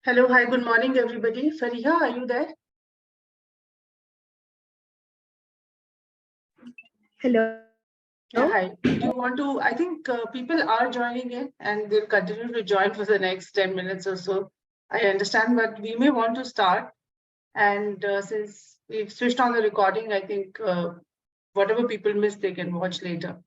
Hello, hi, good morning, everybody. Fariha, are you there? Hello. Yeah, hi. Do you want to? I think people are joining in and they'll continue to join for the next 10 minutes or so. I understand, but we may want to start. And since we've switched on the recording, I think whatever people miss, they can watch later.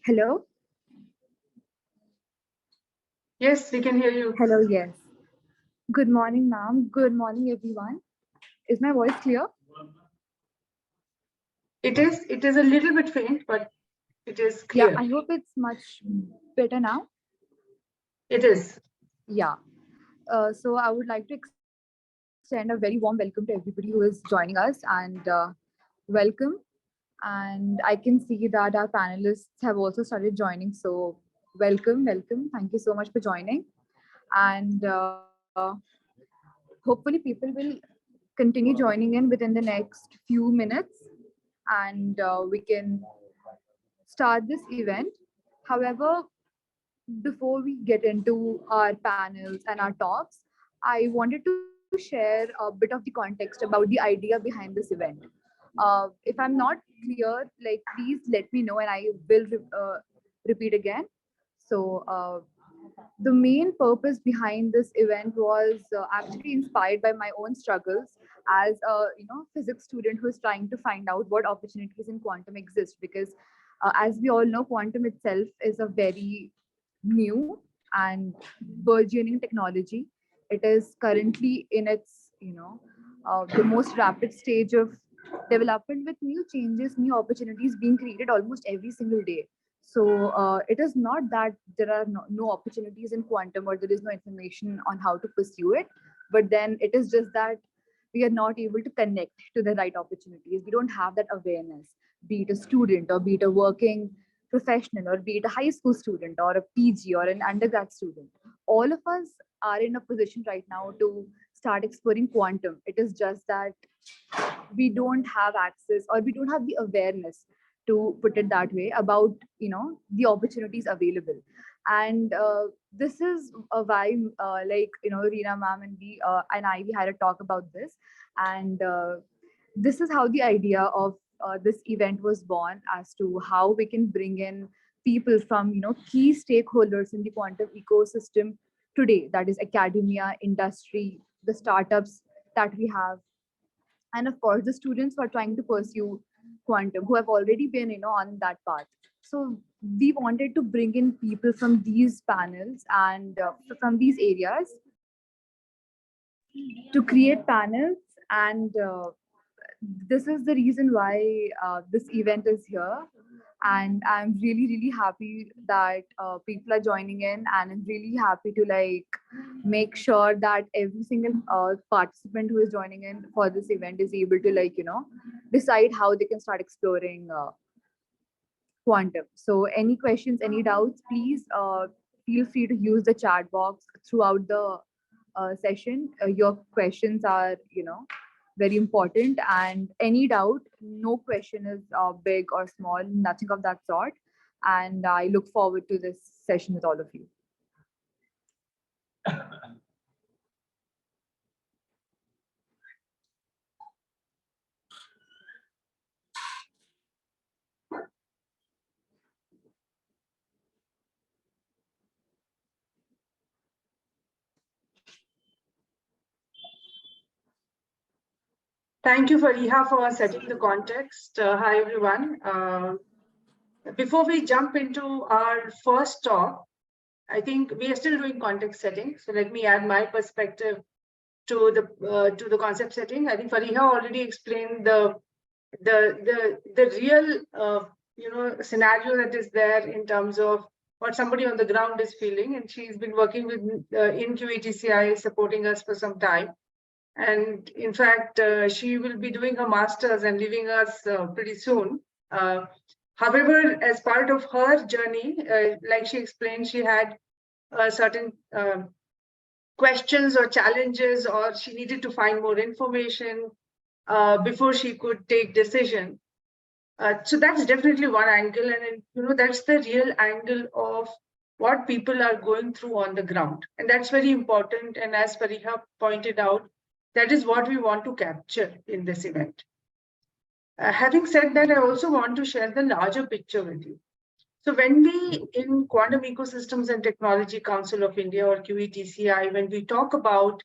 Hello. Yes, we can hear you. Hello. Yes. Good morning, ma'am. Good morning, everyone. Is my voice clear? It is a little bit faint, but it is Yeah. clear. I hope it's much better now. It is. Yeah. So I would like to extend a very warm welcome to everybody who is joining us and welcome. And I can see that our panelists have also started joining. So welcome, welcome. Thank you so much for joining. And hopefully people will continue joining in within the next few minutes and we can start this event. However, before we get into our panels and our talks, I wanted to share a bit of the context about the idea behind this event. If I'm not clear, like please let me know and I will repeat again. So, the main purpose behind this event was actually inspired by my own struggles as a physics student who is trying to find out what opportunities in quantum exist, because as we all know, quantum itself is a very new and burgeoning technology. It is currently in its the most rapid stage of development, with new changes, new opportunities being created almost every single day. So it is not that there are no opportunities in quantum or there is no information on how to pursue it, but then it is just that we are not able to connect to the right opportunities. We don't have that awareness, be it a student or be it a working professional or be it a high school student or a PG or an undergrad student. All of us are in a position right now to start exploring quantum. It is just that we don't have access or we don't have the awareness, to put it that way, about the opportunities available. And this is why like Reena ma'am and we and I, we had a talk about this. And this is how the idea of this event was born, as to how we can bring in people from key stakeholders in the quantum ecosystem today, that is academia, industry, the startups that we have, and of course the students who are trying to pursue quantum, who have already been on that path. So we wanted to bring in people from these panels and from these areas to create panels. And this is the reason why this event is here. And I'm really really happy that people are joining in, and I'm really happy to like make sure that every single participant who is joining in for this event is able to like decide how they can start exploring quantum. So any questions, any doubts, please feel free to use the chat box throughout the session. Your questions are very important, and any doubt, no question is big or small, nothing of that sort. And I look forward to this session with all of you. Thank you, Fariha, for setting the context. Hi, everyone. Before we jump into our first talk, I think we are still doing context setting. So let me add my perspective to the concept setting. I think Fariha already explained the real scenario that is there in terms of what somebody on the ground is feeling. And she's been working with in QATCI, supporting us for some time. And in fact, she will be doing her master's and leaving us pretty soon. However, as part of her journey, like she explained, she had certain questions or challenges, or she needed to find more information before she could take decision. So that's definitely one angle, and that's the real angle of what people are going through on the ground, and that's very important. And as Fariha pointed out, that is what we want to capture in this event. Having said that, I also want to share the larger picture with you. So when we in Quantum Ecosystems and Technology Council of India, or QETCI, when we talk about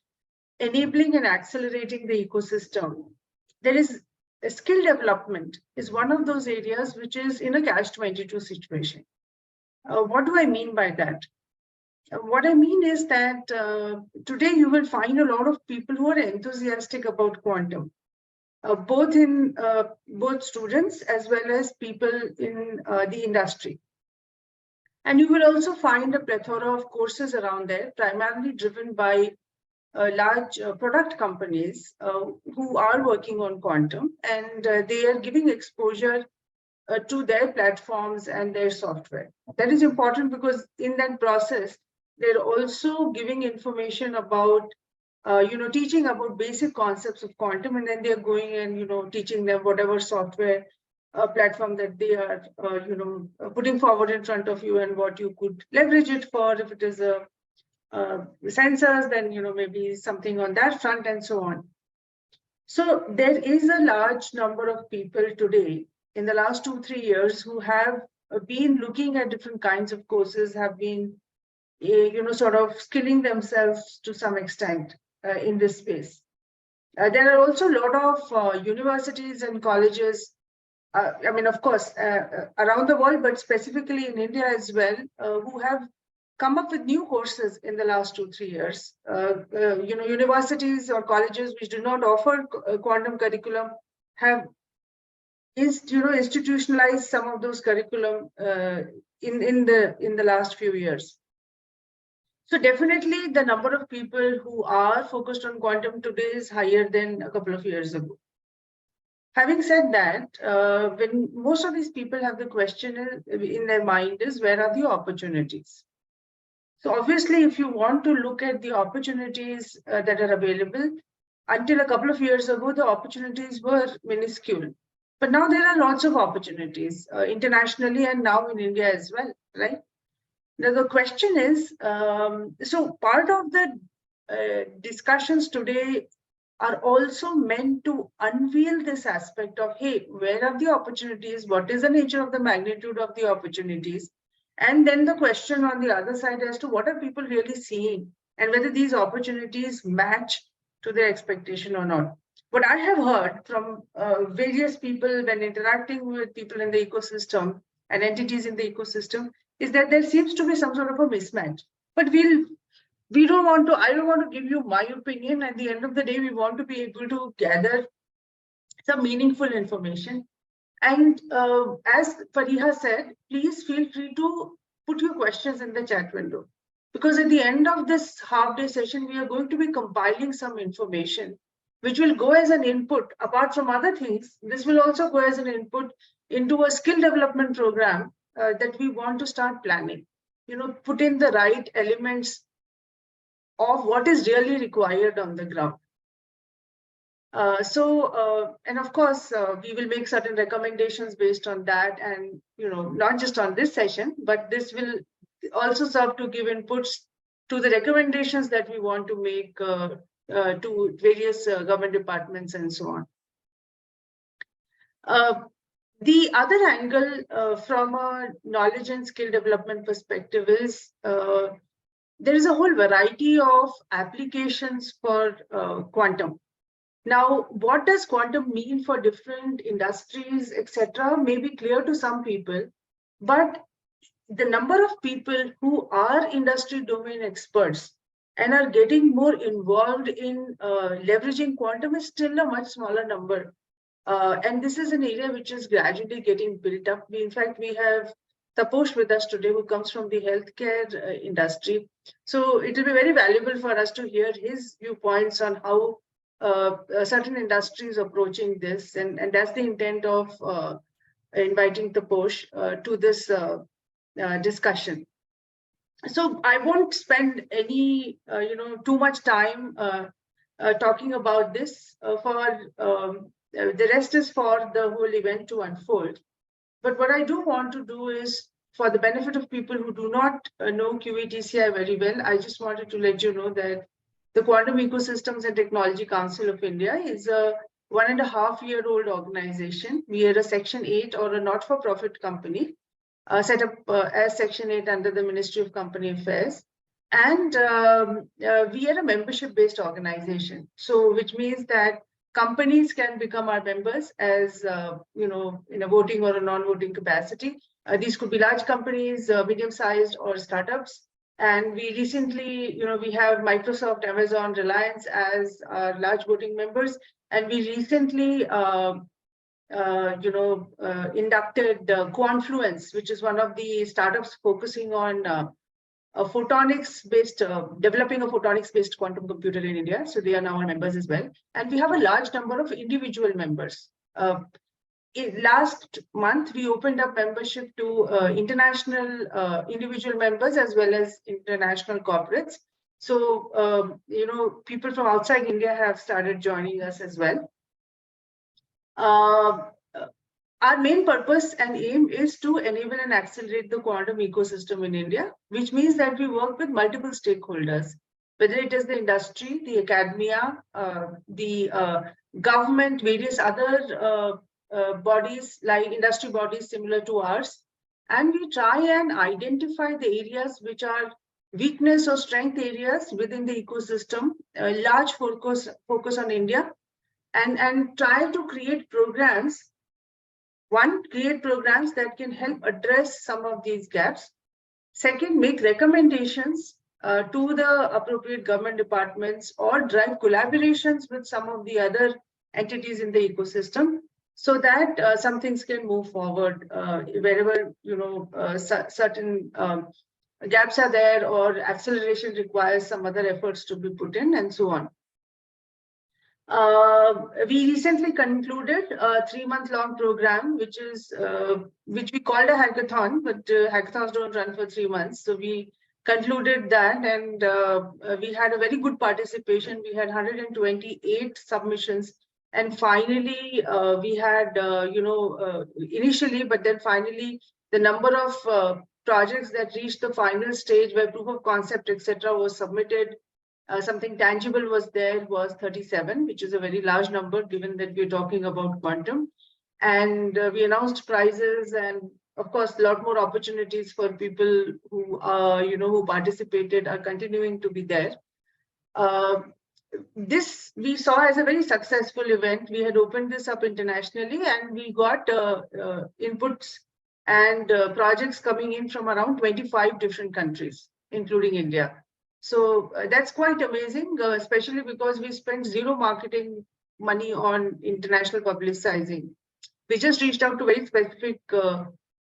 enabling and accelerating the ecosystem, there is skill development is one of those areas which is in a catch-22 situation. What do I mean by that? What I mean is that today you will find a lot of people who are enthusiastic about quantum, both students as well as people in the industry. And you will also find a plethora of courses around there, primarily driven by large product companies who are working on quantum, and they are giving exposure to their platforms and their software. That is important because in that process, they're also giving information about, teaching about basic concepts of quantum, and then they're going and, teaching them whatever software platform that they are, putting forward in front of you, and what you could leverage it for. If it is a sensors, then maybe something on that front, and so on. So there is a large number of people today in the last 2-3 years who have been looking at different kinds of courses, have been sort of skilling themselves to some extent in this space. There are also a lot of universities and colleges, of course, around the world, but specifically in India as well, who have come up with new courses in the last 2-3 years. Universities or colleges which do not offer quantum curriculum have institutionalized some of those curriculum in the last few years. So definitely the number of people who are focused on quantum today is higher than a couple of years ago. Having said that, when most of these people have the question in their mind is, where are the opportunities? So obviously, if you want to look at the opportunities that are available, until a couple of years ago, the opportunities were minuscule. But now there are lots of opportunities internationally and now in India as well, right? Now the question is, so part of the discussions today are also meant to unveil this aspect of, hey, where are the opportunities? What is the nature of the magnitude of the opportunities? And then the question on the other side as to what are people really seeing and whether these opportunities match to their expectation or not. What I have heard from various people when interacting with people in the ecosystem and entities in the ecosystem is that there seems to be some sort of a mismatch. But I don't want to give you my opinion. At the end of the day, we want to be able to gather some meaningful information. And as Fariha said, please feel free to put your questions in the chat window. Because at the end of this half-day session, we are going to be compiling some information, which will go as an input. Apart from other things, this will also go as an input into a skill development program that we want to start planning. Put in the right elements of what is really required on the ground. And of course, we will make certain recommendations based on that, and not just on this session, but this will also serve to give inputs to the recommendations that we want to make to various government departments and so on. The other angle from a knowledge and skill development perspective is there is a whole variety of applications for quantum. Now, what does quantum mean for different industries, etc., may be clear to some people, but the number of people who are industry domain experts and are getting more involved in leveraging quantum is still a much smaller number And this is an area which is gradually getting built up. In fact, we have Taposh with us today, who comes from the healthcare industry. So it will be very valuable for us to hear his viewpoints on how certain industries approaching this. And that's the intent of inviting Taposh to this discussion. So I won't spend any, too much time talking about this. The rest is for the whole event to unfold. But what I do want to do is, for the benefit of people who do not know QATCI very well, I just wanted to let you know that the Quantum Ecosystems and Technology Council of India is a 1.5-year-old organization. We are a Section 8 or a not-for-profit company set up as Section 8 under the Ministry of Company Affairs. And we are a membership-based organization. So which means that companies can become our members as, in a voting or a non-voting capacity. These could be large companies, medium-sized or startups. And we recently, we have Microsoft, Amazon, Reliance as our large voting members. And we recently, inducted Quantfluence, which is one of the startups focusing on a photonics-based, developing a photonics-based quantum computer in India. So they are now our members as well. And we have a large number of individual members. Last month, we opened up membership to international individual members as well as international corporates. So, people from outside India have started joining us as well. Our main purpose and aim is to enable and accelerate the quantum ecosystem in India, which means that we work with multiple stakeholders, whether it is the industry, the academia, the government, various other bodies like industry bodies similar to ours. And we try and identify the areas which are weakness or strength areas within the ecosystem, a large focus on India, and try to create programs. One, create programs that can help address some of these gaps. Second, make recommendations to the appropriate government departments or drive collaborations with some of the other entities in the ecosystem so that some things can move forward wherever, certain gaps are there or acceleration requires some other efforts to be put in and so on. We recently concluded a 3-month-long program, which we called a hackathon, but hackathons don't run for 3 months. So we concluded that, and we had a very good participation. We had 128 submissions, and finally we had, initially, but then finally the number of projects that reached the final stage where proof of concept, etc., was submitted. Something tangible was there was 37, which is a very large number given that we're talking about quantum. And we announced prizes and, of course, a lot more opportunities for people who, who participated are continuing to be there. This we saw as a very successful event. We had opened this up internationally and we got inputs and projects coming in from around 25 different countries, including India. So that's quite amazing, especially because we spent zero marketing money on international publicizing. We just reached out to very specific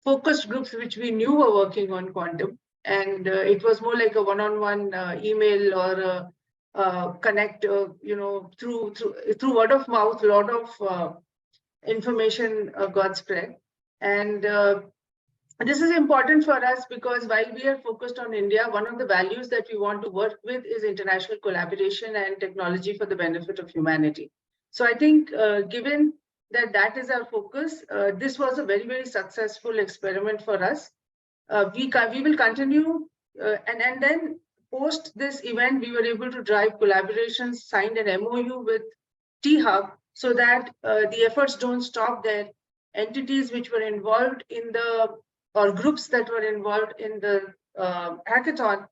focused groups which we knew were working on quantum. And it was more like a one-on-one email or connect, through word of mouth, a lot of information got spread. And this is important for us because while we are focused on India, one of the values that we want to work with is international collaboration and technology for the benefit of humanity. So I think given that that is our focus, this was a very, very successful experiment for us. We will continue and then post this event, we were able to drive collaborations, signed an MOU with T-Hub so that the efforts don't stop there. Entities which were involved in or groups that were involved in the hackathon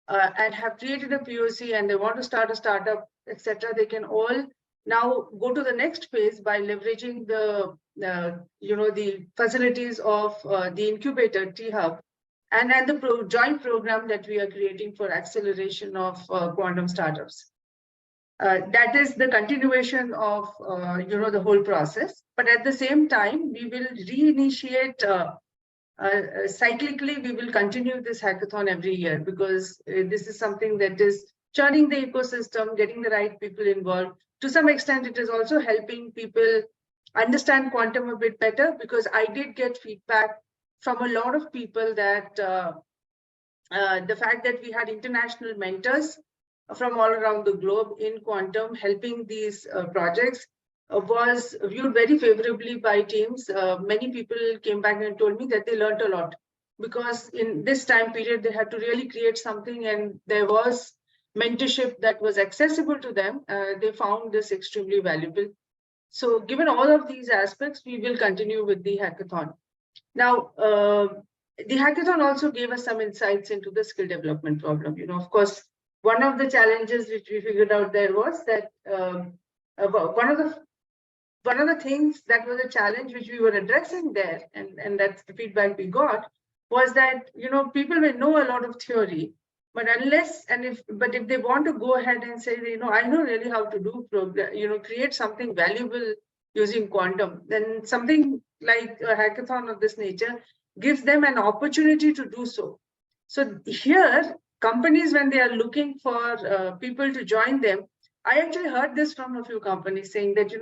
and have created a POC and they want to start a startup, etc., they can all now go to the next phase by leveraging the facilities of the incubator T-Hub and the joint program that we are creating for acceleration of quantum startups. that is the continuation of the whole process. But at the same time, we will reinitiate cyclically. We will continue this hackathon every year because this is something that is churning the ecosystem, getting the right people involved. To some extent, it is also helping people understand quantum a bit better, because I did get feedback from a lot of people that the fact that we had international mentors from all around the globe in quantum helping these projects was viewed very favorably by teams. Many people came back and told me that they learned a lot, because in this time period they had to really create something, and there was mentorship that was accessible to them. They found this extremely valuable. So given all of these aspects, we will continue with the hackathon. Now, the hackathon also gave us some insights into the skill development problem. Of course, one of the challenges which we figured out there was that one of the things that was a challenge which we were addressing there, and that's the feedback we got, was that people may know a lot of theory, but if they want to go ahead and say, I know really how to do program, create something valuable using quantum, then something like a hackathon of this nature gives them an opportunity to do so. So here, companies, when they are looking for people to join them, I actually heard this from a few companies saying that,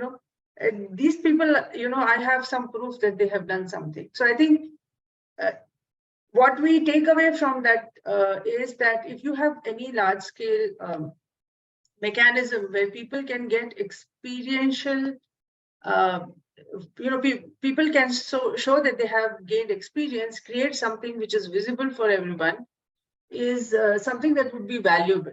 these people, I have some proof that they have done something. So I think what we take away from that is that if you have any large scale mechanism where people can get experiential, people can show that they have gained experience, create something which is visible for everyone, is something that would be valuable.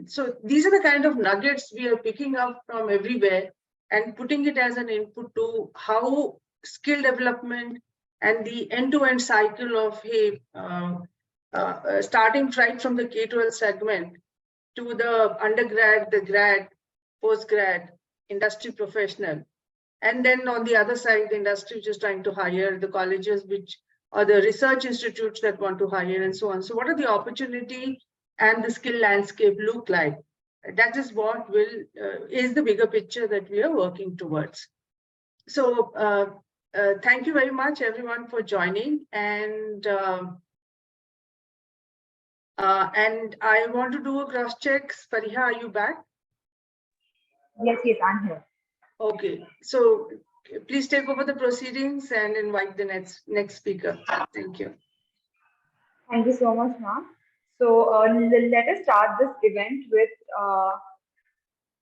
So these are the kind of nuggets we are picking up from everywhere and putting it as an input to how skill development and the end-to-end cycle of starting right from the K-12 segment to the undergrad, the grad, post-grad, industry professional. And then on the other side, the industry which is trying to hire, the colleges or the research institutes that want to hire, and so on. So what are the opportunity and the skill landscape look like? That is what is the bigger picture that we are working towards. So thank you very much, everyone, for joining. And I want to do a cross check. Fariha, are you back? Yes, I'm here. Okay, so please take over the proceedings and invite the next speaker. Thank you. Thank you so much, ma'am. So let us start this event with,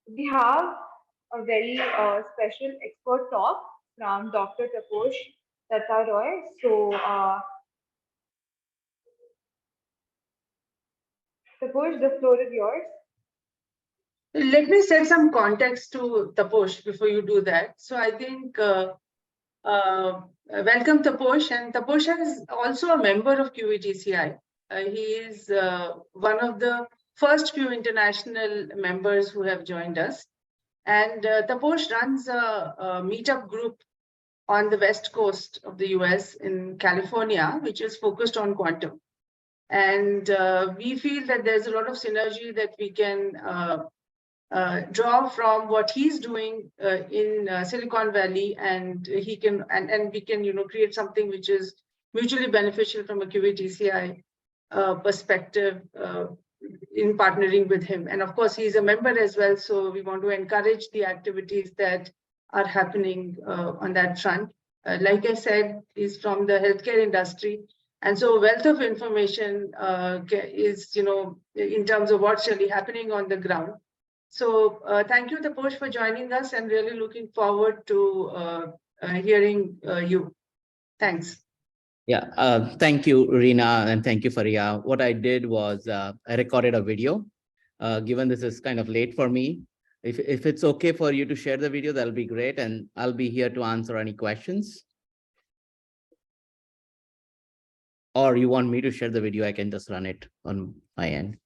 we have a very special expert talk from Dr. Taposh Datta Roy. So Taposh, the floor is yours. Let me set some context to Taposh before you do that. So I think welcome Taposh, and Taposh is also a member of QETCI. He is one of the first few international members who have joined us. And Taposh runs a meetup group on the West Coast of the US in California, which is focused on quantum. And we feel that there's a lot of synergy that we can draw from what he's doing in Silicon Valley, and he can and we can create something which is mutually beneficial from a QETCI perspective in partnering with him. And of course, he's a member as well, so we want to encourage the activities that are happening on that front. Like I said, he's from the healthcare industry, and so a wealth of information is in terms of what's really happening on the ground. So thank you, Taposh, for joining us, and really looking forward to hearing you. Thanks. Yeah, thank you, Reena, and thank you, Faria. What I did was I recorded a video. Given this is kind of late for me, if it's okay for you to share the video, that'll be great, and I'll be here to answer any questions. Or you want me to share the video, I can just run it on my end.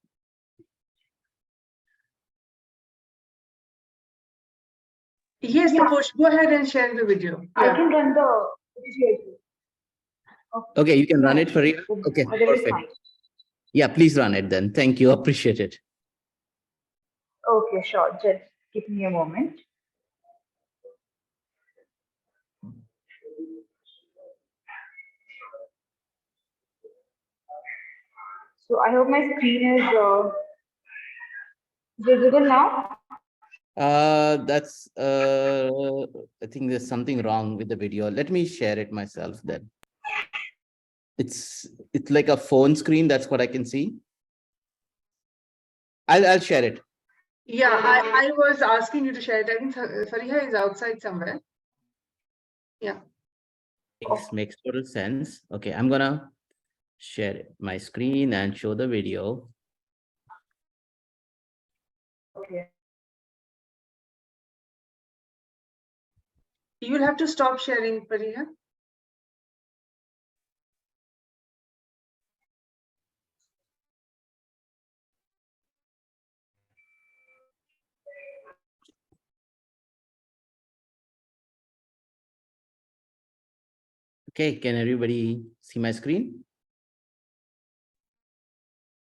Yes, Taposh, go ahead and share the video. I can run the video. Okay, you can run it, Faria. Okay, perfect. Yeah, please run it then. Thank you. Appreciate it. Okay, sure. Just Give me a moment. So I hope my screen is visible now. That's I think there's something wrong with the video. Let me share it myself then. It's like a phone screen. That's what I can see. I'll share it. Yeah, I was asking you to share it. I think Fariha is outside somewhere. Yeah. Makes total sense. Okay, I'm gonna share my screen and show the video. Okay. You will have to stop sharing, Fariha. Okay, can everybody see my screen?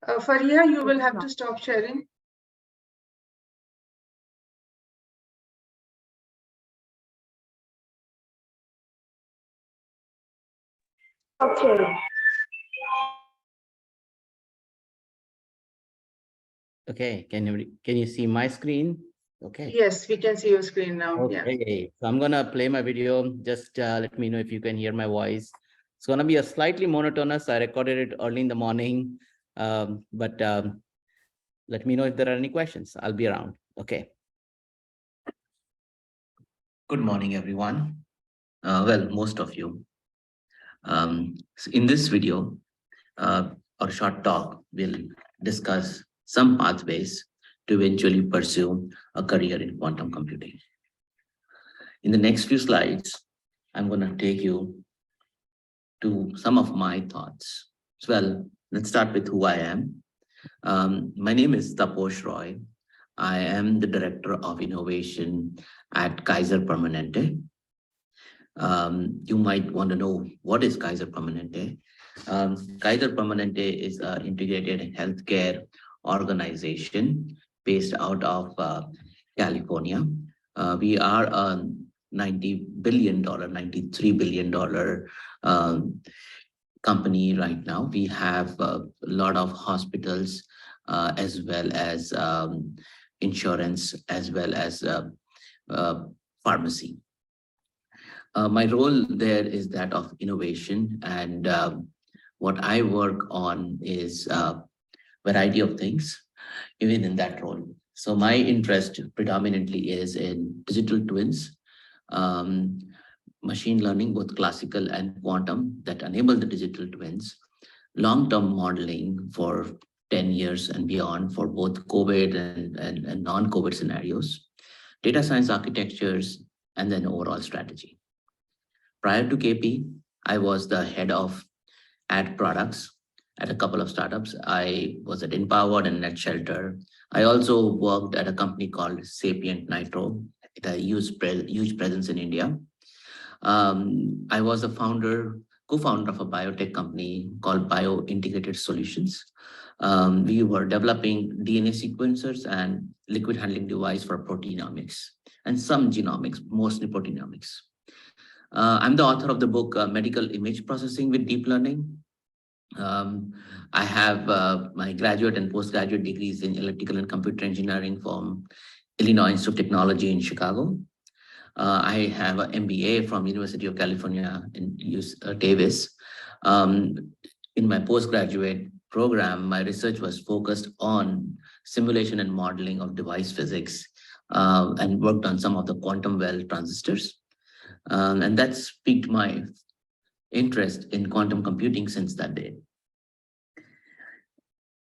Fariha, you will have to stop sharing. Stop sharing. Okay, can you see my screen? Okay. Yes, we can see your screen now. Yeah. Okay, so I'm gonna play my video. Just let me know if you can hear my voice. It's gonna be a slightly monotonous. I recorded it early in the morning, but let me know if there are any questions. I'll be around. Okay. Good morning, everyone. Well, most of you. So in this video, or short talk, we'll discuss some pathways to eventually pursue a career in quantum computing. In the next few slides, I'm going to take you to some of my thoughts. Well, let's start with who I am. My name is Taposh Roy. I am the Director of Innovation at Kaiser Permanente. You might want to know, what is Kaiser Permanente? Kaiser Permanente is an integrated healthcare organization based out of California. We are a $93 billion company right now. We have a lot of hospitals, as well as insurance, as well as pharmacy. My role there is that of innovation, and what I work on is a variety of things, even in that role. So my interest predominantly is in digital twins, machine learning, both classical and quantum, that enable the digital twins, long-term modeling for 10 years and beyond for both COVID and non-COVID scenarios, data science architectures, and then overall strategy. Prior to KP, I was the head of ad products at a couple of startups. I was at Empowered and NetShelter. I also worked at a company called Sapient Nitro. It had a huge presence in India. I was a co-founder of a biotech company called Bio Integrated Solutions. We were developing DNA sequencers and liquid handling device for proteomics and some genomics, mostly proteomics. I'm the author of the book, Medical Image Processing with Deep Learning. I have my graduate and postgraduate degrees in electrical and computer engineering from Illinois Institute of Technology in Chicago. I have an MBA from University of California in Davis. In my postgraduate program, my research was focused on simulation and modeling of device physics, and worked on some of the quantum well transistors. And that's piqued my interest in quantum computing since that day.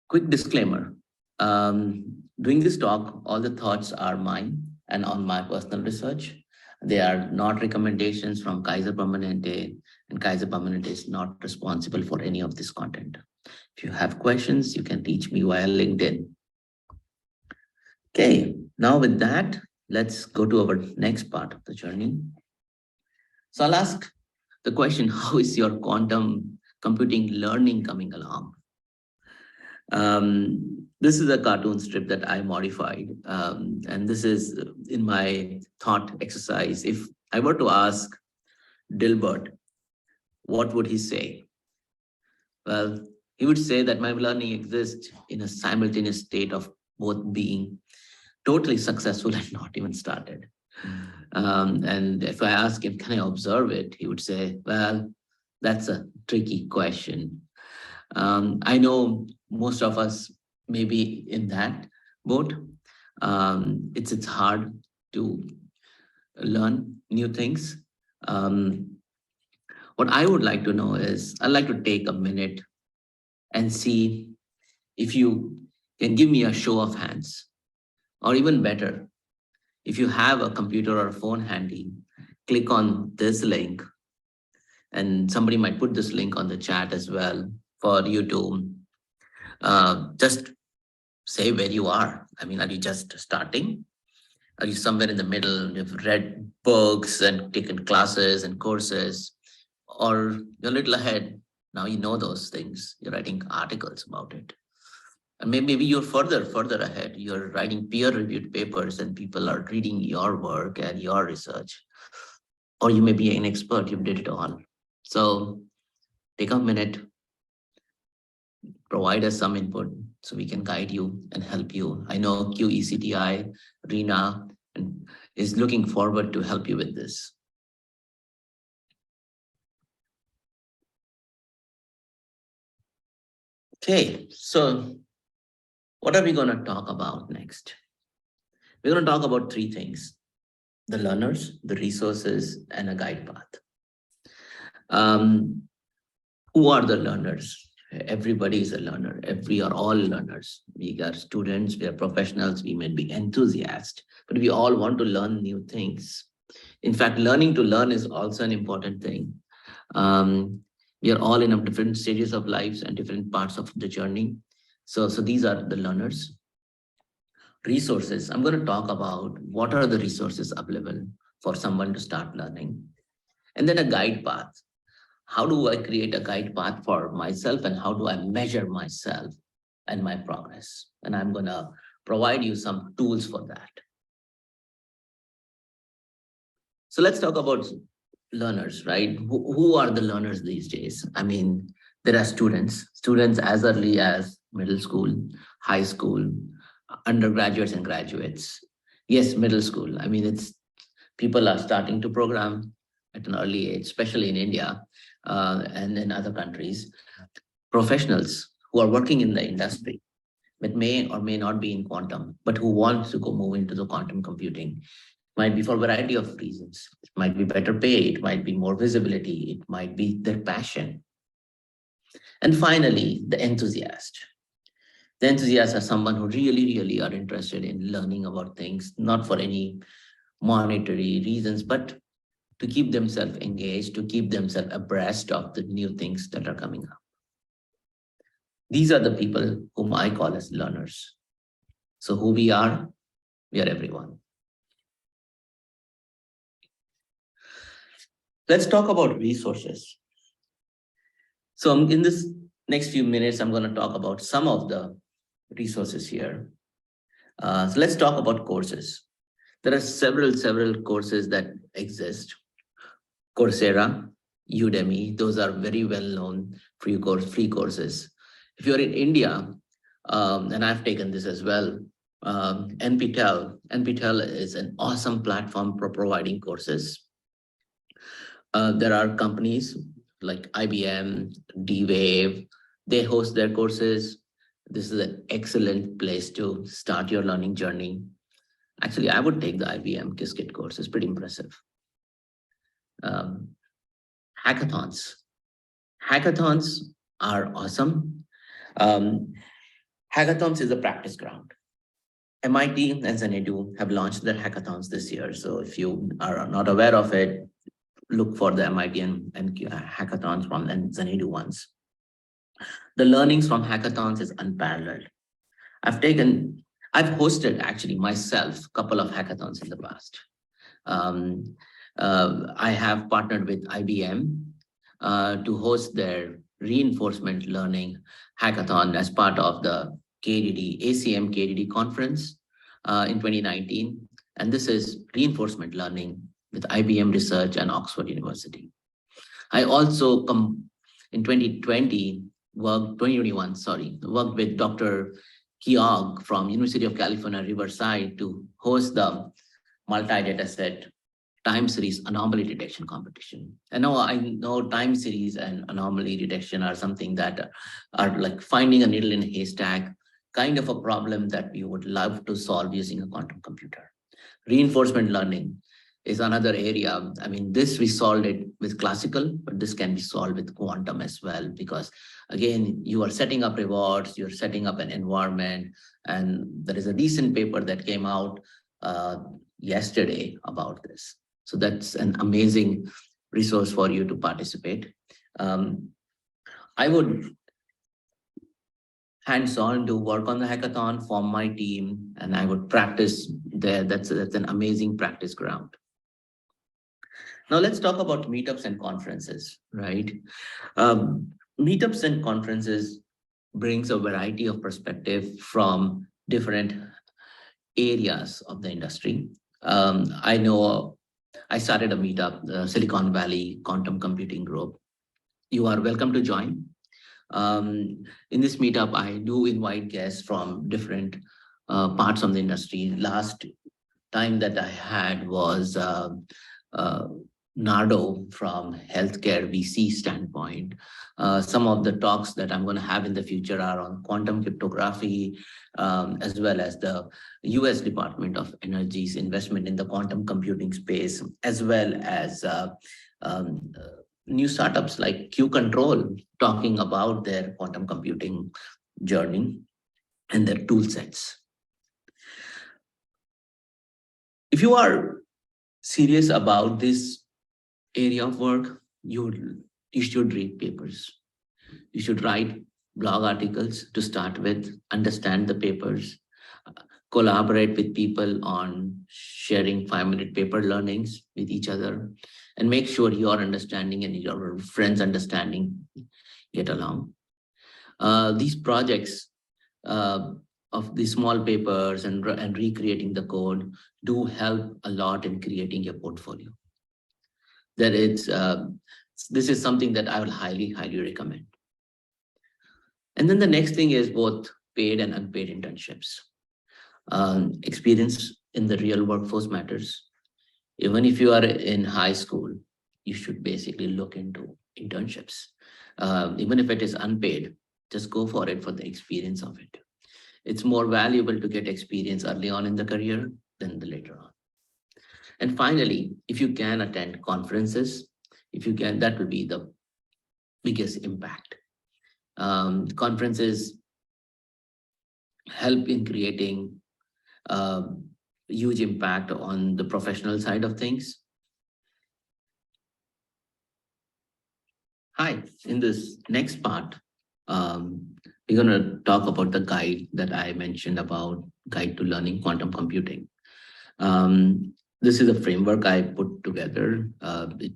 Quick disclaimer, doing this talk, all the thoughts are mine and on my personal research. They are not recommendations from Kaiser Permanente, and Kaiser Permanente is not responsible for any of this content. If you have questions, you can reach me via LinkedIn. Okay, now with that, let's go to our next part of the journey. So I'll ask the question, how is your quantum computing learning coming along? This is a cartoon strip that I modified. And this is in my thought exercise. If I were to ask Dilbert, what would he say? Well, he would say that my learning exists in a simultaneous state of both being totally successful and not even started. And if I ask him, can I observe it? He would say, well, that's a tricky question. I know most of us may be in that boat. It's hard to learn new things. What I would like to know is, I'd like to take a minute and see if you can give me a show of hands, or even better, if you have a computer or a phone handy, click on this link, and somebody might put this link on the chat as well for you to just say where you are. I mean, are you just starting? Are you somewhere in the middle? You've read books and taken classes and courses, or you're a little ahead. Now you know those things. You're writing articles about it. And maybe you're further ahead. You're writing peer-reviewed papers and people are reading your work and your research. Or you may be an expert, you've did it all. So take a minute, provide us some input so we can guide you and help you. I know QECTI, Reena, is looking forward to help you with this. Okay, so what are we going to talk about next? We're going to talk about three things: the learners, the resources, and a guide path. Who are the learners? Everybody is a learner. We are all learners. We are students, we are professionals, we may be enthusiasts, but we all want to learn new things. In fact, learning to learn is also an important thing. We are all in different stages of lives and different parts of the journey. So these are the learners. Resources. I'm going to talk about what are the resources available for someone to start learning. And then a guide path. How do I create a guide path for myself, and how do I measure myself and my progress? And I'm going to provide you some tools for that. So let's talk about learners, right? Who are the learners these days? I mean, there are students as early as middle school, high school, undergraduates and graduates. Yes, middle school. I mean, people are starting to program at an early age, especially in India and in other countries. Professionals who are working in the industry, but may or may not be in quantum, but who want to move into the quantum computing. Might be for a variety of reasons. It might be better pay, it might be more visibility, it might be their passion. And finally, the enthusiast. The enthusiasts are someone who really are interested in learning about things, not for any monetary reasons, but to keep themselves engaged, to keep themselves abreast of the new things that are coming up. These are the people whom I call as learners. So who we are everyone. Let's talk about resources. So in this next few minutes, I'm going to talk about some of the resources here. So let's talk about courses. There are several courses that exist. Coursera, Udemy, those are very well-known free courses. If you're in India, and I've taken this as well, NPTEL is an awesome platform for providing courses. There are companies like IBM, D-Wave, they host their courses. This is an excellent place to start your learning journey. Actually, I would take the IBM Qiskit course. It's pretty impressive. Hackathons. Hackathons are awesome. Hackathons is a practice ground. MIT and Xanadu have launched their hackathons this year. So if you are not aware of it, look for the MIT and hackathons from and Xanadu ones. The learnings from hackathons is unparalleled. I've hosted actually myself a couple of hackathons in the past. I have partnered with IBM to host their reinforcement learning hackathon as part of the ACM KDD conference in 2019. And this is reinforcement learning with IBM Research and Oxford University. I also in 2021, worked with Dr. Keogh from University of California, Riverside to host the multi-dataset time series anomaly detection competition. And now I know time series and anomaly detection are something that are like finding a needle in a haystack, kind of a problem that we would love to solve using a quantum computer. Reinforcement learning is another area. I mean, this we solved it with classical, but this can be solved with quantum as well, because again, you are setting up rewards, you're setting up an environment, and there is a recent paper that came out yesterday about this. So that's an amazing resource for you to participate. I would hands-on to work on the hackathon, form my team, and I would practice there. That's an amazing practice ground. Now let's talk about meetups and conferences, right? Meetups and conferences brings a variety of perspective from different areas of the industry. I know I started a meetup, the Silicon Valley Quantum Computing Group. You are welcome to join. In this meetup, I do invite guests from different parts of the industry. Last time that I had was Nardo from healthcare VC standpoint. Some of the talks that I'm going to have in the future are on quantum cryptography, as well as the US Department of Energy's investment in the quantum computing space, as well as new startups like Q-Control talking about their quantum computing journey and their tool sets. If you are serious about this area of work, you should read papers. You should write blog articles to start with, understand the papers, collaborate with people on sharing 5-minute paper learnings with each other, and make sure your understanding and your friends' understanding get along. These projects of these small papers and recreating the code do help a lot in creating your portfolio. That it's this is something that I will highly recommend. And then the next thing is both paid and unpaid internships. Experience in the real workforce matters. Even if you are in high school, you should basically look into internships. Even if it is unpaid, just go for it for the experience of it. It's more valuable to get experience early on in the career than later on. And finally, if you can attend conferences, if you can, that will be the biggest impact. Conferences help in creating huge impact on the professional side of things. Hi, in this next part, we're going to talk about the guide that I mentioned about Guide to Learning Quantum Computing. This is a framework I put together. It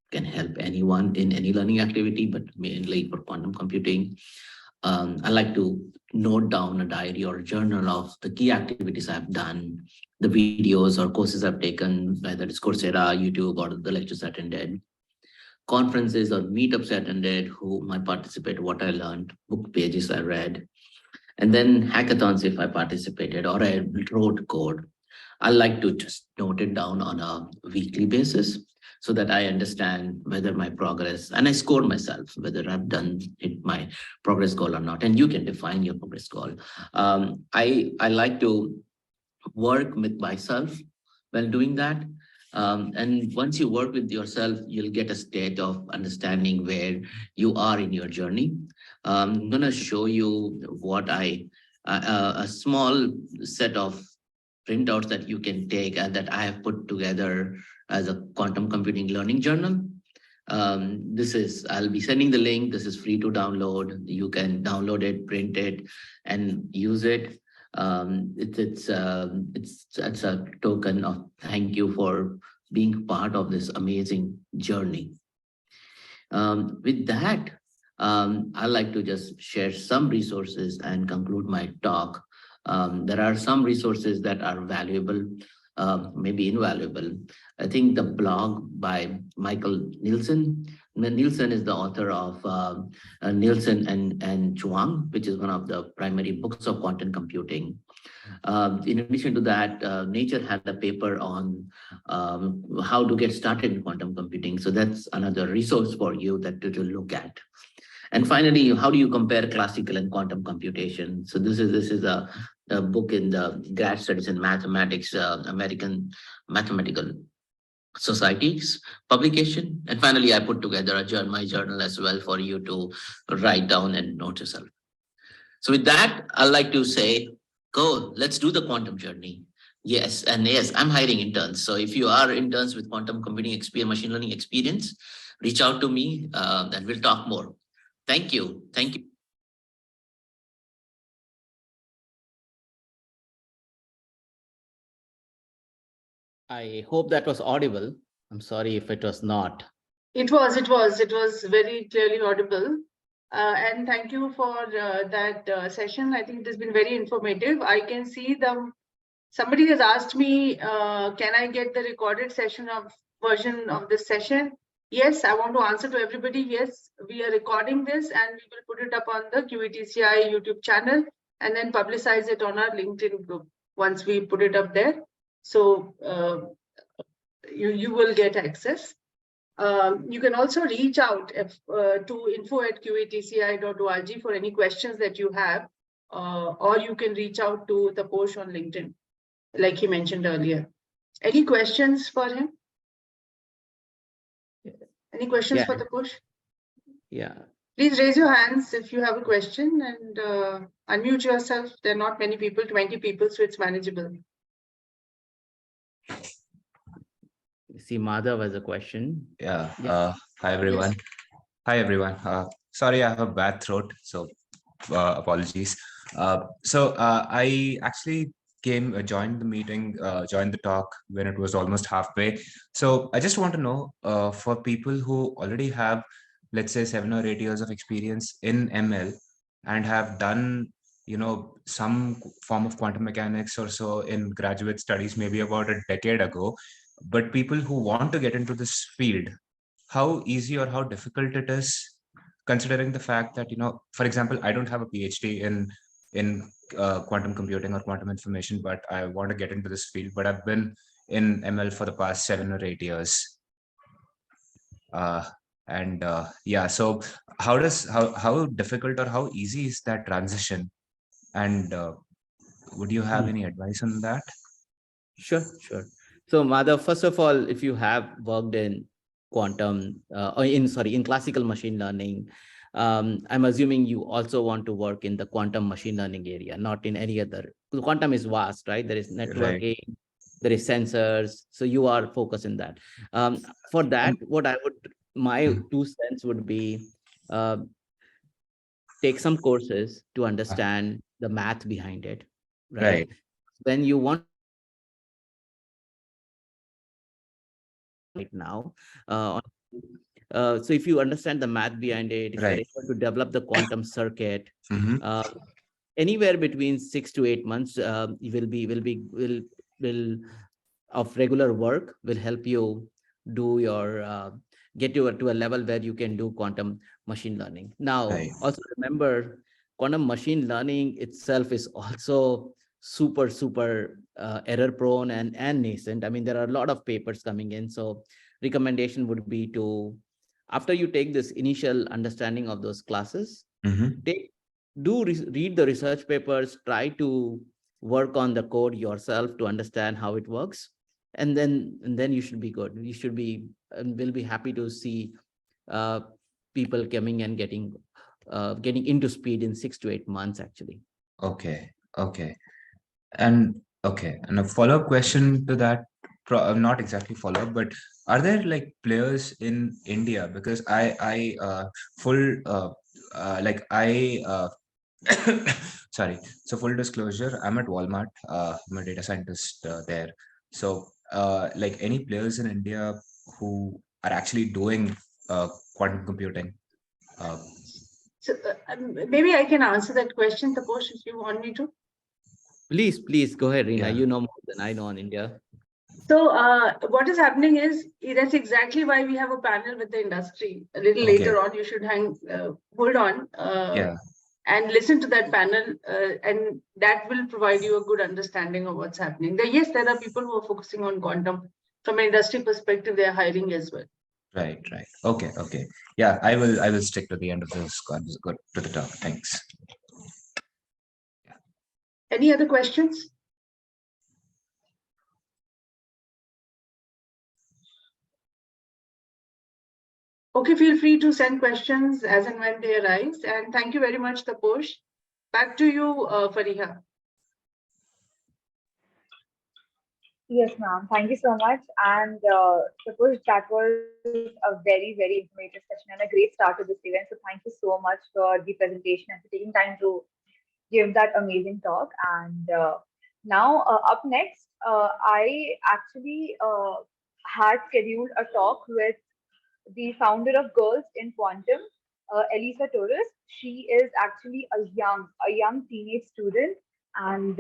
can help anyone in any learning activity, but mainly for quantum computing. I like to note down a diary or a journal of the key activities I've done, the videos or courses I've taken, whether it's Coursera, YouTube, or the lectures attended, conferences or meetups attended, whom I participated, what I learned, book pages I read, and then hackathons if I participated or I wrote code. I like to just note it down on a weekly basis so that I understand whether my progress, and I score myself, whether I've hit my progress goal or not. And you can define your progress goal. I like to work with myself while doing that. And once you work with yourself, you'll get a state of understanding where you are in your journey. I'm going to show you what a small set of printouts that you can take and that I have put together as a quantum computing learning journal. I'll be sending the link. This is free to download. You can download it, print it, and use it. It's a token of thank you for being part of this amazing journey. With that, I'd like to just share some resources and conclude my talk. There are some resources that are valuable, maybe invaluable. I think the blog by Michael Nielsen. Nielsen is the author of Nielsen and Chuang, which is one of the primary books of quantum computing. In addition to that, Nature had a paper on how to get started in quantum computing. So that's another resource for you that to look at. And finally, how do you compare classical and quantum computation? So this is a book in the Grad Studies in Mathematics, American Mathematical Societies publication. And finally, I put together my journal as well for you to write down and note yourself. So with that, I'd like to say, go, let's do the quantum journey. Yes, and yes, I'm hiring interns. So if you are interns with quantum computing experience, machine learning experience, reach out to me and we'll talk more. Thank you. Thank you. I hope that was audible. I'm sorry if it was not. It was very clearly audible. And thank you for that session. I think it has been very informative. I can see somebody has asked me, can I get the recorded version of this session? Yes, I want to answer to everybody. Yes, we are recording this and we will put it up on the QETCI YouTube channel and then publicize it on our LinkedIn group once we put it up there. So you will get access. You can also reach out to info@qetci.org for any questions that you have, or you can reach out to Taposh on LinkedIn, like he mentioned earlier. Any questions for him? Any questions for Taposh? Yeah. Please raise your hands if you have a question and unmute yourself. There are not many people, 20 people, so it's manageable. See, Madhav has a question. Yeah. Hi, everyone. Yes. Hi, everyone. Sorry, I have a bad throat, so apologies. I actually joined the meeting, joined the talk when it was almost halfway. So I just want to know, for people who already have, let's say, 7 or 8 years of experience in ML and have done, some form of quantum mechanics or so in graduate studies, maybe about a decade ago, but people who want to get into this field, how easy or how difficult it is, considering the fact that, for example, I don't have a PhD in quantum computing or quantum information, but I want to get into this field, but I've been in ML for the past 7 or 8 years. Yeah, so how difficult or how easy is that transition? And would you have any advice on that? Sure. So Madhav, first of all, if you have worked in quantum in classical machine learning, I'm assuming you also want to work in the quantum machine learning area, not in any other. Quantum is vast, right? There is networking, right. There is sensors. So you are focused in that. For that, my 2 cents would be take some courses to understand the math behind it, right? When you want right now. So if you understand the math behind it, if you're able to develop the quantum circuit, anywhere between 6 to 8 months, will of regular work will help you do your get you to a level where you can do quantum machine learning. Now, also remember, quantum machine learning itself is also super error prone and nascent. I mean, there are a lot of papers coming in. So recommendation would be to, after you take this initial understanding of those classes, read the research papers, try to work on the code yourself to understand how it works. And then you should be good. You should be, and we'll be happy to see people coming and getting into speed in 6 to 8 months, actually. Okay. And a follow-up question to that, not exactly follow-up, but are there like players in India? Because sorry. So full disclosure, I'm at Walmart. I'm a data scientist there. So like any players in India who are actually doing quantum computing? So maybe I can answer that question, Taposh, if you want me to. Please go ahead, Reena. Yeah. You know more than I know on India. So what is happening is that's exactly why we have a panel with the industry. A little Okay. later on, you should hold on Yeah. and listen to that panel, and that will provide you a good understanding of what's happening. Yes, there are people who are focusing on quantum from an industry perspective. They are hiring as well. Right. Okay. Yeah, I will stick to the end of this. Go to the talk. Thanks. Any other questions? Okay, feel free to send questions as and when they arise. And thank you very much, Taposh. Back to you, Fariha. Yes, ma'am. Thank you so much. And suppose that was a very, very informative session and a great start to this event. So thank you so much for the presentation and for taking time to give that amazing talk. And now up next, I actually had scheduled a talk with the founder of Girls in Quantum, Elisa Torres. She is actually a young teenage student, and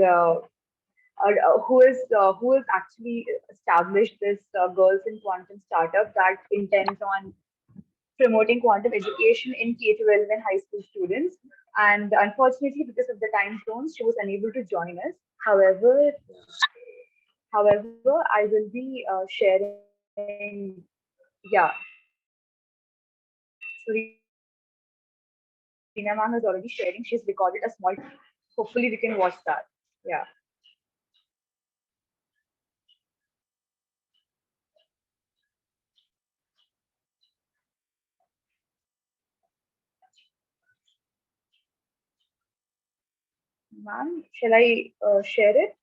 who is actually established this Girls in Quantum startup that intends on promoting quantum education in K-12 and high school students. And unfortunately, because of the time zones, she was unable to join us. However, I will be sharing. Yeah, so Reena ma'am is already sharing. She's recorded a small. Hopefully, we can watch that. Yeah. Ma'am, shall I share it?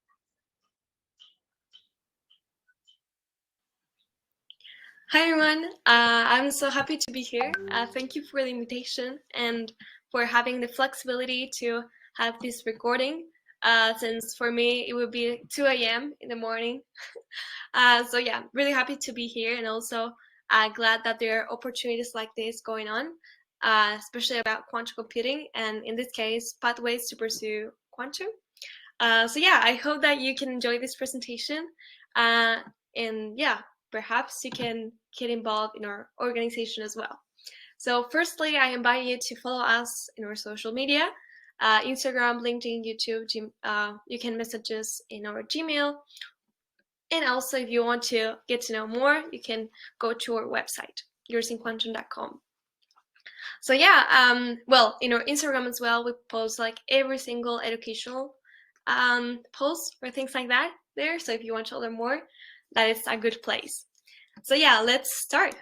Hi everyone, I'm so happy to be here. Thank you for the invitation and for having the flexibility to have this recording, since for me it would be 2 a.m. in the morning. So yeah, really happy to be here, and also glad that there are opportunities like this going on, especially about quantum computing, and in this case, pathways to pursue quantum. So yeah, I hope that you can enjoy this presentation, and yeah, perhaps you can get involved in our organization as well. So firstly, I invite you to follow us in our social media, Instagram, LinkedIn, YouTube. You can message us in our Gmail. And also, if you want to get to know more, you can go to our website, girlsinquantum.com. So yeah, well, in our Instagram as well, we post like every single educational post or things like that there. So if you want to learn more, that is a good place. So yeah, let's start.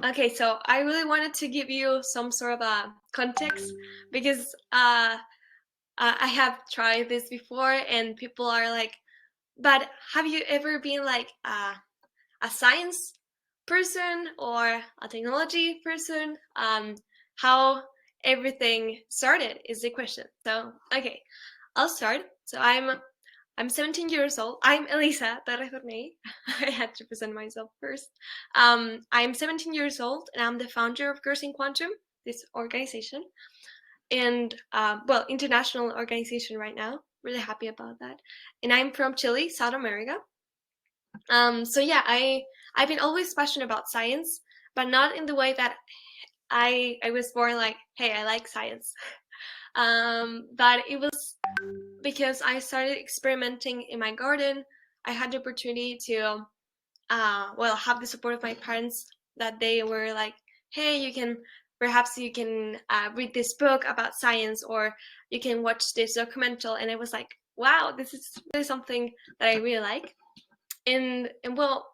Okay, so I really wanted to give you some sort of a context because I have tried this before, and people are like, but have you ever been like a science person or a technology person? How everything started is the question. So okay, I'll start. So I'm 17 years old. I'm Elisa Torres-Torney. I had to present myself first. I'm 17 years old, and I'm the founder of Girls in Quantum, this organization, and well, international organization right now. Really happy about that. And I'm from Chile, South America. So yeah, I've been always passionate about science, but not in the way that I was born like, hey, I like science. But it was because I started experimenting in my garden. I had the opportunity to, well, have the support of my parents, that they were like, hey, perhaps you can read this book about science, or you can watch this documental. And I was like, wow, this is really something that I really like. And well,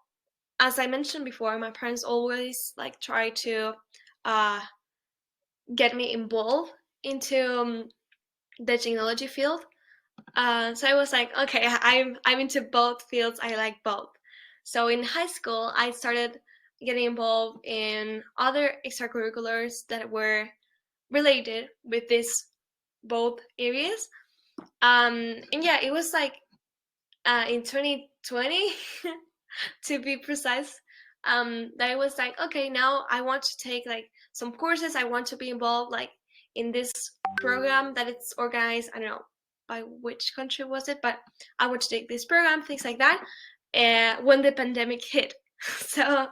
as I mentioned before, my parents always like try to get me involved into the technology field. So I was like, okay, I'm into both fields. I like both. So in high school, I started getting involved in other extracurriculars that were related with this both areas. And yeah, it was like in 2020, to be precise, that I was like, okay, now I want to take like some courses. I want to be involved like in this program that it's organized, I don't know by which country was it, but I want to take this program, things like that. When the pandemic hit, so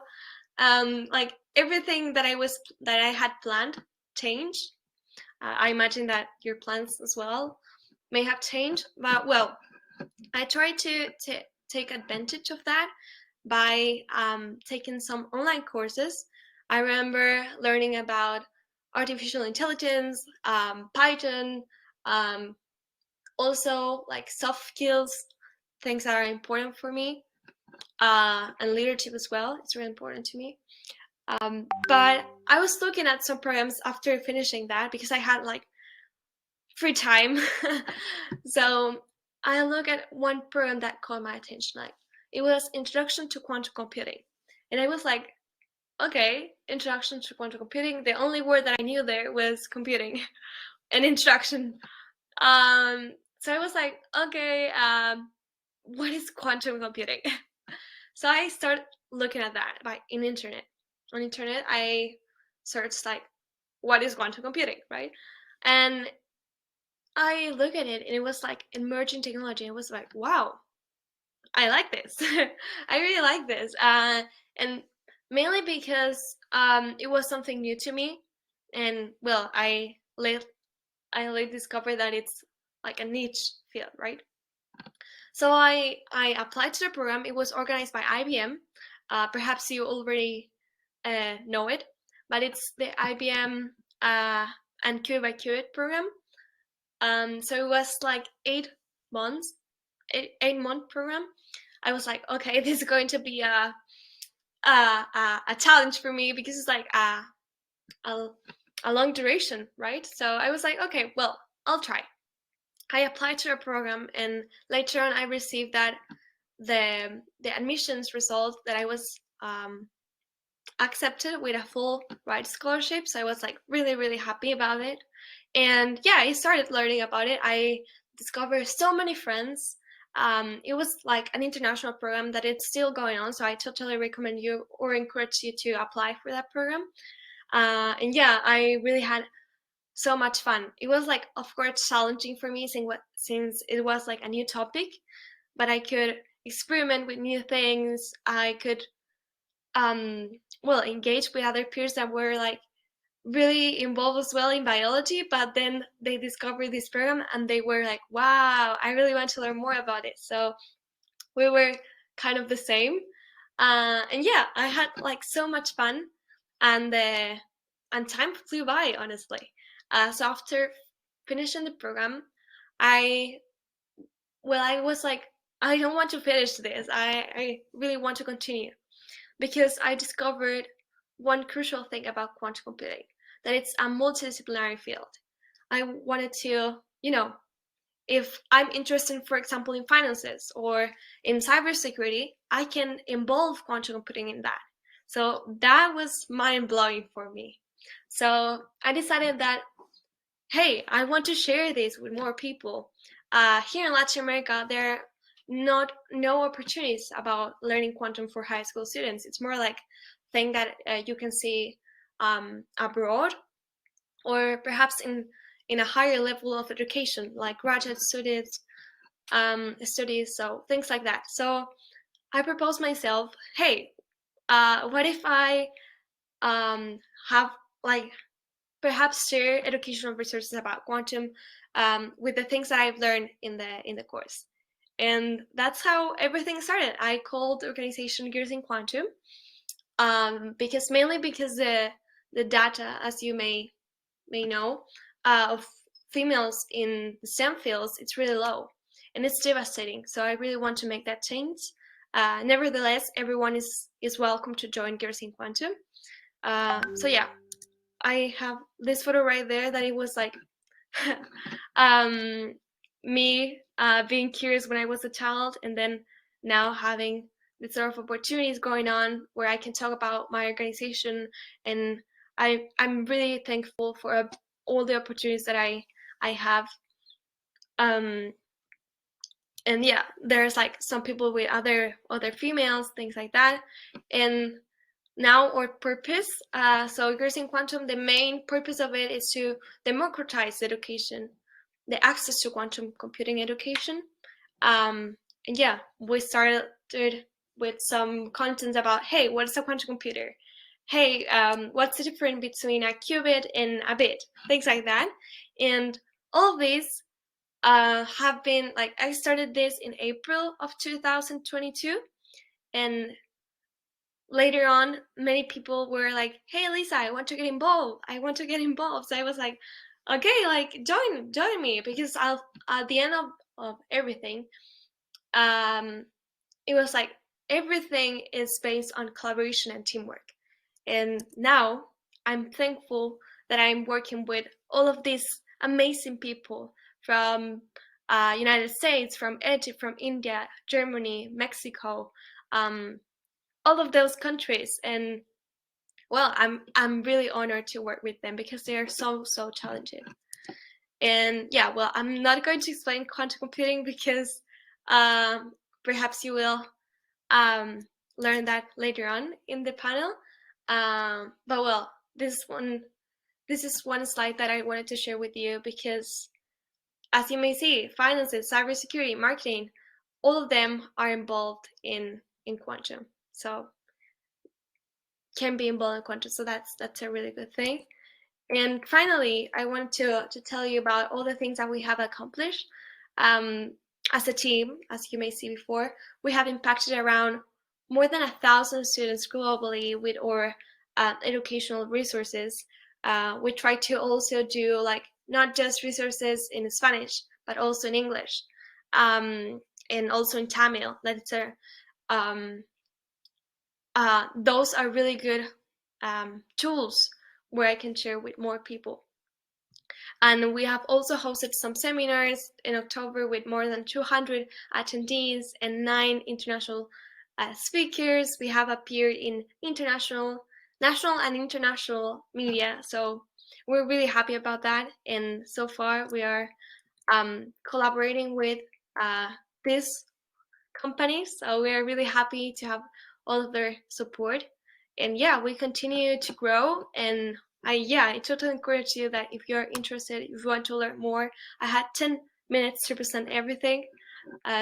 like everything that I had planned changed. I imagine that your plans as well may have changed, but well, I tried to take advantage of that by taking some online courses. I remember learning about artificial intelligence, Python, also like soft skills, things that are important for me, and leadership as well. It's really important to me. But I was looking at some programs after finishing that because I had like free time. So I look at one program that caught my attention. Like it was Introduction to Quantum Computing, and I was like, okay, Introduction to Quantum Computing. The only word that I knew there was computing, and introduction. So I was like, okay, what is quantum computing? So I started looking at that on internet. On internet, I searched like, what is quantum computing, right? And I look at it, and it was like emerging technology. I was like, wow, I like this. I really like this, and mainly because it was something new to me, and well, I late discovered that it's like a niche field, right? So I applied to the program. It was organized by IBM. Perhaps you already know it, but it's the IBM and Qubit by Qubit program. So it was like 8 months, 8-month program. I was like, okay, this is going to be a challenge for me because it's like a long duration, right? So I was like, okay, well, I'll try. I applied to a program, and later on I received that the admissions result that I was accepted with a full ride scholarship. So I was like really happy about it. And yeah, I started learning about it. I discovered so many friends. It was like an international program that it's still going on. So I totally recommend you or encourage you to apply for that program. And yeah, I really had so much fun. It was like, of course, challenging for me since it was like a new topic, but I could experiment with new things. I could well, engage with other peers that were like really involved as well in biology, but then they discovered this program and they were like, wow, I really want to learn more about it. So we were kind of the same. And yeah, I had like so much fun, and time flew by, honestly. So after finishing the program, I was like, I don't want to finish this. I really want to continue, because I discovered one crucial thing about quantum computing, that it's a multidisciplinary field. I wanted to, if I'm interested, for example, in finances or in cybersecurity, I can involve quantum computing in that. So that was mind-blowing for me. So I decided that, hey, I want to share this with more people. Here in Latin America, there are no opportunities about learning quantum for high school students. It's more like thing that you can see abroad, or perhaps in a higher level of education, like graduate studies, so things like that. So I proposed myself, hey, what if I have like perhaps share educational resources about quantum with the things that I've learned in the course. And that's how everything started. I called the organization Gears in Quantum, because the data, as you may know, of females in the STEM fields, it's really low, and it's devastating. So I really want to make that change. Nevertheless, everyone is welcome to join Gears in Quantum. So yeah, I have this photo right there that it was like me being curious when I was a child, and then now having the sort of opportunities going on where I can talk about my organization, and I'm really thankful for all the opportunities that I have. And yeah, there's like some people with other females, things like that, and now our purpose. So Girls in Quantum, the main purpose of it is to democratize education, the access to quantum computing education. And yeah, we started with some content about, hey, what is a quantum computer? Hey, what's the difference between a qubit and a bit? Things like that. And all of these have been, like, I started this in April of 2022. And later on, many people were like, hey, Lisa, I want to get involved. I want to get involved. So I was like, okay, like, join me, because I'll, at the end of everything, it was like everything is based on collaboration and teamwork. And now I'm thankful that I'm working with all of these amazing people from United States, from Egypt, from India, Germany, Mexico, all of those countries. And well, I'm really honored to work with them because they are so talented. And yeah, well, I'm not going to explain quantum computing because perhaps you will learn that later on in the panel. But well, this is one slide that I wanted to share with you because, as you may see, finances, cybersecurity, marketing, all of them are involved in quantum. So can be involved in quantum. So that's a really good thing. And finally, I wanted to tell you about all the things that we have accomplished. As a team, as you may see before, we have impacted around more than 1,000 students globally with our educational resources. We try to also do, like, not just resources in Spanish, but also in English, and also in Tamil. Those are really good tools where I can share with more people. And we have also hosted some seminars in October with more than 200 attendees and 9 international speakers. We have appeared in national and international media. So we're really happy about that. And so far we are collaborating with these companies. So we are really happy to have all of their support. And yeah, we continue to grow. And I totally encourage you that if you're interested, if you want to learn more, I had 10 minutes to present everything.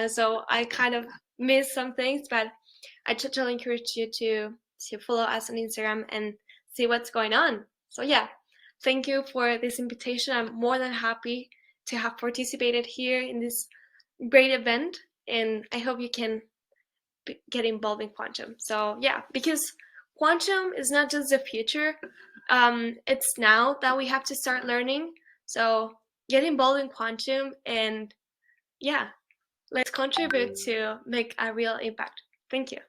So I kind of missed some things, but I totally encourage you to follow us on Instagram and see what's going on. So yeah, thank you for this invitation. I'm more than happy to have participated here in this great event. And I hope you can get involved in quantum. So yeah, because quantum is not just the future, it's now that we have to start learning. So get involved in quantum, and yeah, let's contribute to make a real impact. Thank you.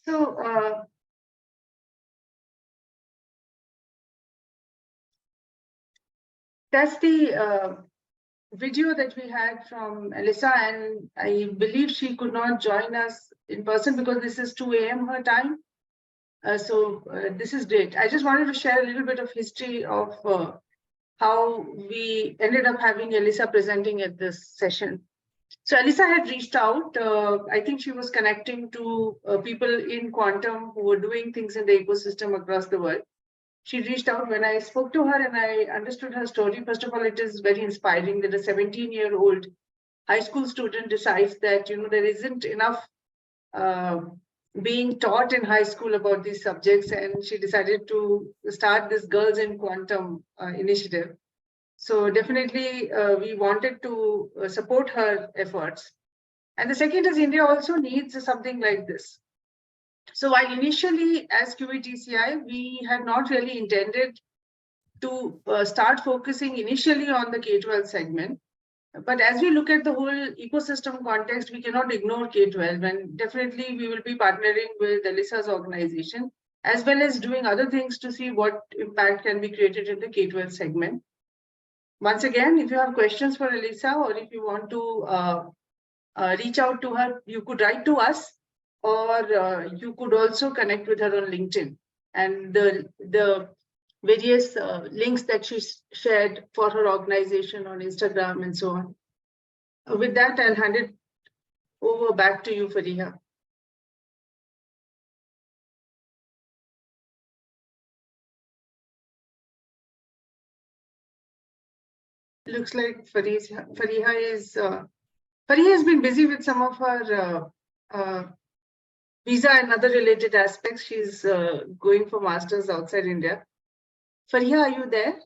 So that's the video that we had from Alyssa, and I believe she could not join us in person because this is 2 a.m. her time. So this is great. I just wanted to share a little bit of history of how we ended up having Alyssa presenting at this session. So Alyssa had reached out. I think she was connecting to people in quantum who were doing things in the ecosystem across the world. She reached out. When I spoke to her and I understood her story, first of all, it is very inspiring that a 17-year-old high school student decides that, there isn't enough being taught in high school about these subjects, and she decided to start this Girls in Quantum initiative. So definitely we wanted to support her efforts. And the second is India also needs something like this. So while initially as QETCI, we had not really intended to start focusing initially on the K-12 segment. But as we look at the whole ecosystem context, we cannot ignore K-12, and definitely we will be partnering with Alyssa's organization, as well as doing other things to see what impact can be created in the K-12 segment. Once again, if you have questions for Alyssa, or if you want to reach out to her, you could write to us. or you could also connect with her on LinkedIn. And the various links that she shared for her organization on Instagram and so on. With that, I'll hand it over back to you, Fariha. Looks like Fariha has been busy with some of her visa and other related aspects. She's going for masters outside India. Fariha, are you there?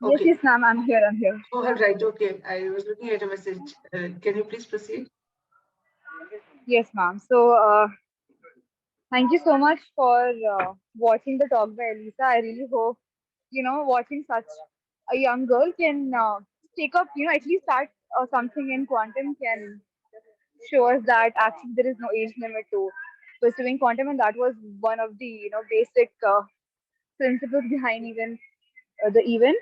Yes, yes, ma'am. I'm here. I'm here. Oh, all right. Okay. I was looking at a message. Can you please proceed? Yes, ma'am. So, thank you so much for watching the talk by Elisa. I really hope, watching such a young girl can take up, at least start something in quantum can show us that actually there is no age limit to pursuing quantum, and that was one of the, basic principles behind even the event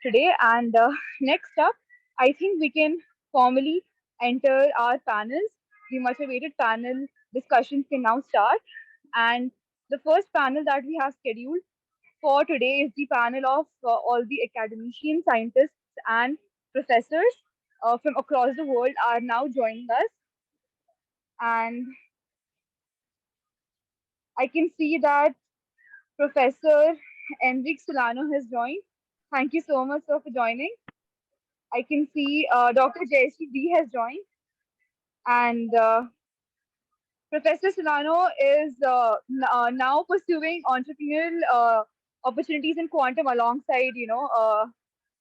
today. And next up, I think we can formally enter our panels. The much awaited panel discussions can now start. And the first panel that we have scheduled for today is the panel of all the academicians, scientists, and professors from across the world are now joining us. And I can see that Professor Enrique Solano has joined. Thank you so much, sir, for joining. I can see Dr. Jayashree D has joined, and Professor Solano is now pursuing entrepreneurial opportunities in quantum alongside,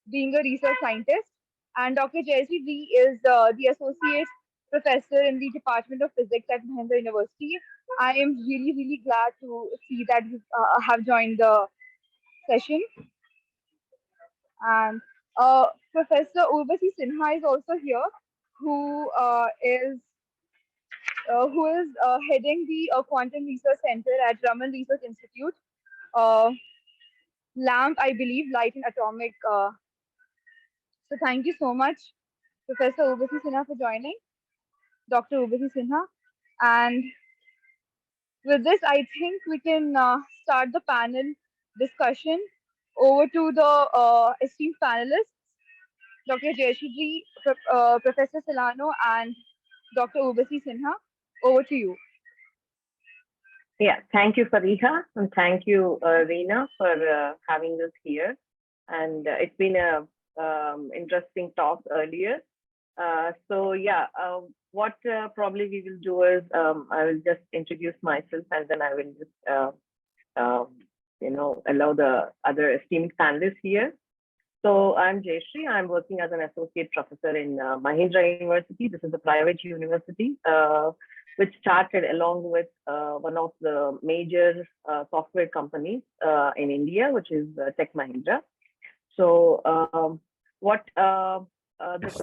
being a research scientist. And Dr. Jayashree D is the associate professor in the Department of Physics at Mahindra University. I am really, really glad to see that you have joined the session. And Professor Urvashi Sinha is also here, who is heading the Quantum Research Center at Raman Research Institute, LAMP, I believe, Light and Atomic. So thank you so much, Professor Urvashi Sinha, for joining, Dr. Urvashi Sinha. And with this, I think we can start the panel discussion. Over to the esteemed panelists, Dr. Jayashree, Professor Solano, and Dr. Urvashi Sinha. Over to you. Yeah, thank you, Fariha, and thank you, Reena, for having us here. And it's been a interesting talk earlier. So yeah, what probably we will do is I will just introduce myself, and then I will just allow the other esteemed panelists here. So I'm Jayashree. I'm working as an associate professor in Mahindra University. This is a private university which started along with one of the major software companies in India, which is Tech Mahindra. So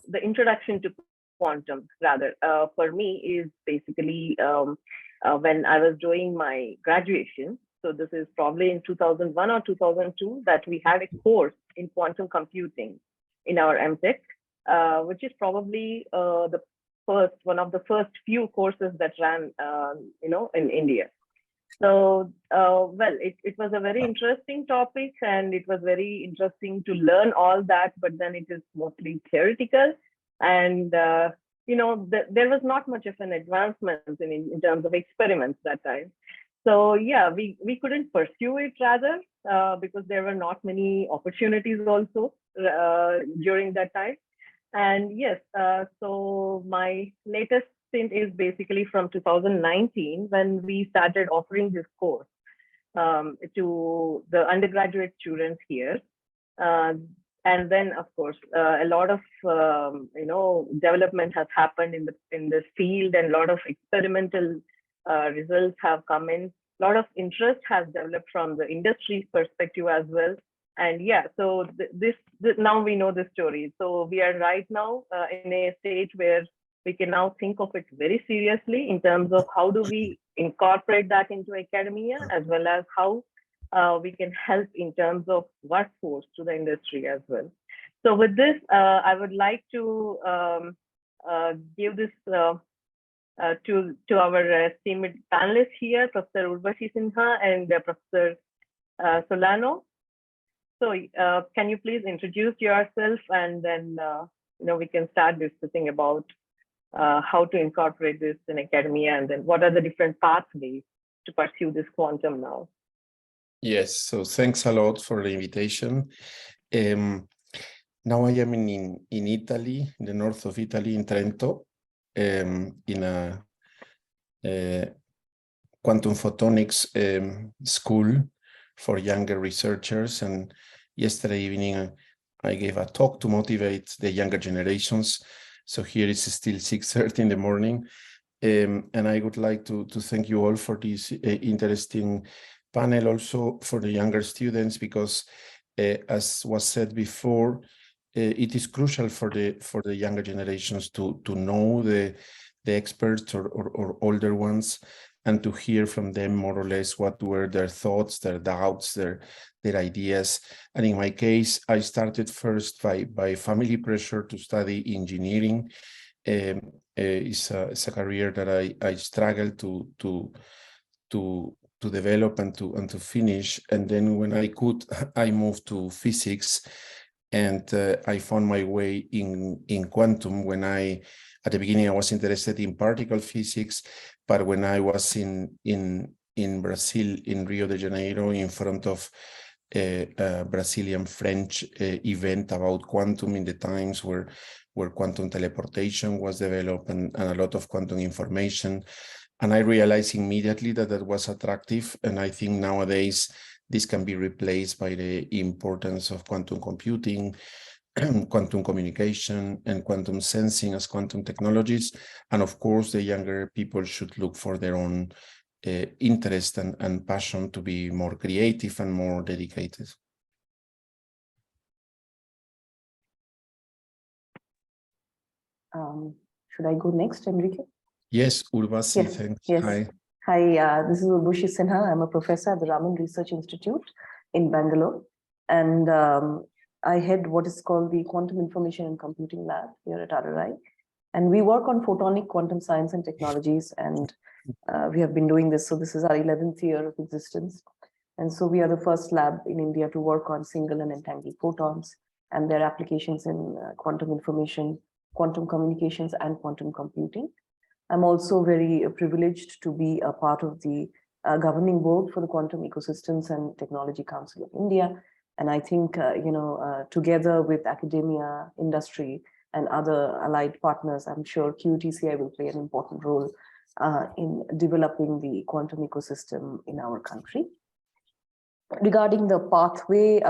the introduction to quantum, rather, for me is basically when I was doing my graduation. So this is probably in 2001 or 2002 that we had a course in quantum computing in our MTech, which is probably one of the first few courses that ran, in India. So, well, it was a very interesting topic, and it was very interesting to learn all that, but then it is mostly theoretical. And, there was not much of an advancement in terms of experiments that time. So yeah, we couldn't pursue it rather because there were not many opportunities also during that time. And yes, so my latest stint is basically from 2019 when we started offering this course to the undergraduate students here. And then, of course, a lot of development has happened in this field, and a lot of experimental results have come in. A lot of interest has developed from the industry perspective as well. And yeah, so this now we know the story. So we are right now in a stage where we can now think of it very seriously in terms of how do we incorporate that into academia, as well as how we can help in terms of workforce to the industry as well. So with this, I would like to give this to our esteemed panelists here, Professor Urvashi Sinha and Professor Solano. So can you please introduce yourself, and then we can start discussing about how to incorporate this in academia, and then what are the different pathways to pursue this quantum now. Yes, so thanks a lot for the invitation. Now I am in Italy, in the north of Italy, in Trento, in a quantum photonics school for younger researchers. And yesterday evening, I gave a talk to motivate the younger generations. So here it's still 6:30 in the morning. And I would like to thank you all for this interesting panel, also for the younger students, because as was said before, it is crucial for the younger generations to know the experts or older ones, and to hear from them more or less what were their thoughts, their doubts, their ideas. And in my case, I started first by family pressure to study engineering. It's a career that I struggled to develop and to finish. And then when I could, I moved to physics, and I found my way in quantum. At the beginning, I was interested in particle physics, but when I was in Brazil, in Rio de Janeiro, in front of a Brazilian French event about quantum, in the times where quantum teleportation was developed and a lot of quantum information. And I realized immediately that was attractive. And I think nowadays this can be replaced by the importance of quantum computing, quantum communication, and quantum sensing as quantum technologies. And of course, the younger people should look for their own interest and passion to be more creative and more dedicated. Should I go next, Enrique? Yes, Urvashi, Yes, thanks. yes. Hi. Hi, this is Urvashi Sinha. I'm a professor at the Raman Research Institute in Bangalore. And I head what is called the Quantum Information and Computing Lab here at RRI. And we work on photonic quantum science and technologies. And we have been doing this. So this is our 11th year of existence. And so we are the first lab in India to work on single and entangled photons and their applications in quantum information, quantum communications, and quantum computing. I'm also very privileged to be a part of the governing board for the Quantum Ecosystems and Technology Council of India. And I think, together with academia, industry, and other allied partners, I'm sure QTCI will play an important role in developing the quantum ecosystem in our country. Regarding the pathway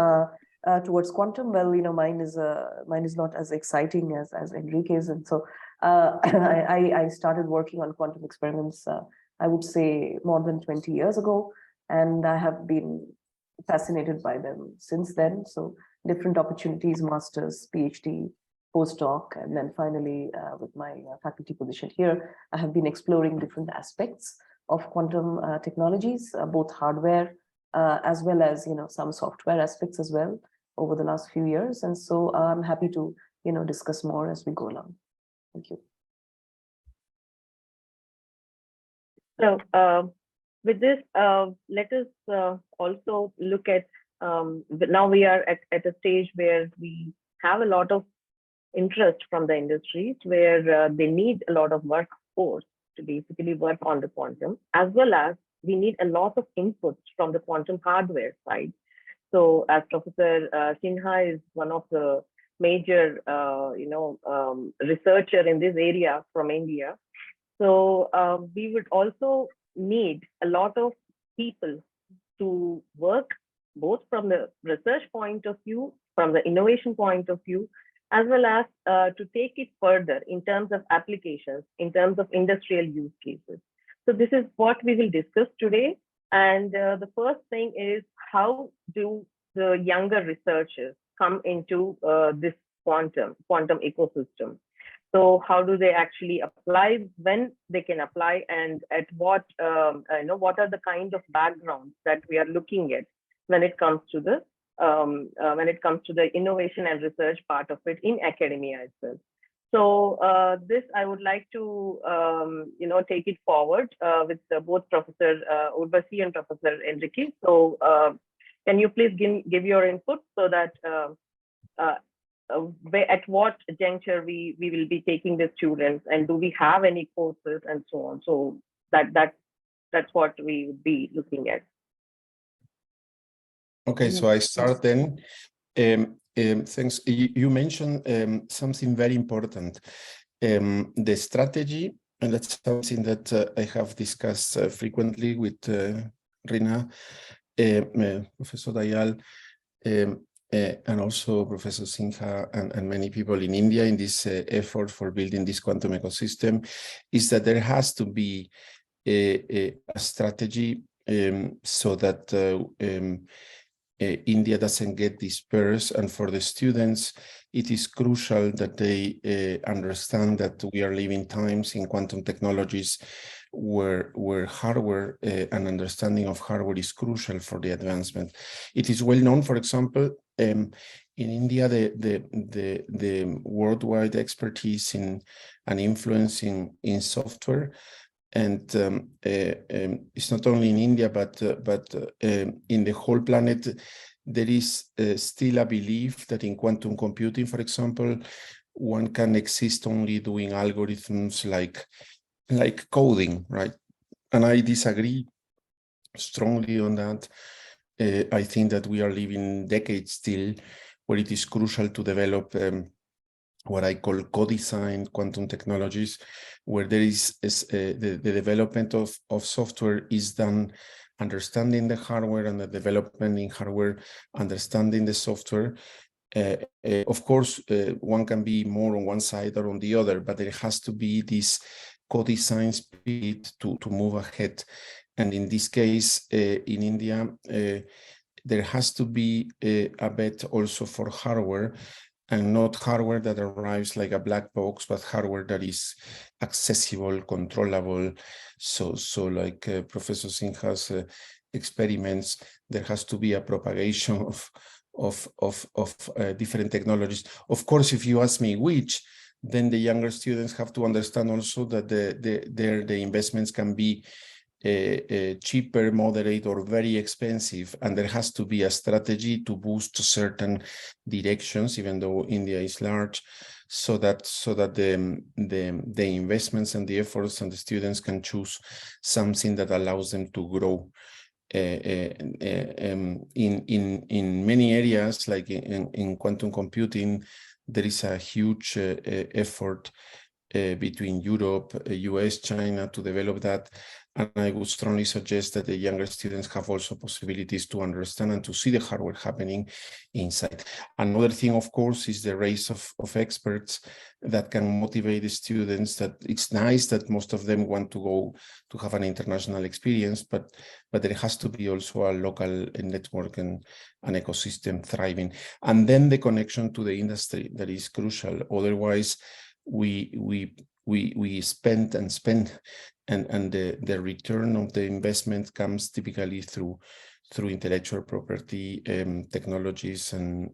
towards quantum, well, mine is not as exciting as Enrique's, and so I started working on quantum experiments, I would say more than 20 years ago, and I have been fascinated by them since then. So different opportunities, master's, PhD, postdoc, and then finally with my faculty position here, I have been exploring different aspects of quantum technologies, both hardware as well as some software aspects as well over the last few years. And so I'm happy to discuss more as we go along. Thank you. So with this, let us also look at, now we are at a stage where we have a lot of interest from the industries, where they need a lot of workforce to basically work on the quantum, as well as we need a lot of inputs from the quantum hardware side. So as Professor Sinha is one of the major, researcher in this area from India. So we would also need a lot of people to work both from the research point of view, from the innovation point of view, as well as to take it further in terms of applications, in terms of industrial use cases. So this is what we will discuss today. And the first thing is, how do the younger researchers come into this quantum ecosystem? So how do they actually apply, when they can apply, and at what, what are the kind of backgrounds that we are looking at when it comes to the innovation and research part of it in academia itself. So this I would like to take it forward with both Professor Urvashi and Professor Enrique. So can you please give your input so that at what juncture we will be taking the students, and do we have any courses and so on? So that's what we would be looking at. Okay, so I start then. Thanks. You mentioned something very important, the strategy, and that's something that I have discussed frequently with Rina, Professor Dayal, and also Professor Sinha and many people in India in this effort for building this quantum ecosystem, is that there has to be a strategy so that India doesn't get dispersed, and for the students, it is crucial that they understand that we are living times in quantum technologies where hardware and understanding of hardware is crucial for the advancement. It is well known, for example, in India, the worldwide expertise in and influence in software. And it's not only in India, but in the whole planet, there is still a belief that in quantum computing, for example, one can exist only doing algorithms like coding, right? And I disagree strongly on that. I think that we are living decades still where it is crucial to develop what I call co-designed quantum technologies, where there is the development of software is done understanding the hardware, and the development in hardware understanding the software. Of course, one can be more on one side or on the other, but there has to be this co-design spirit to move ahead. And in this case, in India, there has to be a bet also for hardware, and not hardware that arrives like a black box, but hardware that is accessible, controllable. So like Professor Sinha's experiments, there has to be a propagation of different technologies. Of course, if you ask me which, then the younger students have to understand also that the investments can be cheaper, moderate, or very expensive, and there has to be a strategy to boost certain directions, even though India is large, so that the investments and the efforts and the students can choose something that allows them to grow. In many areas, like in quantum computing, there is a huge effort between Europe, US, China to develop that. And I would strongly suggest that the younger students have also possibilities to understand and to see the hardware happening inside. Another thing, of course, is the race of experts that can motivate the students. That it's nice that most of them want to go to have an international experience, but there has to be also a local network and an ecosystem thriving. And then the connection to the industry, that is crucial. Otherwise, we spend and spend, and the return of the investment comes typically through intellectual property, technologies, and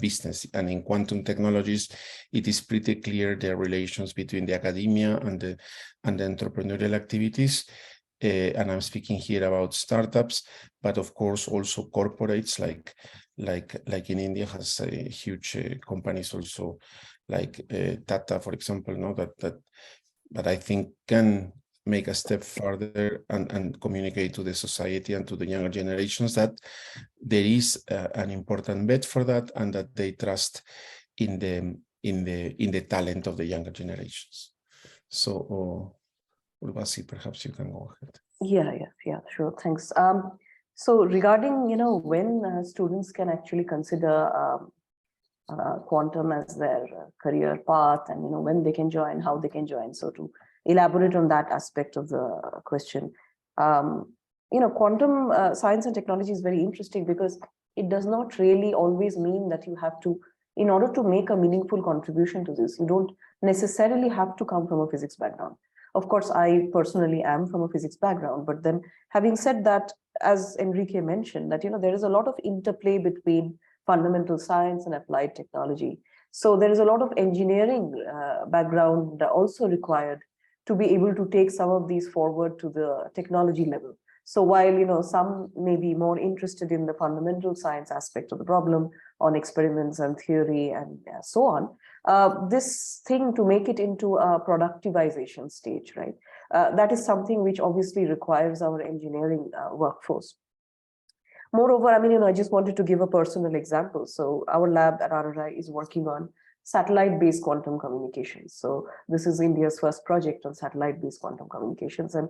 business. And in quantum technologies, it is pretty clear the relations between the academia and the entrepreneurial activities. And I'm speaking here about startups, but of course also corporates like in India has huge companies also, like Tata, for example, that I think can make a step further and communicate to the society and to the younger generations that there is an important bet for that, and that they trust in the talent of the younger generations. So, Urvashi, perhaps you can go ahead. Yeah, sure. Thanks. So regarding, when students can actually consider quantum as their career path, and when they can join, how they can join. So to elaborate on that aspect of the question, quantum science and technology is very interesting because it does not really always mean that you have to, in order to make a meaningful contribution to this, you don't necessarily have to come from a physics background. Of course, I personally am from a physics background, but then having said that, as Enrique mentioned, that there is a lot of interplay between fundamental science and applied technology. So there is a lot of engineering background also required to be able to take some of these forward to the technology level. So while some may be more interested in the fundamental science aspect of the problem on experiments and theory and so on, this thing to make it into a productivization stage, right? That is something which obviously requires our engineering workforce. Moreover, I just wanted to give a personal example. So our lab at RRI is working on satellite-based quantum communications. So this is India's first project on satellite-based quantum communications. And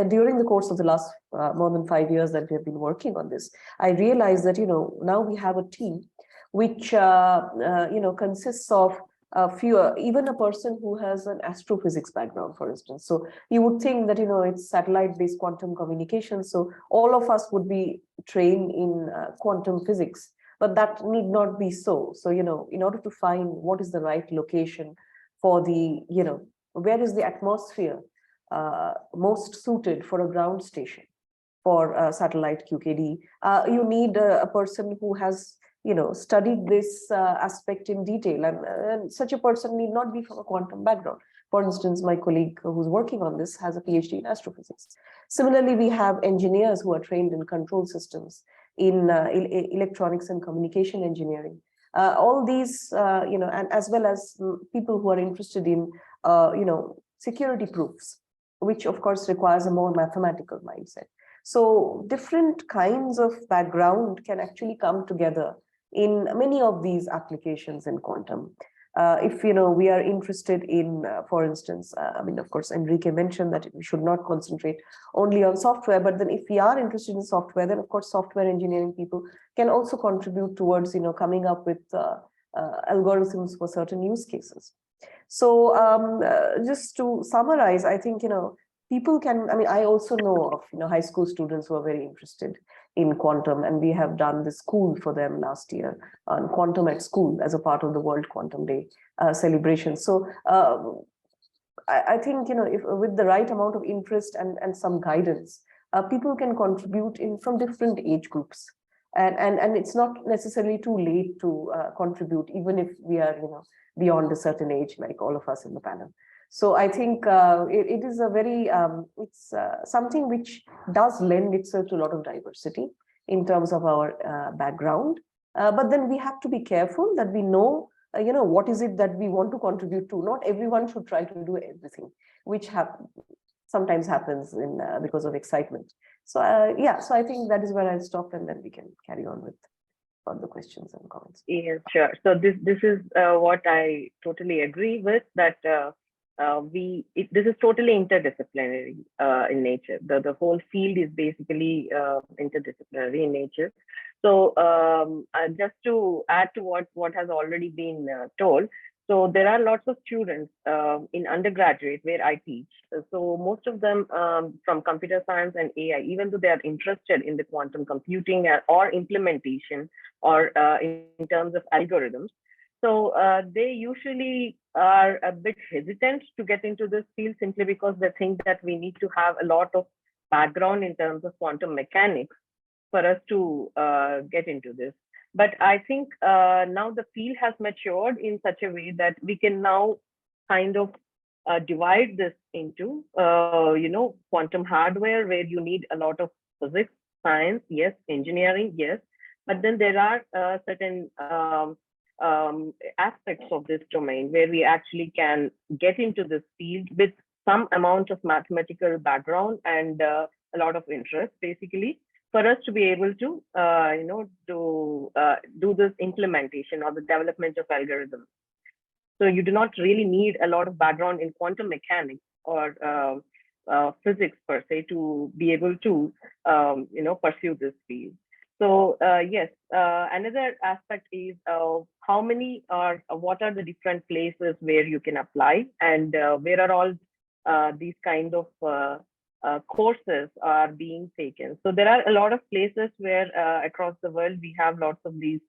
during the course of the last more than 5 years that we have been working on this, I realized that, now we have a team which, consists of even a person who has an astrophysics background, for instance. So you would think that, it's satellite-based quantum communication. So all of us would be trained in quantum physics, but that need not be so. So, in order to find what is the right location for the, where is the atmosphere most suited for a ground station for satellite QKD, you need a person who has studied this aspect in detail, and such a person need not be from a quantum background. For instance, my colleague who's working on this has a PhD in astrophysics. Similarly, we have engineers who are trained in control systems, in electronics and communication engineering. All these, and as well as people who are interested in, security proofs, which of course requires a more mathematical mindset. So different kinds of background can actually come together in many of these applications in quantum. If we are interested in, for instance, of course, Enrique mentioned that we should not concentrate only on software, but then if we are interested in software, then of course software engineering people can also contribute towards coming up with algorithms for certain use cases. So just to summarize, I think people can, I also know of high school students who are very interested in quantum, and we have done the school for them last year on Quantum at School as a part of the World Quantum Day celebration. So I think if with the right amount of interest and some guidance, people can contribute from different age groups, and it's not necessarily too late to contribute, even if we are beyond a certain age, like all of us in the panel. So I think it is a very, it's something which does lend itself to a lot of diversity in terms of our background. But then we have to be careful that we know, what is it that we want to contribute to. Not everyone should try to do everything, which sometimes happens because of excitement. So yeah, so I think that is where I'll stop, and then we can carry on with further questions and comments. Yeah, sure. So this is what I totally agree with, that this is totally interdisciplinary in nature. The whole field is basically interdisciplinary in nature. So just to add to what has already been told, so there are lots of students in undergraduate where I teach. So most of them from computer science and AI, even though they are interested in the quantum computing or implementation or in terms of algorithms, so they usually are a bit hesitant to get into this field simply because they think that we need to have a lot of background in terms of quantum mechanics for us to get into this. But I think now the field has matured in such a way that we can now kind of divide this into, quantum hardware, where you need a lot of physics, science, yes, engineering, yes, but then there are certain aspects of this domain where we actually can get into this field with some amount of mathematical background and a lot of interest, basically, for us to be able to, do this implementation or the development of algorithms. So you do not really need a lot of background in quantum mechanics or physics per se to be able to, pursue this field. So yes, another aspect is what are the different places where you can apply, and where are all these kind of courses are being taken. So there are a lot of places where across the world we have lots of these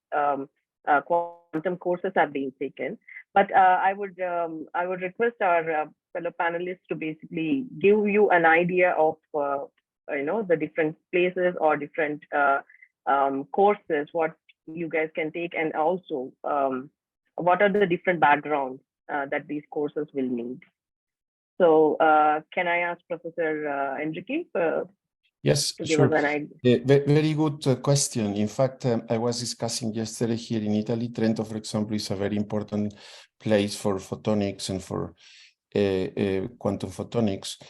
quantum courses are being taken. But I would request our fellow panelists to basically give you an idea of the different places or different courses what you guys can take, and also what are the different backgrounds that these courses will need. So can I ask Professor Enrique Yes, to give sure. us an idea? Very good question. In fact, I was discussing yesterday here in Italy. Trento, for example, is a very important place for photonics and for quantum photonics.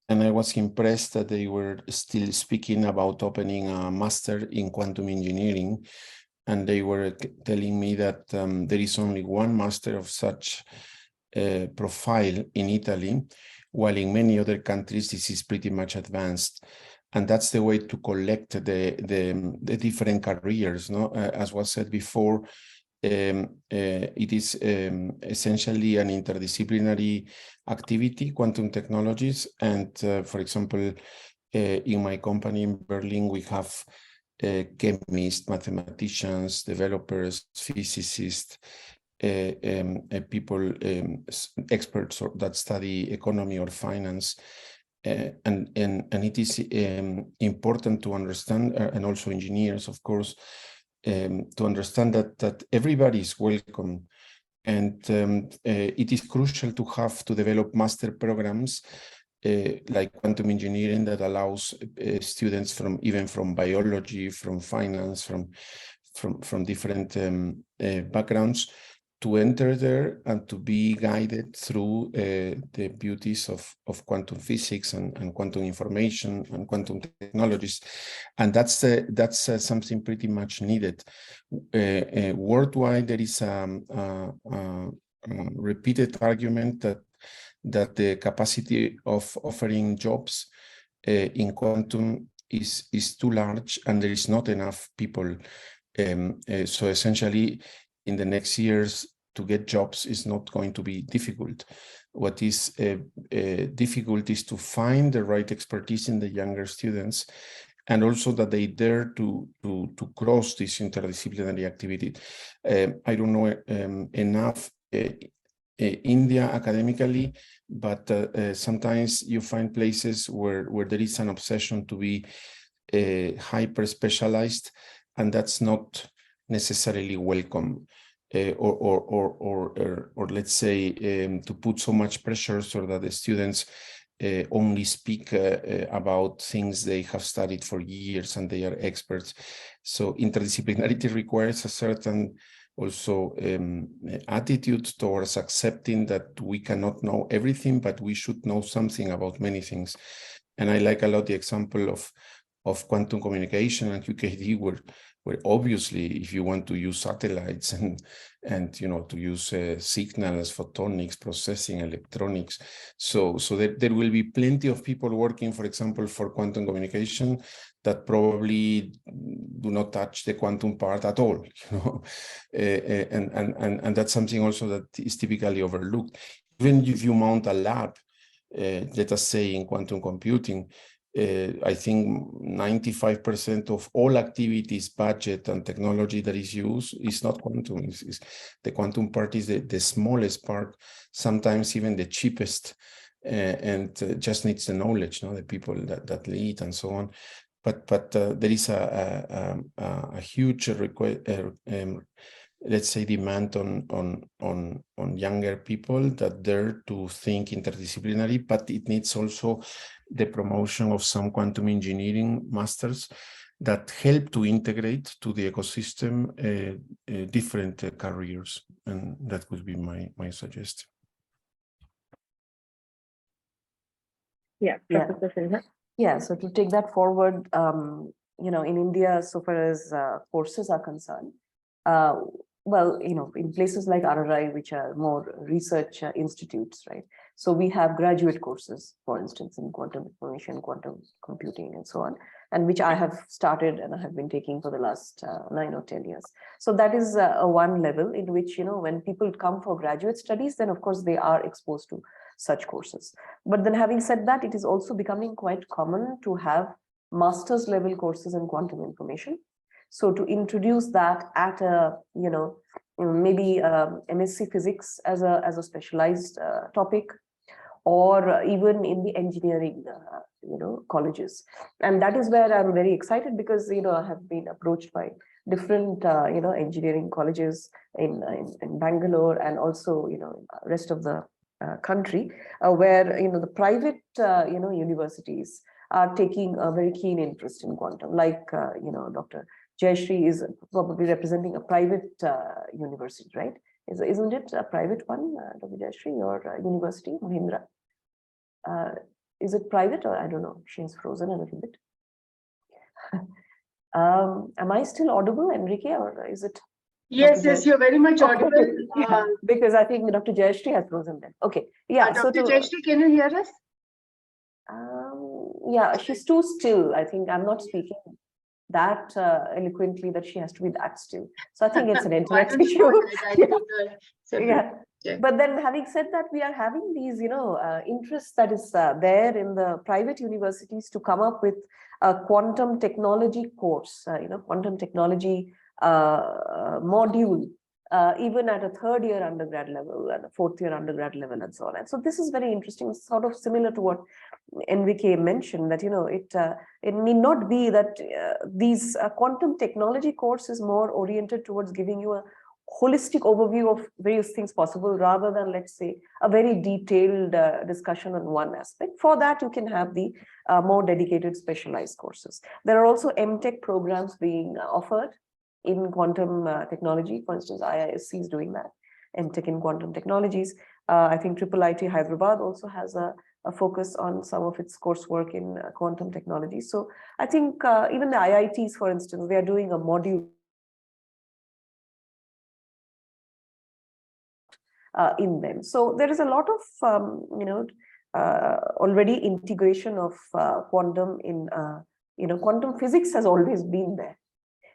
And I was impressed that they were still speaking about opening a master in quantum engineering. And they were telling me that there is only one master of such profile in Italy, while in many other countries, this is pretty much advanced. And that's the way to collect the different careers. No, as was said before, it is essentially an interdisciplinary activity, quantum technologies. And for example, in my company in Berlin, we have chemists, mathematicians, developers, physicists, people, experts that study economy or finance. And it is important to understand, and also engineers, of course, to understand that everybody is welcome. And it is crucial to have to develop master programs like quantum engineering that allows students even from biology, from finance, from different backgrounds to enter there and to be guided through the beauties of quantum physics and quantum information and quantum technologies. And that's something pretty much needed. Worldwide, there is a repeated argument that the capacity of offering jobs in quantum is too large and there is not enough people. So essentially, in the next years, to get jobs is not going to be difficult. What is difficult is to find the right expertise in the younger students, and also that they dare to cross this interdisciplinary activity. I don't know enough India academically, but sometimes you find places where there is an obsession to be hyper specialized, and that's not necessarily welcome. Or let's say to put so much pressure so that the students only speak about things they have studied for years and they are experts. So interdisciplinarity requires a certain also attitude towards accepting that we cannot know everything, but we should know something about many things. And I like a lot the example of quantum communication and QKD, where obviously if you want to use satellites and to use signals, photonics, processing, electronics, so there will be plenty of people working, for example, for quantum communication that probably do not touch the quantum part at all, and that's something also that is typically overlooked. Even if you mount a lab, let us say in quantum computing, I think 95% of all activities, budget, and technology that is used is not quantum. The quantum part is the smallest part, sometimes even the cheapest, and just needs the knowledge, the people that lead and so on. But there is a huge let's say demand on younger people that dare to think interdisciplinary, but it needs also the promotion of some quantum engineering masters that help to integrate to the ecosystem different careers. And that would be my suggestion. Yeah, Professor Sinha. Yeah, so to take that forward, in India, so far as courses are concerned, well, in places like RRI, which are more research institutes, right? So we have graduate courses, for instance, in quantum information, quantum computing, and so on, and which I have started and I have been taking for the last 9 or 10 years. So that is a one level in which, when people come for graduate studies, then of course they are exposed to such courses. But then having said that, it is also becoming quite common to have master's level courses in quantum information. So to introduce that at a, maybe MSc Physics as a specialized topic, or even in the engineering, colleges. And that is where I'm very excited because, I have been approached by different, engineering colleges in Bangalore and also, rest of the country, where, the private, universities are taking a very keen interest in quantum, like, Dr. Jayashree is probably representing a private university, right? Isn't it a private one, Dr. Jayashree, your university, Mahindra? Is it private or I don't know? She's frozen a little bit. Am I still audible, Enrique, or is it? Yes, yes, you're very much audible. Yeah, because I think Dr. Jayashree has frozen then. Okay, yeah. Dr. Jayashree, can you hear us? Yeah, she's too still. I think I'm not speaking that eloquently that she has to be that still. So I think it's an internet issue. Yeah. But then having said that, we are having these, interests that is there in the private universities to come up with a quantum technology course, quantum technology module, even at a third year undergrad level and a fourth year undergrad level and so on. And so this is very interesting, sort of similar to what Enrique mentioned, that, it need not be that these quantum technology course is more oriented towards giving you a holistic overview of various things possible, rather than, let's say, a very detailed discussion on one aspect. For that, you can have the more dedicated specialized courses. There are also MTech programs being offered in quantum technology. For instance, IISc is doing that, MTech in quantum technologies. I think IIIT Hyderabad also has a focus on some of its coursework in quantum technology. So I think even the IITs, for instance, they are doing a module in them. So there is a lot of, already integration of quantum in, quantum physics has always been there.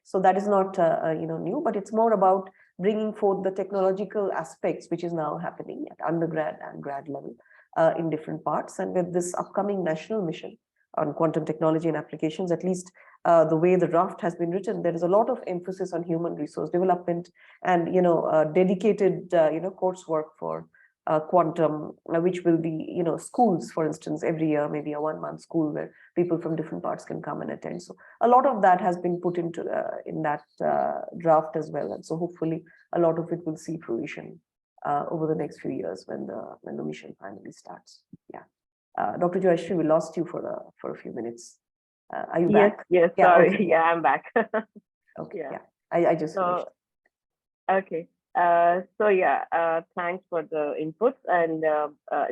So that is not, new, but it's more about bringing forth the technological aspects, which is now happening at undergrad and grad level in different parts. And with this upcoming national mission on quantum technology and applications, at least the way the draft has been written, there is a lot of emphasis on human resource development and, dedicated, coursework for quantum, which will be, schools, for instance, every year, maybe a 1-month school where people from different parts can come and attend. So a lot of that has been put into in that draft as well. And so hopefully a lot of it will see fruition over the next few years when the mission finally starts. Yeah. Dr. Jayashree, we lost you for a few minutes. Are you back? Yes, Yeah, sorry. okay. Yeah, I'm back. Okay, Yeah. I just finished. Okay. Thanks for the inputs. And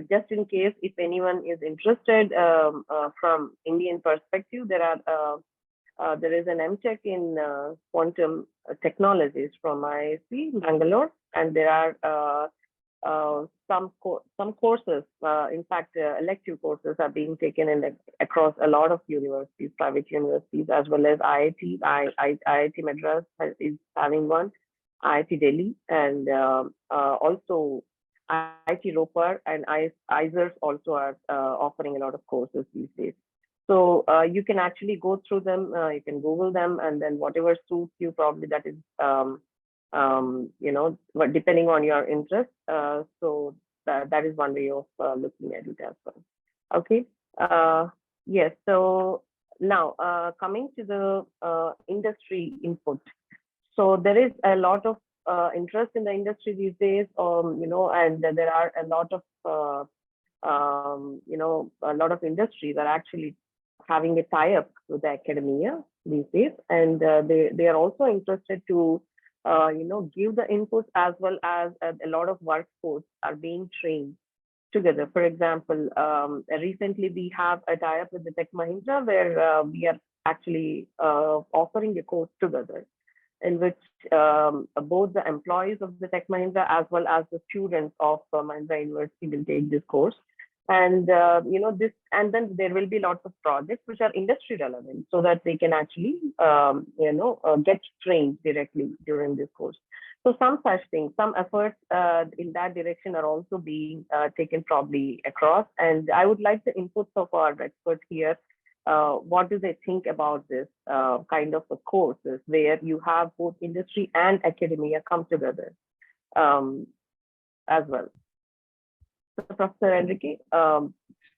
just in case if anyone is interested from Indian perspective, there is an MTech in quantum technologies from IISc Bangalore, and there are some courses. In fact, elective courses are being taken across a lot of universities, private universities, as well as IIT. IIT Madras is having one. IIT Delhi, and also IIT Ropar and IISER also are offering a lot of courses these days. So you can actually go through them, you can Google them, and then whatever suits you, probably that is, depending on your interest. So that is one way of looking at it as well. Okay. Yes. So now coming to the industry input. So there is a lot of interest in the industry these days, and there are a lot of industries are actually having a tie-up with the academia these days, and they are also interested to give the inputs, as well as a lot of workforce are being trained together. For example, recently we have a tie-up with the Tech Mahindra, where we are actually offering a course together, in which both the employees of the Tech Mahindra as well as the students of Mahindra University will take this course. And and then there will be lots of projects which are industry relevant, so that they can actually get trained directly during this course. So some such things, some efforts in that direction are also being taken probably across. And I would like the inputs of our experts here. What do they think about this kind of a courses where you have both industry and academia come together as well? So Professor Enrique,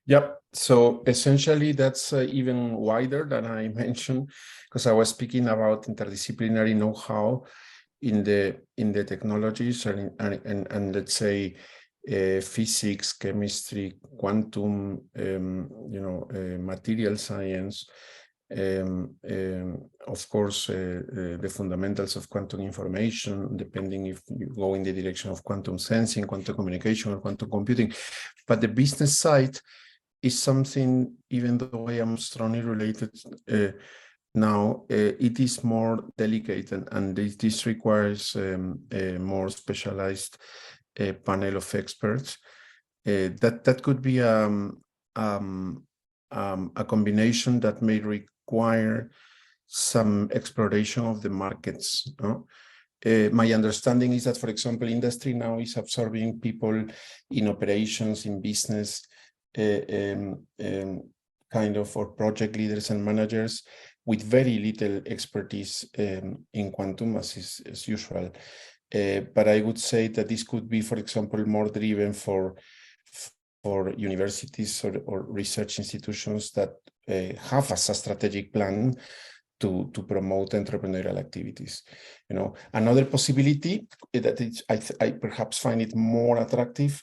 Yep. So essentially, that's even wider than I mentioned, because I was speaking about interdisciplinary know-how in the technologies and let's say physics, chemistry, quantum, material science. Of course, the fundamentals of quantum information, depending if you go in the direction of quantum sensing, quantum communication, or quantum computing. But the business side is something, even though I am strongly related now, it is more delicate, and this requires a more specialized panel of experts. That could be a combination that may require some exploration of the markets. No? My understanding is that, for example, industry now is absorbing people in operations, in business, kind of, or project leaders and managers with very little expertise in quantum, as usual. But I would say that this could be, for example, more driven for universities or research institutions that have as a strategic plan to promote entrepreneurial activities. Another possibility that I perhaps find it more attractive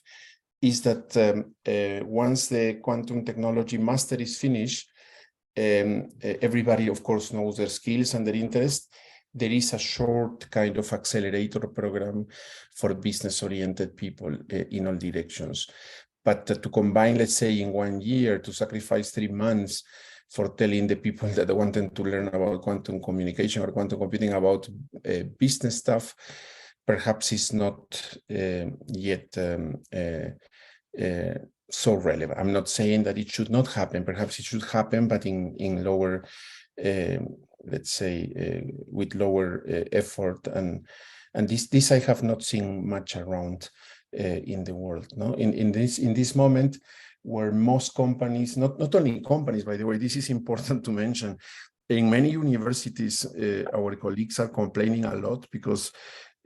is that once the quantum technology master is finished, everybody, of course, knows their skills and their interest. There is a short kind of accelerator program for business-oriented people in all directions. But to combine, let's say, in 1 year, to sacrifice 3 months for telling the people that wanted to learn about quantum communication or quantum computing about business stuff, perhaps is not yet so relevant. I'm not saying that it should not happen. Perhaps it should happen, but in lower, let's say, with lower effort. And this I have not seen much around in the world. No, in this moment, where most companies, not only companies, by the way, this is important to mention. In many universities, our colleagues are complaining a lot because,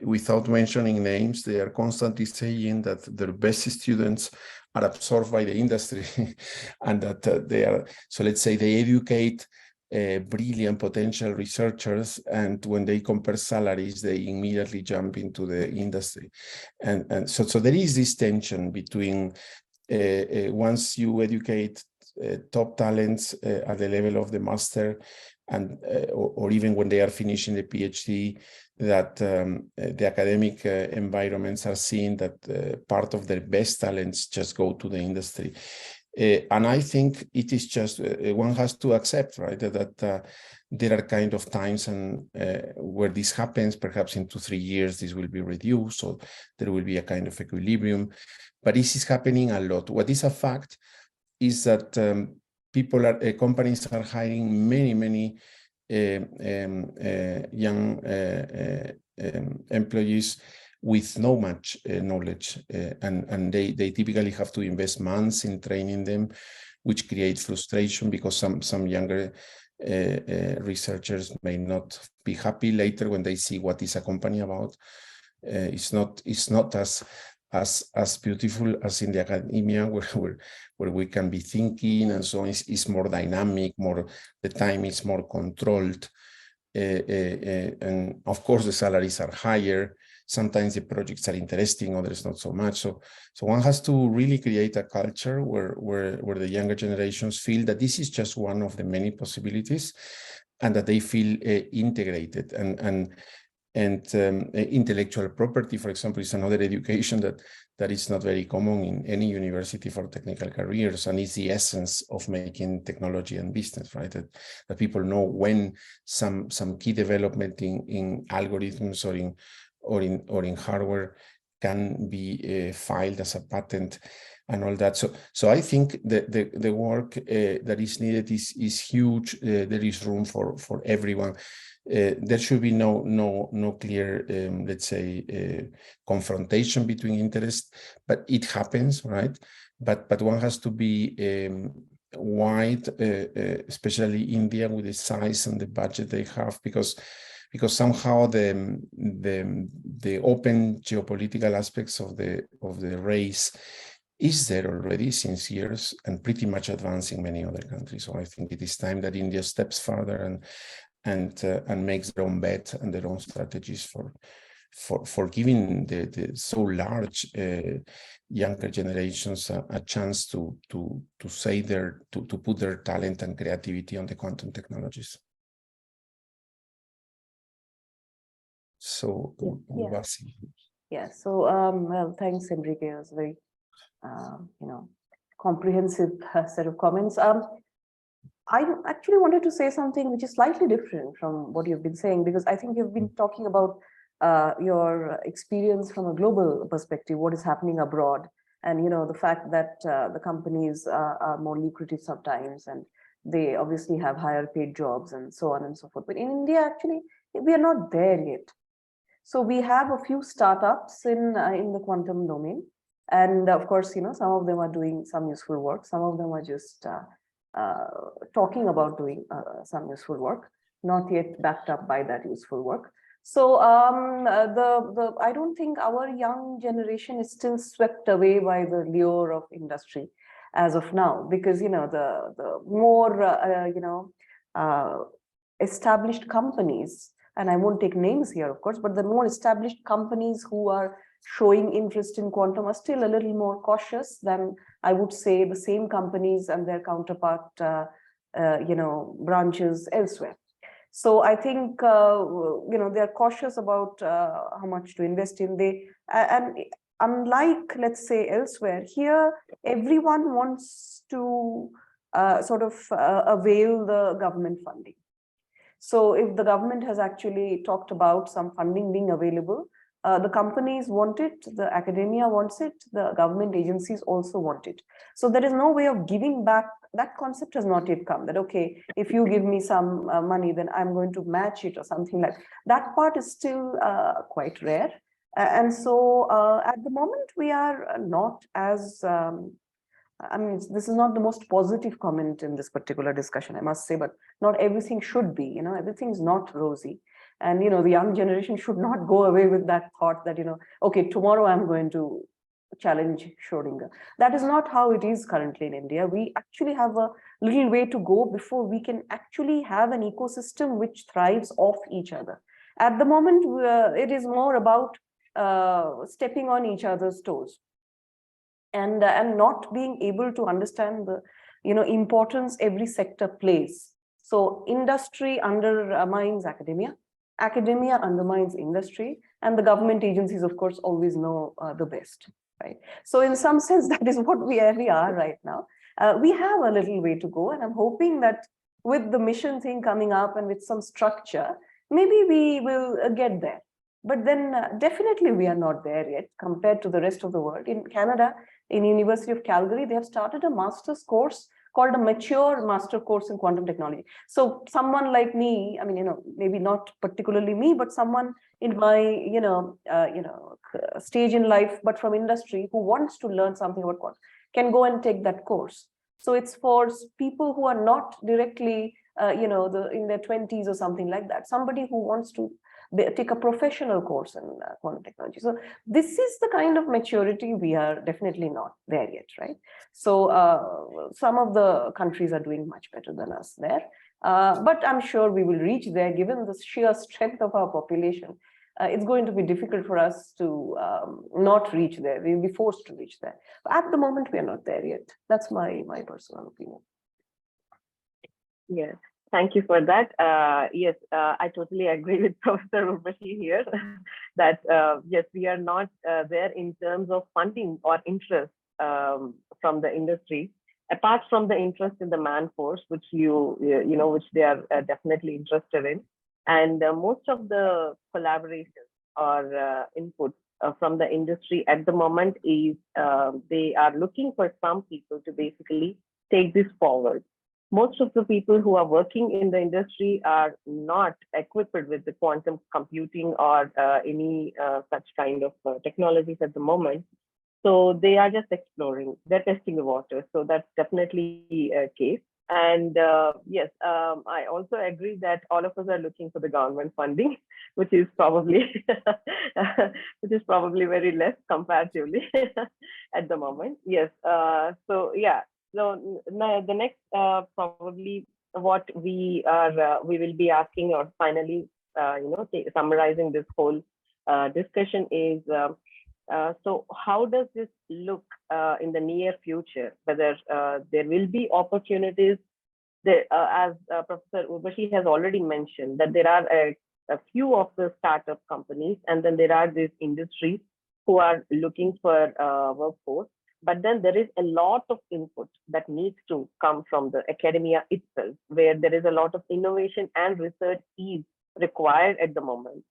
without mentioning names, they are constantly saying that their best students are absorbed by the industry and that they are, so let's say they educate brilliant potential researchers, and when they compare salaries, they immediately jump into the industry. And so there is this tension between once you educate top talents at the level of the master, and or even when they are finishing the PhD, that the academic environments are seeing that part of their best talents just go to the industry. And I think it is just, one has to accept, right, that there are kind of times and where this happens. Perhaps in 2-3 years, this will be reduced, so there will be a kind of equilibrium. But this is happening a lot. What is a fact is that companies are hiring many young employees with no much knowledge, and they typically have to invest months in training them, which creates frustration because some younger researchers may not be happy later when they see what is a company about. It's not as beautiful as in the academia, where we can be thinking and so on. It's more dynamic, the time is more controlled, and of course the salaries are higher. Sometimes the projects are interesting, others not so much. So one has to really create a culture where the younger generations feel that this is just one of the many possibilities, and that they feel integrated. And intellectual property, for example, is another education that is not very common in any university for technical careers, and is the essence of making technology and business, right? That people know when some key development in algorithms or in hardware can be filed as a patent and all that. So I think the work that is needed is huge. There is room for everyone. There should be no clear, let's say, confrontation between interests, but it happens, right? But one has to be wide, especially India, with the size and the budget they have, because somehow the open geopolitical aspects of the race is there already since years and pretty much advancing many other countries. So I think it is time that India steps further and makes their own bet and their own strategies for giving the so large younger generations a chance to say to put their talent and creativity on the quantum technologies. So Urvashi. Yeah. So well, thanks, Enrique. It was very comprehensive set of comments. I actually wanted to say something which is slightly different from what you've been saying, because I think you've been talking about your experience from a global perspective, what is happening abroad, and the fact that the companies are more lucrative sometimes, and they obviously have higher paid jobs and so on and so forth. But in India, actually, we are not there yet. So we have a few startups in the quantum domain, and of course, some of them are doing some useful work. Some of them are just talking about doing some useful work, not yet backed up by that useful work. So I don't think our young generation is still swept away by the lure of industry as of now, because the more established companies, and I won't take names here, of course, but the more established companies who are showing interest in quantum are still a little more cautious than, I would say, the same companies and their counterpart, branches elsewhere. So I think, they're cautious about how much to invest in. And unlike, let's say, elsewhere, here, everyone wants to avail the government funding. So if the government has actually talked about some funding being available, the companies want it, the academia wants it, the government agencies also want it. So there is no way of giving back. That concept has not yet come, that, okay, if you give me some money, then I'm going to match it or something like that. That part is still quite rare. And so at the moment, we are not as, this is not the most positive comment in this particular discussion, I must say, but not everything should be, everything is not rosy. And, the young generation should not go away with that thought that, okay, tomorrow I'm going to challenge Schrodinger. That is not how it is currently in India. We actually have a little way to go before we can actually have an ecosystem which thrives off each other. At the moment, it is more about stepping on each other's toes and not being able to understand the importance every sector plays. So industry undermines academia, academia undermines industry, and the government agencies, of course, always know the best, right? So in some sense, that is what we are right now. We have a little way to go, and I'm hoping that with the mission thing coming up and with some structure, maybe we will get there. But then definitely we are not there yet compared to the rest of the world. In Canada, in University of Calgary, they have started a master's course called a mature master course in quantum technology. So someone like me, maybe not particularly me, but someone in my, stage in life, but from industry who wants to learn something about quantum can go and take that course. So it's for people who are not directly, in their 20s or something like that. Somebody who wants to take a professional course in quantum technology. So this is the kind of maturity we are definitely not there yet, right? So some of the countries are doing much better than us there. But I'm sure we will reach there given the sheer strength of our population. It's going to be difficult for us to not reach there. We'll be forced to reach there. But at the moment, we are not there yet. That's my personal opinion. Yes. Thank you for that. Yes, I totally agree with Professor Urvashi here that yes, we are not there in terms of funding or interest from the industry, apart from the interest in the man force, which which they are definitely interested in. And most of the collaborations or input from the industry at the moment is they are looking for some people to basically take this forward. Most of the people who are working in the industry are not equipped with the quantum computing or any such kind of technologies at the moment. So they are just exploring, they're testing the water. So that's definitely a case. And yes, I also agree that all of us are looking for the government funding, which is probably very less comparatively at the moment. Yes. So yeah. So the next probably what we will be asking, or finally summarizing this whole discussion is. So how does this look in the near future? Whether there will be opportunities there, as Professor Urvashi has already mentioned, that there are a few of the startup companies, and then there are these industries who are looking for workforce. But then there is a lot of input that needs to come from the academia itself, where there is a lot of innovation and research is required at the moment.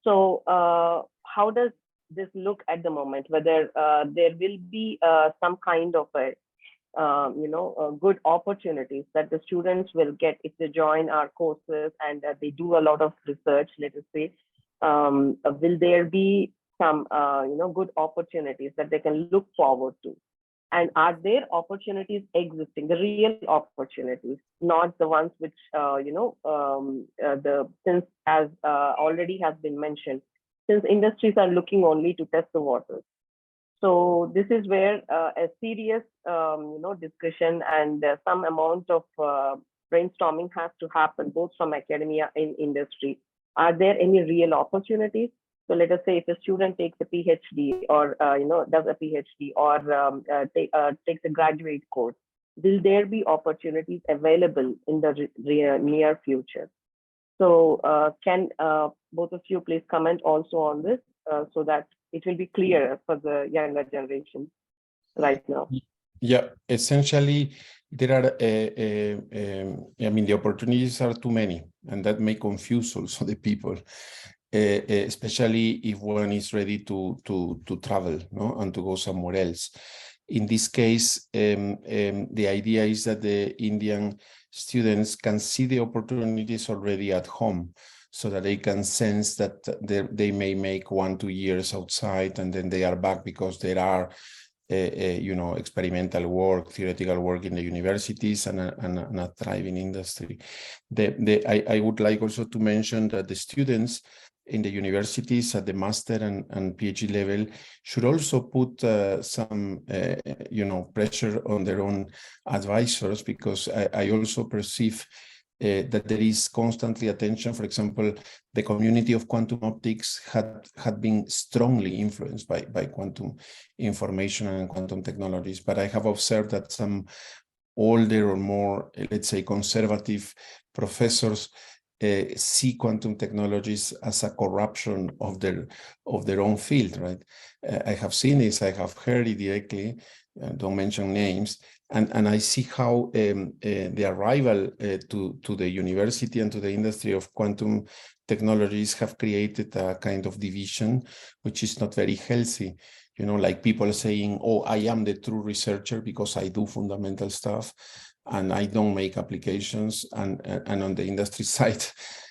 So how does this look at the moment? Whether there will be some kind of a good opportunities that the students will get if they join our courses and they do a lot of research, let us say. Will there be some good opportunities that they can look forward to? And are there opportunities existing, the real opportunities, not the ones which since as already has been mentioned, since industries are looking only to test the waters. So this is where a serious, discussion and some amount of brainstorming has to happen, both from academia and industry. Are there any real opportunities? So let us say if a student takes a PhD or does a PhD or takes a graduate course, will there be opportunities available in the near future? So can both of you please comment also on this so that it will be clearer for the younger generation right now? Yeah, essentially, there are, the opportunities are too many, and that may confuse also the people, especially if one is ready to travel, no, and to go somewhere else. In this case, the idea is that the Indian students can see the opportunities already at home, so that they can sense that they may make 1-2 years outside, and then they are back because there are experimental work, theoretical work in the universities, and a thriving industry. I would like also to mention that the students in the universities at the master and PhD level should also put some pressure on their own advisors, because I also perceive that there is constantly attention. For example, the community of quantum optics had been strongly influenced by quantum information and quantum technologies. But I have observed that some older or more, let's say, conservative professors see quantum technologies as a corruption of their own field, right? I have seen this, I have heard it directly, don't mention names, and I see how the arrival to the university and to the industry of quantum technologies have created a kind of division, which is not very healthy. Like people saying, oh, I am the true researcher because I do fundamental stuff and I don't make applications. And on the industry side,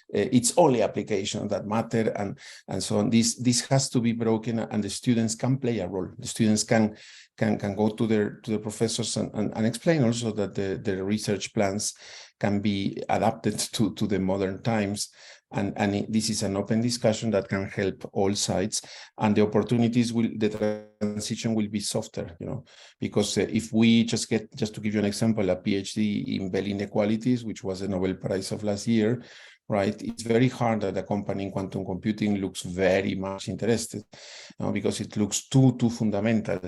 it's only applications that matter, and so on. This has to be broken, and the students can play a role. The students can go to their professors and explain also that the research plans can be adapted to the modern times. And this is an open discussion that can help all sides, and the the transition will be softer, because if we just to give you an example, a PhD in Bell inequalities, which was a Nobel Prize of last year, right? It's very hard that a company in quantum computing looks very much interested, because it looks too fundamental.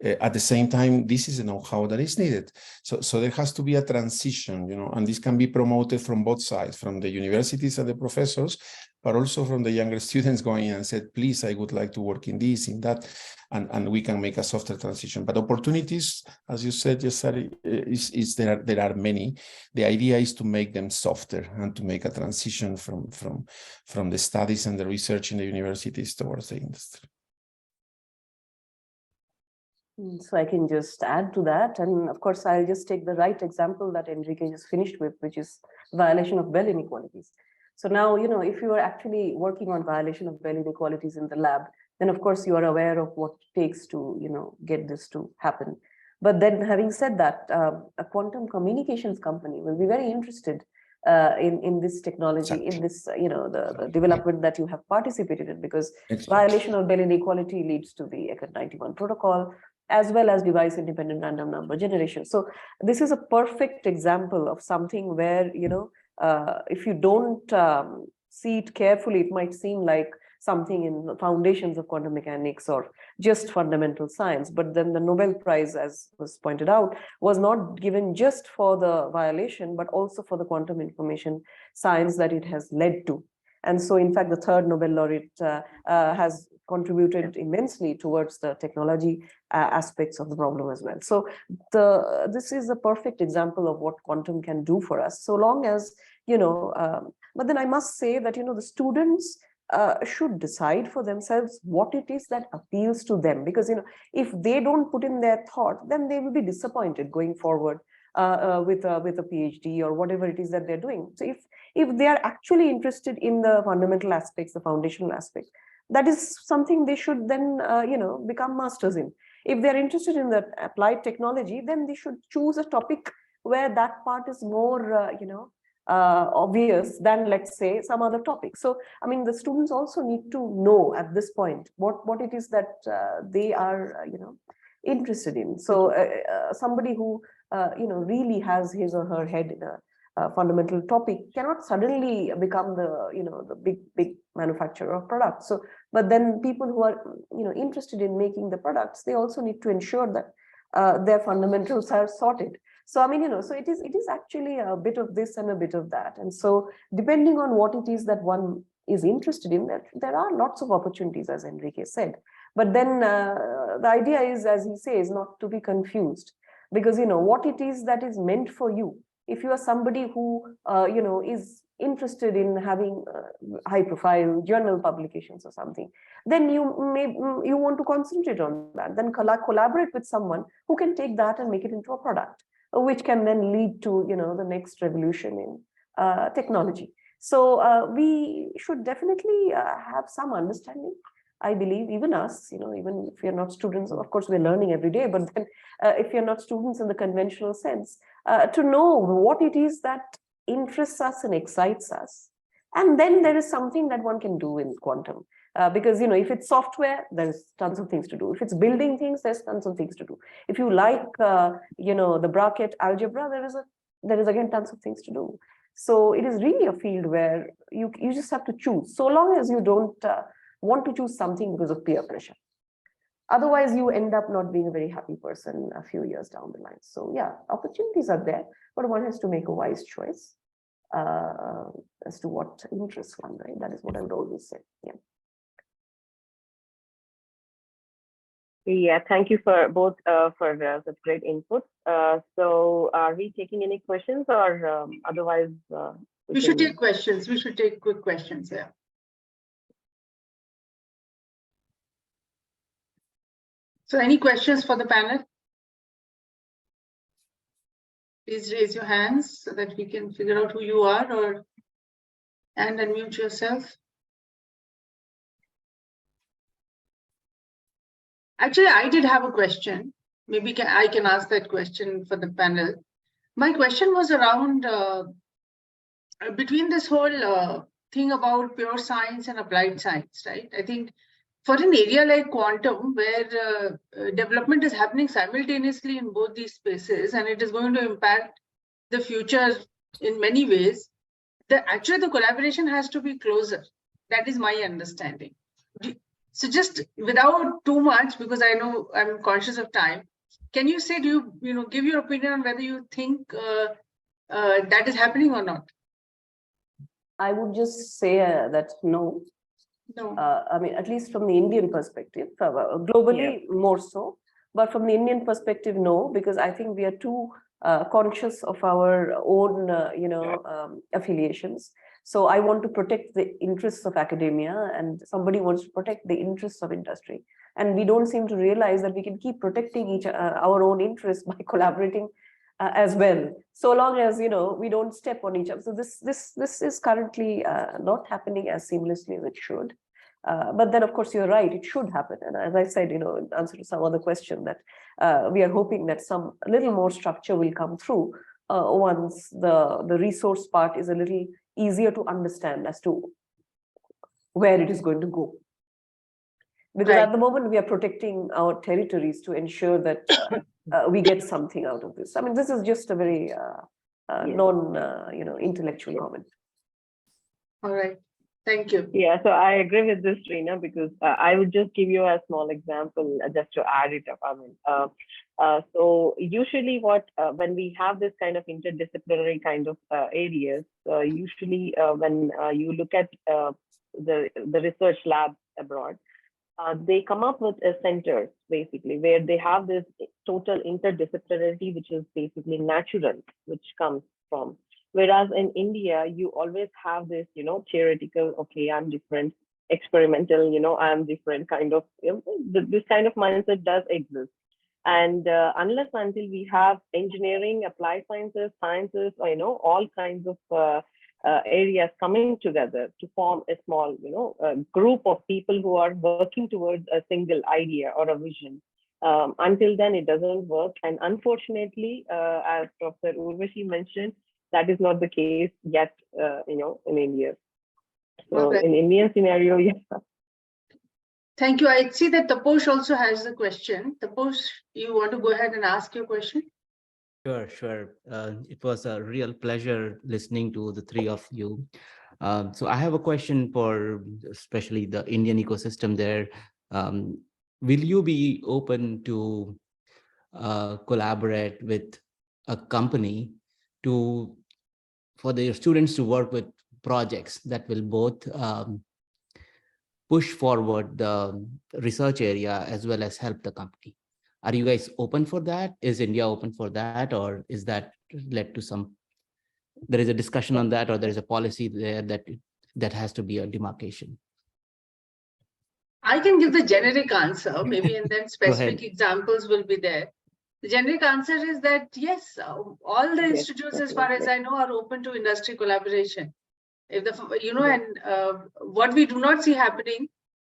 At the same time, this is a know-how that is needed. So there has to be a transition, and this can be promoted from both sides, from the universities and the professors, but also from the younger students going in and said, please, I would like to work in this, in that, and we can make a softer transition. But opportunities, as you said, there are many. The idea is to make them softer and to make a transition from the studies and the research in the universities towards the industry. So I can just add to that. And of course, I'll just take the right example that Enrique just finished with, which is violation of Bell inequalities. So now, if you are actually working on violation of Bell inequalities in the lab, then of course you are aware of what it takes to, get this to happen. But then having said that, a quantum communications company will be very interested in this technology, in this, the development that you have participated in, because violation of Bell inequality leads to the ECAT 91 protocol, as well as device independent random number generation. So this is a perfect example of something where, if you don't see it carefully, it might seem like something in the foundations of quantum mechanics or just fundamental science. But then the Nobel Prize, as was pointed out, was not given just for the violation, but also for the quantum information science that it has led to. And so, in fact, the third Nobel laureate has contributed immensely towards the technology aspects of the problem as well. So this is a perfect example of what quantum can do for us, so long as, but then I must say that, the students should decide for themselves what it is that appeals to them, because if they don't put in their thought, then they will be disappointed going forward with a PhD or whatever it is that they're doing. So if they are actually interested in the fundamental aspects, the foundational aspects, that is something they should then become masters in. If they're interested in the applied technology, then they should choose a topic where that part is more obvious than, let's say, some other topic. So I mean, the students also need to know at this point what it is that they are interested in. So somebody who really has his or her head in a fundamental topic cannot suddenly become the big manufacturer of products. So but then people who are interested in making the products, they also need to ensure that their fundamentals are sorted. So I mean, so it is actually a bit of this and a bit of that. And so depending on what it is that one is interested in, there are lots of opportunities, as Enrique said. But then the idea is, as he says, not to be confused, because what it is that is meant for you. If you are somebody who is interested in having high profile journal publications or something, then you want to concentrate on that, then collaborate with someone who can take that and make it into a product, which can then lead to the next revolution in technology. So we should definitely have some understanding, I believe, even us, even if we are not students, of course we're learning every day, but then if you're not students in the conventional sense, to know what it is that interests us and excites us. And then there is something that one can do in quantum. Because if it's software, there's tons of things to do. If it's building things, there's tons of things to do. If you like the bracket algebra, there is again tons of things to do. So it is really a field where you just have to choose, so long as you don't want to choose something because of peer pressure. Otherwise, you end up not being a very happy person a few years down the line. So yeah, opportunities are there, but one has to make a wise choice as to what interests one, right? That is what I would always say. Yeah. Yeah, thank you for both for such great input. So are we taking any questions, or otherwise? We should take questions. We should take quick questions. Yeah. So any questions for the panel? Please raise your hands so that we can figure out who you are, and unmute yourself. Actually, I did have a question. Maybe I can ask that question for the panel. My question was around between this whole thing about pure science and applied science, right? I think for an area like quantum, where development is happening simultaneously in both these spaces, and it is going to impact the future in many ways, actually the collaboration has to be closer. That is my understanding. So just without too much, because I know I'm conscious of time, can you say, do you give your opinion on whether you think that is happening or not? I would just say that no. No. I mean, at least from the Indian perspective, globally more so, but from the Indian perspective, no, because I think we are too conscious of our own, affiliations. So I want to protect the interests of academia, and somebody wants to protect the interests of industry. And we don't seem to realize that we can keep protecting our own interests by collaborating as well, so long as we don't step on each other. So this is currently not happening as seamlessly as it should. But then, of course, you're right, it should happen. And as I said, in answer to some other question, that we are hoping that some little more structure will come through once the resource part is a little easier to understand as to where it is going to go. Because Right. at the moment, we are protecting our territories to ensure that we get something out of this. I mean, this is just a very intellectual comment. All right. Thank you. Yeah, so I agree with this, Reena, because I would just give you a small example just to add it up. I mean, so usually when we have this kind of interdisciplinary kind of areas, usually when you look at the research labs abroad, they come up with a center basically where they have this total interdisciplinarity, which is basically natural, which comes from. Whereas in India, you always have this, theoretical, okay, I'm different, experimental, I'm different kind of, this kind of mindset does exist. And unless until we have engineering, applied sciences, or, all kinds of areas coming together to form a small, group of people who are working towards a single idea or a vision. Until then, it doesn't work. And unfortunately, as Professor Urvashi mentioned, that is not the case yet, in India. So Okay. in Indian scenario, yeah. Thank you. I see that Taposh also has the question. Taposh, you want to go ahead and ask your question? Sure. It was a real pleasure listening to the three of you. So I have a question for especially the Indian ecosystem there. Will you be open to collaborate with a company for their students to work with projects that will both push forward the research area as well as help the company? Are you guys open for that? Is India open for that? Or is that led to there is a discussion on that, or there is a policy there that has to be a demarcation? I can give the generic answer, maybe, and then specific ahead. examples will be there. The generic answer is that yes, all the Yes, institutes, as far as definitely. I know, are open to industry collaboration. If and what we do not see happening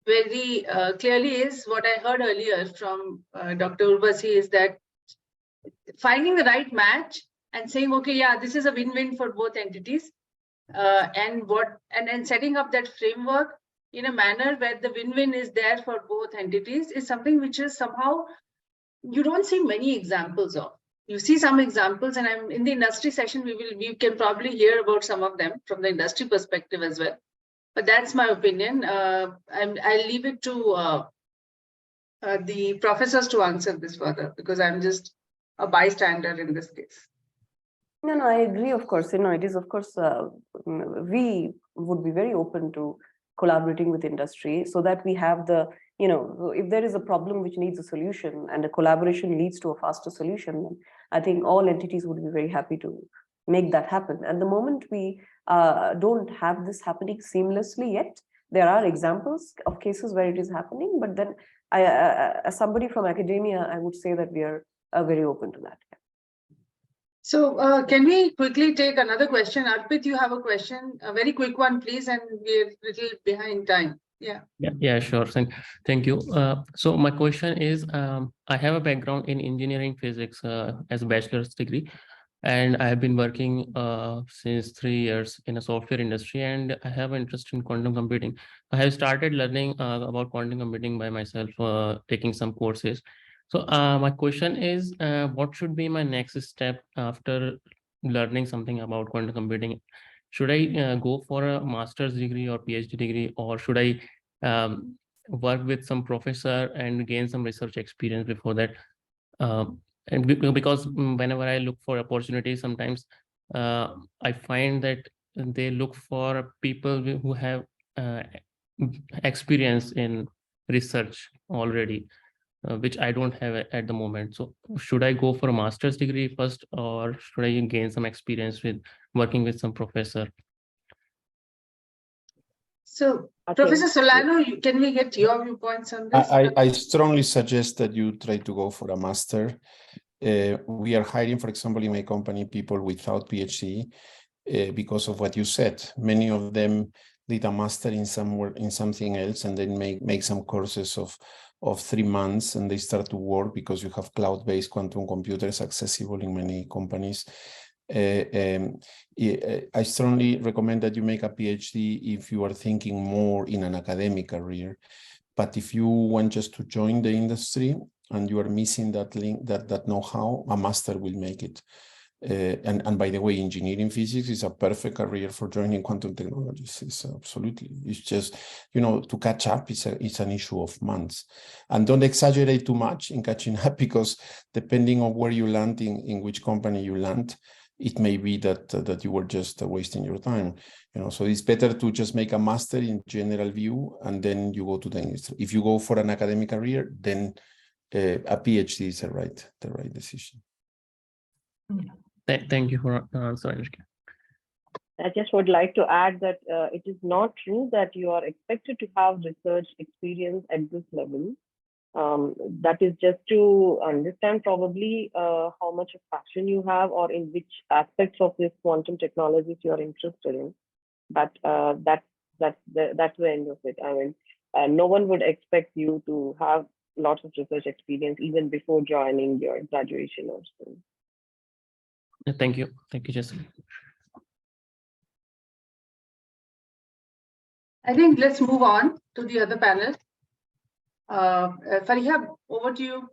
very clearly is what I heard earlier from Dr. Urvashi, is that finding the right match and saying, okay, yeah, this is a win-win for both entities, and then setting up that framework in a manner where the win-win is there for both entities is something which is somehow you don't see many examples of. You see some examples, and I'm in the industry session, we can probably hear about some of them from the industry perspective as well. But that's my opinion. I'll leave it to the professors to answer this further, because I'm just a bystander in this case. No, I agree, of course. It is, of course, we would be very open to collaborating with industry so that we have if there is a problem which needs a solution and a collaboration leads to a faster solution, then I think all entities would be very happy to make that happen. At the moment, we don't have this happening seamlessly yet. There are examples of cases where it is happening, but then as somebody from academia, I would say that we are very open to that. So can we quickly take another question? Arpit, you have a question, a very quick one, please, and we're a little behind time. Yeah, sure. Thank you. So my question is, I have a background in engineering physics as a bachelor's degree, and I have been working since 3 years in a software industry, and I have an interest in quantum computing. I have started learning about quantum computing by myself, taking some courses. So my question is, what should be my next step after learning something about quantum computing? Should I go for a master's degree or PhD degree, or should I work with some professor and gain some research experience before that? And because whenever I look for opportunities, sometimes I find that they look for people who have experience in research already, which I don't have at the moment. So should I go for a master's degree first, or should I gain some experience with working with some professor? So, Professor Solano, can we get your viewpoints on this? I strongly suggest that you try to go for a master. We are hiring, for example, in my company, people without PhD because of what you said. Many of them did a master in something else, and then make some courses of 3 months, and they start to work because you have cloud-based quantum computers accessible in many companies. I strongly recommend that you make a PhD if you are thinking more in an academic career. But if you want just to join the industry and you are missing that link, that know-how, a master will make it. And by the way, engineering physics is a perfect career for joining quantum technologies. It's absolutely. It's just, to catch up, it's an issue of months. And don't exaggerate too much in catching up, because depending on where you land, in which company you land, it may be that you were just wasting your time. So it's better to just make a master in general view, and then you go to the industry. If you go for an academic career, then a PhD is the right decision. Thank you for answering. I just would like to add that it is not true that you are expected to have research experience at this level. That is just to understand probably how much of passion you have, or in which aspects of this quantum technologies you are interested in. But that's the end of it. I mean, no one would expect you to have lots of research experience even before joining your graduation or so. Thank you, Jesse. I think let's move on to the other panel. Fariha, over to you.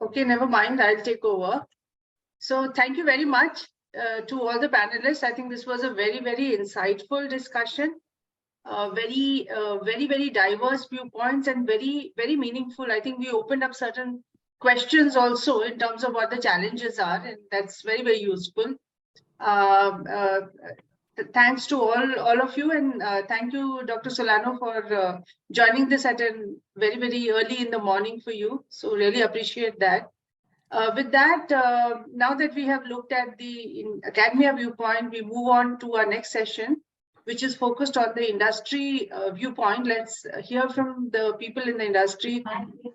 Okay, never mind, I'll take over. So thank you very much to all the panelists. I think this was a very, very insightful discussion. Very diverse viewpoints and very, very meaningful. I think we opened up certain questions also in terms of what the challenges are, and that's very, very useful. Thanks to all of you, and thank you, Dr. Solano, for joining this at a very, very early in the morning for you. So really appreciate that. With that, now that we have looked at the academia viewpoint, we move on to our next session, which is focused on the industry viewpoint. Let's hear from the people in the industry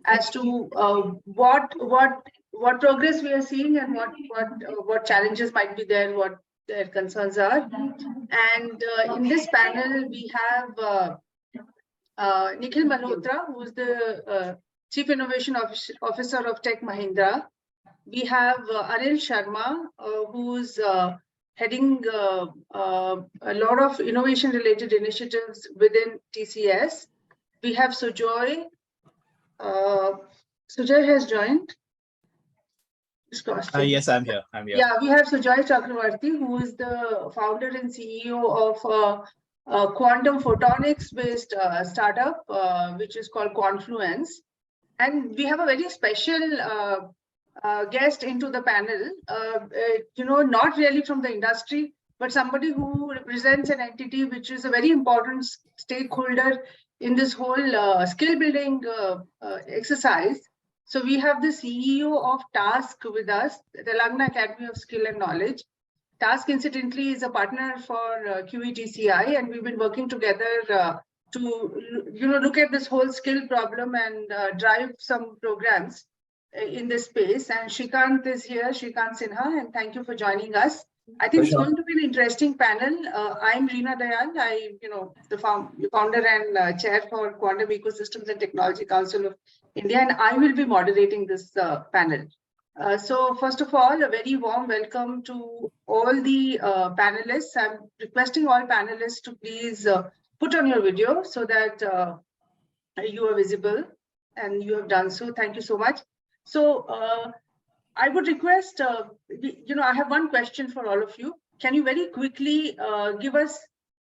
as to what progress we are seeing, and what challenges might be there, what their concerns are. And in this panel, we have Nikhil Malhotra, who is the Chief Innovation Officer of Tech Mahindra. We have Anil Sharma, who's heading a lot of innovation-related initiatives within TCS. We have Sujoy. Sujoy has joined. Yes, I'm here. Yeah, we have Sujoy Chakravarti, who is the founder and CEO of a quantum photonics-based startup, which is called Confluence. And we have a very special guest into the panel, not really from the industry, but somebody who represents an entity which is a very important stakeholder in this whole skill building exercise. So we have the CEO of TASK with us, the Telangana Academy of Skill and Knowledge. TASK, incidentally, is a partner for QETCI, and we've been working together to look at this whole skill problem and drive some programs in this space. And Shrikant is here, Shrikant Sinha, and thank you for joining us. I think it's going to be an interesting panel. I'm Reena Dayal. The founder and chair for Quantum Ecosystems and Technology Council of India, and I will be moderating this panel. So first of all, a very warm welcome to all the panelists. I'm requesting all panelists to please put on your video so that you are visible, and you have done so. Thank you so much. So I would request, I have one question for all of you. Can you very quickly give us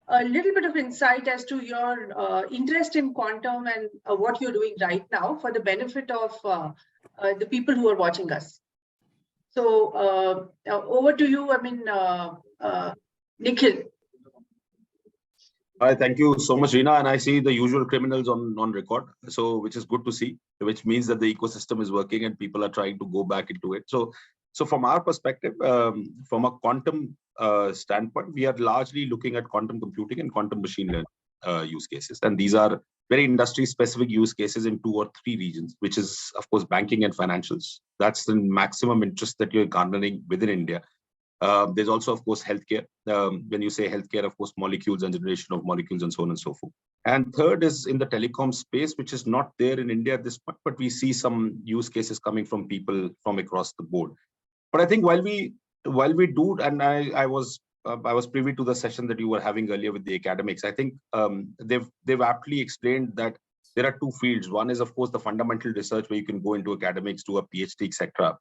a little bit of insight as to your interest in quantum and what you're doing right now for the benefit of the people who are watching us? So over to you, Nikhil. Hi, thank you so much, Reena. And I see the usual criminals on record, so which is good to see, which means that the ecosystem is working and people are trying to go back into it. So from our perspective, from a quantum standpoint, we are largely looking at quantum computing and quantum machine learning. use cases. And these are very industry specific use cases in 2 or 3 regions, which is, of course, banking and financials. That's the maximum interest that you're garnering within India. There's also, of course, healthcare. When you say healthcare, of course, molecules and generation of molecules and so on and so forth. And third is in the telecom space, which is not there in India at this point, but we see some use cases coming from people from across the board. But I think while we do, and I was privy to the session that you were having earlier with the academics, I think they've aptly explained that there are 2 fields. One is, of course, the fundamental research where you can go into academics, do a PhD, etc.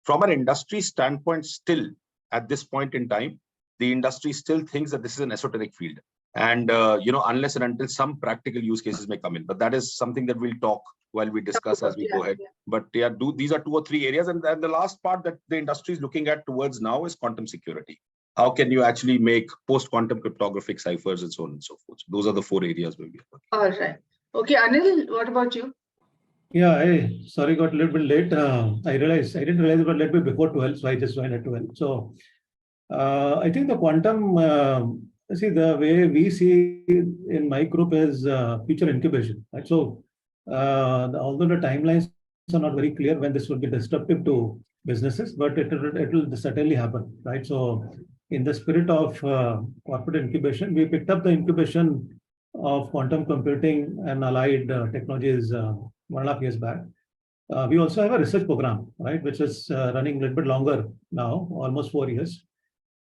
From an industry standpoint, still at this point in time, the industry still thinks that this is an esoteric field. And, unless and until some practical use cases may come in, but that is something that we'll talk while we discuss as we go ahead. But yeah, these are 2 or 3 areas. And the last part that the industry is looking at towards now is quantum security. How can you actually make post-quantum cryptographic ciphers and so on and so forth? So those are the 4 areas where we are working. All right. Okay, Anil, what about you? Yeah, sorry, got a little bit late. I didn't realize it was a little bit before 12, so I just joined at 12. So I think the quantum, see, the way we see in my group is future incubation, right? So although the timelines are not very clear when this will be disruptive to businesses, but it will certainly happen, right? So in the spirit of corporate incubation, we picked up the incubation of quantum computing and allied technologies 1.5 years back. We also have a research program, right, which is running a little bit longer now, almost 4 years.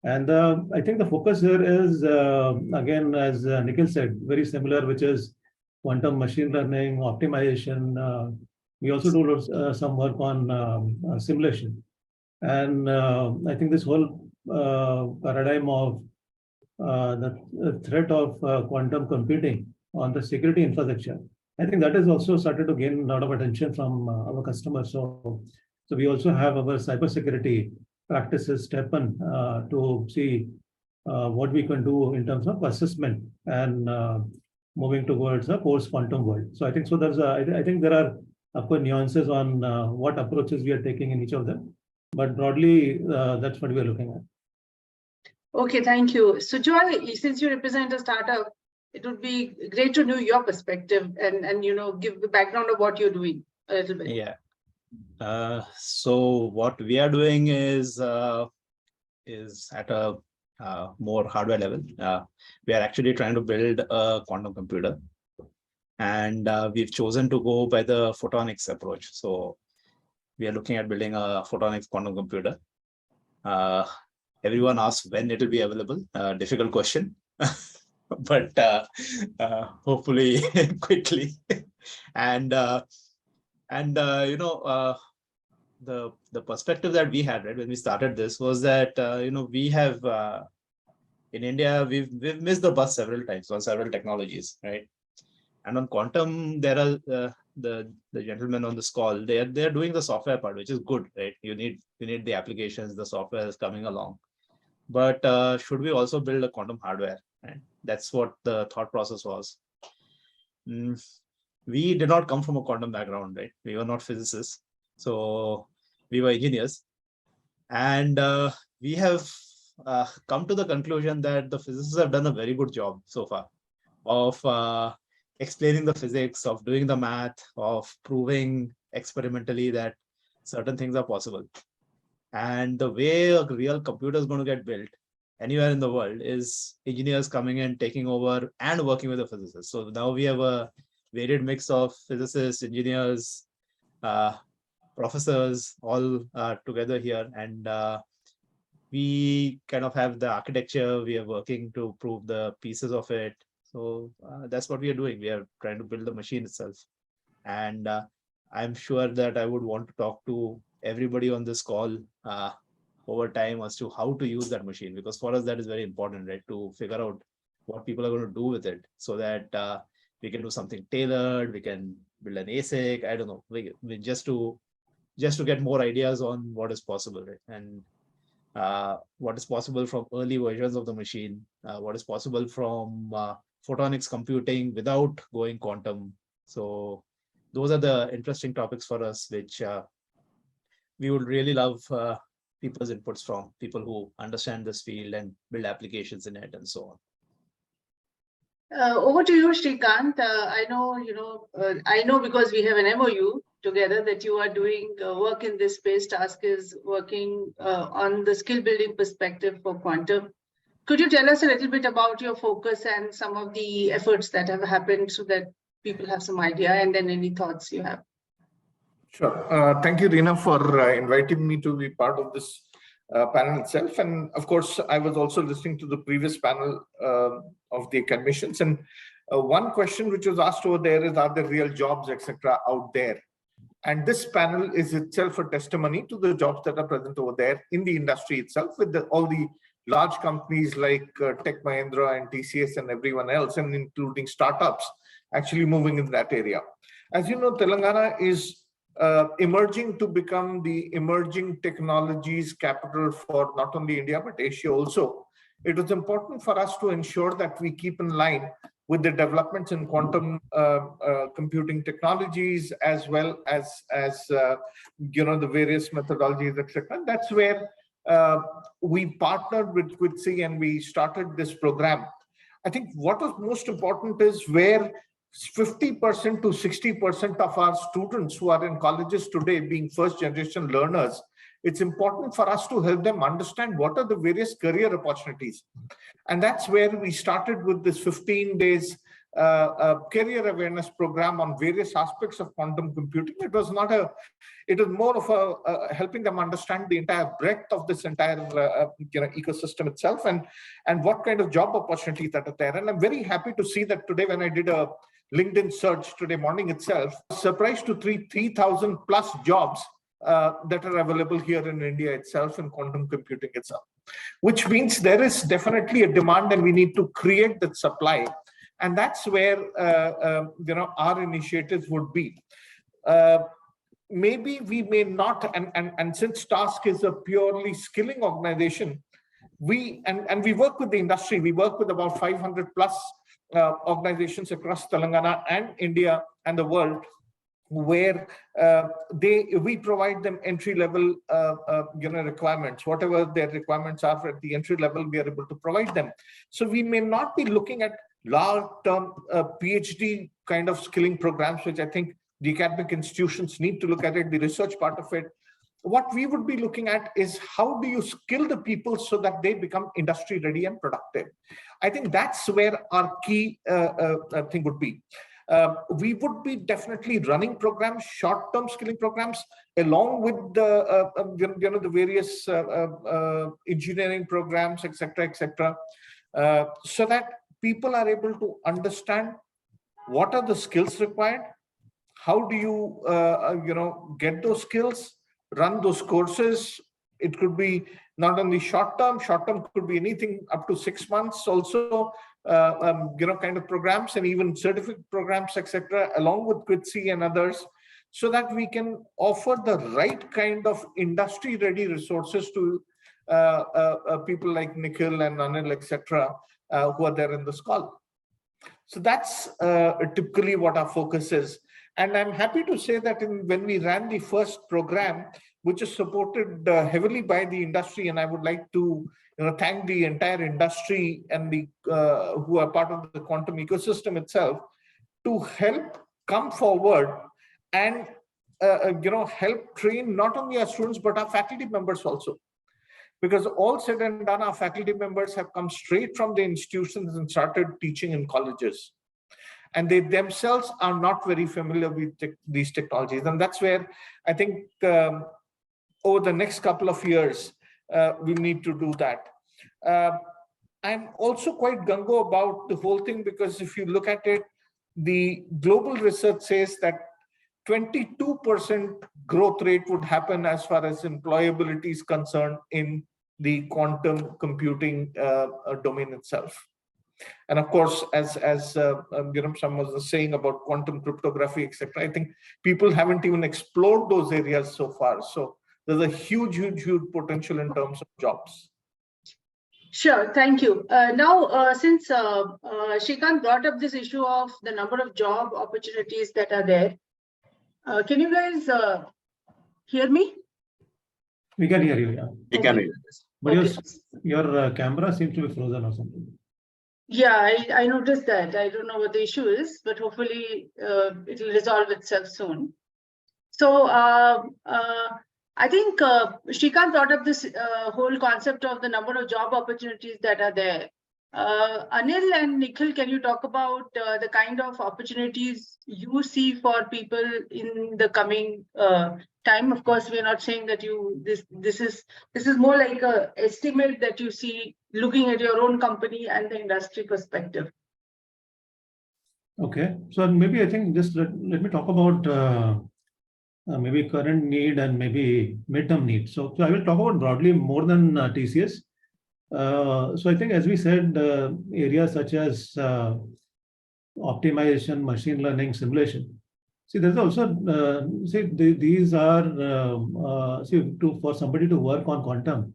And I think the focus here is, again, as Nikhil said, very similar, which is quantum machine learning, optimization. We also do some work on simulation. And I think this whole paradigm of the threat of quantum computing on the security infrastructure, I think that has also started to gain a lot of attention from our customers. So we also have our cybersecurity practices step in to see what we can do in terms of assessment and moving towards a post-quantum world. So I think so. I think there are, of course, nuances on what approaches we are taking in each of them, but broadly, that's what we are looking at. Okay, thank you. So Joy, since you represent a startup, it would be great to know your perspective and give the background of what you're doing a little bit. Yeah. So what we are doing is at a more hardware level. We are actually trying to build a quantum computer, and we've chosen to go by the photonics approach. So we are looking at building a photonics quantum computer. Everyone asks when it will be available. Difficult question, but hopefully quickly. And the perspective that we had, right, when we started this was that we have in India we've missed the bus several times on several technologies, right? And on quantum, there are the gentlemen on this call. They're doing the software part, which is good, right? You need the applications, the software is coming along. But should we also build a quantum hardware? Right? That's what the thought process was. We did not come from a quantum background, right? We were not physicists, so we were engineers, and we have come to the conclusion that the physicists have done a very good job so far of explaining the physics, of doing the math, of proving experimentally that certain things are possible. And the way a real computer is going to get built anywhere in the world is engineers coming in, taking over, and working with the physicists. So now we have a varied mix of physicists, engineers, professors, all together here. And we kind of have the architecture. We are working to prove the pieces of it. So that's what we are doing. We are trying to build the machine itself. And I'm sure that I would want to talk to everybody on this call over time as to how to use that machine, because for us that is very important, right? To figure out what people are going to do with it, so that we can do something tailored. We can build an ASIC. I don't know. We just to get more ideas on what is possible, right? And what is possible from early versions of the machine. What is possible from photonics computing without going quantum. So those are the interesting topics for us, which we would really love people's inputs from, people who understand this field and build applications in it and so on. Over to you, Srikanth. I know because we have an MOU together that you are doing work in this space. Task is working on the skill building perspective for quantum. Could you tell us a little bit about your focus and some of the efforts that have happened so that people have some idea, and then any thoughts you have? Sure. Thank you, Reena, for inviting me to be part of this panel itself. And of course, I was also listening to the previous panel of the academicians. And one question which was asked over there is, are there real jobs, etc., out there? And this panel is itself a testimony to the jobs that are present over there in the industry itself, with all the large companies like Tech Mahindra and TCS and everyone else, and including startups actually moving in that area. As you know, Telangana is emerging to become the emerging technologies capital for not only India, but Asia also. It is important for us to ensure that we keep in line with the developments in quantum computing technologies, as well as the various methodologies, etc. That's where we partnered with QITSI and we started this program. I think what is most important is where 50% to 60% of our students who are in colleges today being first generation learners, it's important for us to help them understand what are the various career opportunities. And that's where we started with this 15 days career awareness program on various aspects of quantum computing. It was more of a helping them understand the entire breadth of this entire ecosystem itself, and what kind of job opportunities that are there. And I'm very happy to see that today, when I did a LinkedIn search today morning itself, surprised to 3,000 plus jobs that are available here in India itself in quantum computing itself, which means there is definitely a demand and we need to create that supply. And that's where our initiatives would be. Maybe we may not, and since Task is a purely skilling organization, we work with the industry. We work with about 500 plus organizations across Telangana and India and the world, where we provide them entry-level requirements. Whatever their requirements are at the entry level, we are able to provide them. So we may not be looking at long-term PhD kind of skilling programs, which I think the academic institutions need to look at it, the research part of it. What we would be looking at is how do you skill the people so that they become industry ready and productive. I think that's where our key thing would be. We would be definitely running programs, short-term skilling programs, along with the various engineering programs, etc., so that people are able to understand what are the skills required, how do you get those skills, run those courses. It could be not only short-term could be anything up to 6 months also, kind of programs, and even certificate programs, etc., along with QITSI and others, so that we can offer the right kind of industry-ready resources to people like Nikhil and Anil, etc., who are there in this call. So that's typically what our focus is. And I'm happy to say that when we ran the first program, which is supported heavily by the industry, and I would like to thank the entire industry and the who are part of the quantum ecosystem itself, to help come forward and help train not only our students but our faculty members also. Because all said and done, our faculty members have come straight from the institutions and started teaching in colleges. And they themselves are not very familiar with these technologies. And that's where I think over the next couple of years, we need to do that. I'm also quite gung-ho about the whole thing, because if you look at it, the global research says that 22% growth rate would happen as far as employability is concerned in the quantum computing domain itself. And of course, as someone was saying about quantum cryptography, etc., I think people haven't even explored those areas so far. So there's a huge potential in terms of jobs. Sure, thank you. Now, since Srikanth brought up this issue of the number of job opportunities that are there, can you guys hear me? We can hear you, yeah. We can hear you. But your camera seems to be frozen or something. Yeah, I noticed that. I don't know what the issue is, but hopefully it will resolve itself soon. So I think Shrikant brought up this whole concept of the number of job opportunities that are there. Anil and Nikhil, can you talk about the kind of opportunities you see for people in the coming time? Of course, we're not saying that this is more like a estimate that you see looking at your own company and the industry perspective. Okay, so maybe I think just let me talk about maybe current need and maybe midterm need. So I will talk about broadly more than TCS. So I think, as we said, areas such as optimization, machine learning, simulation. See, there's also these are for somebody to work on quantum,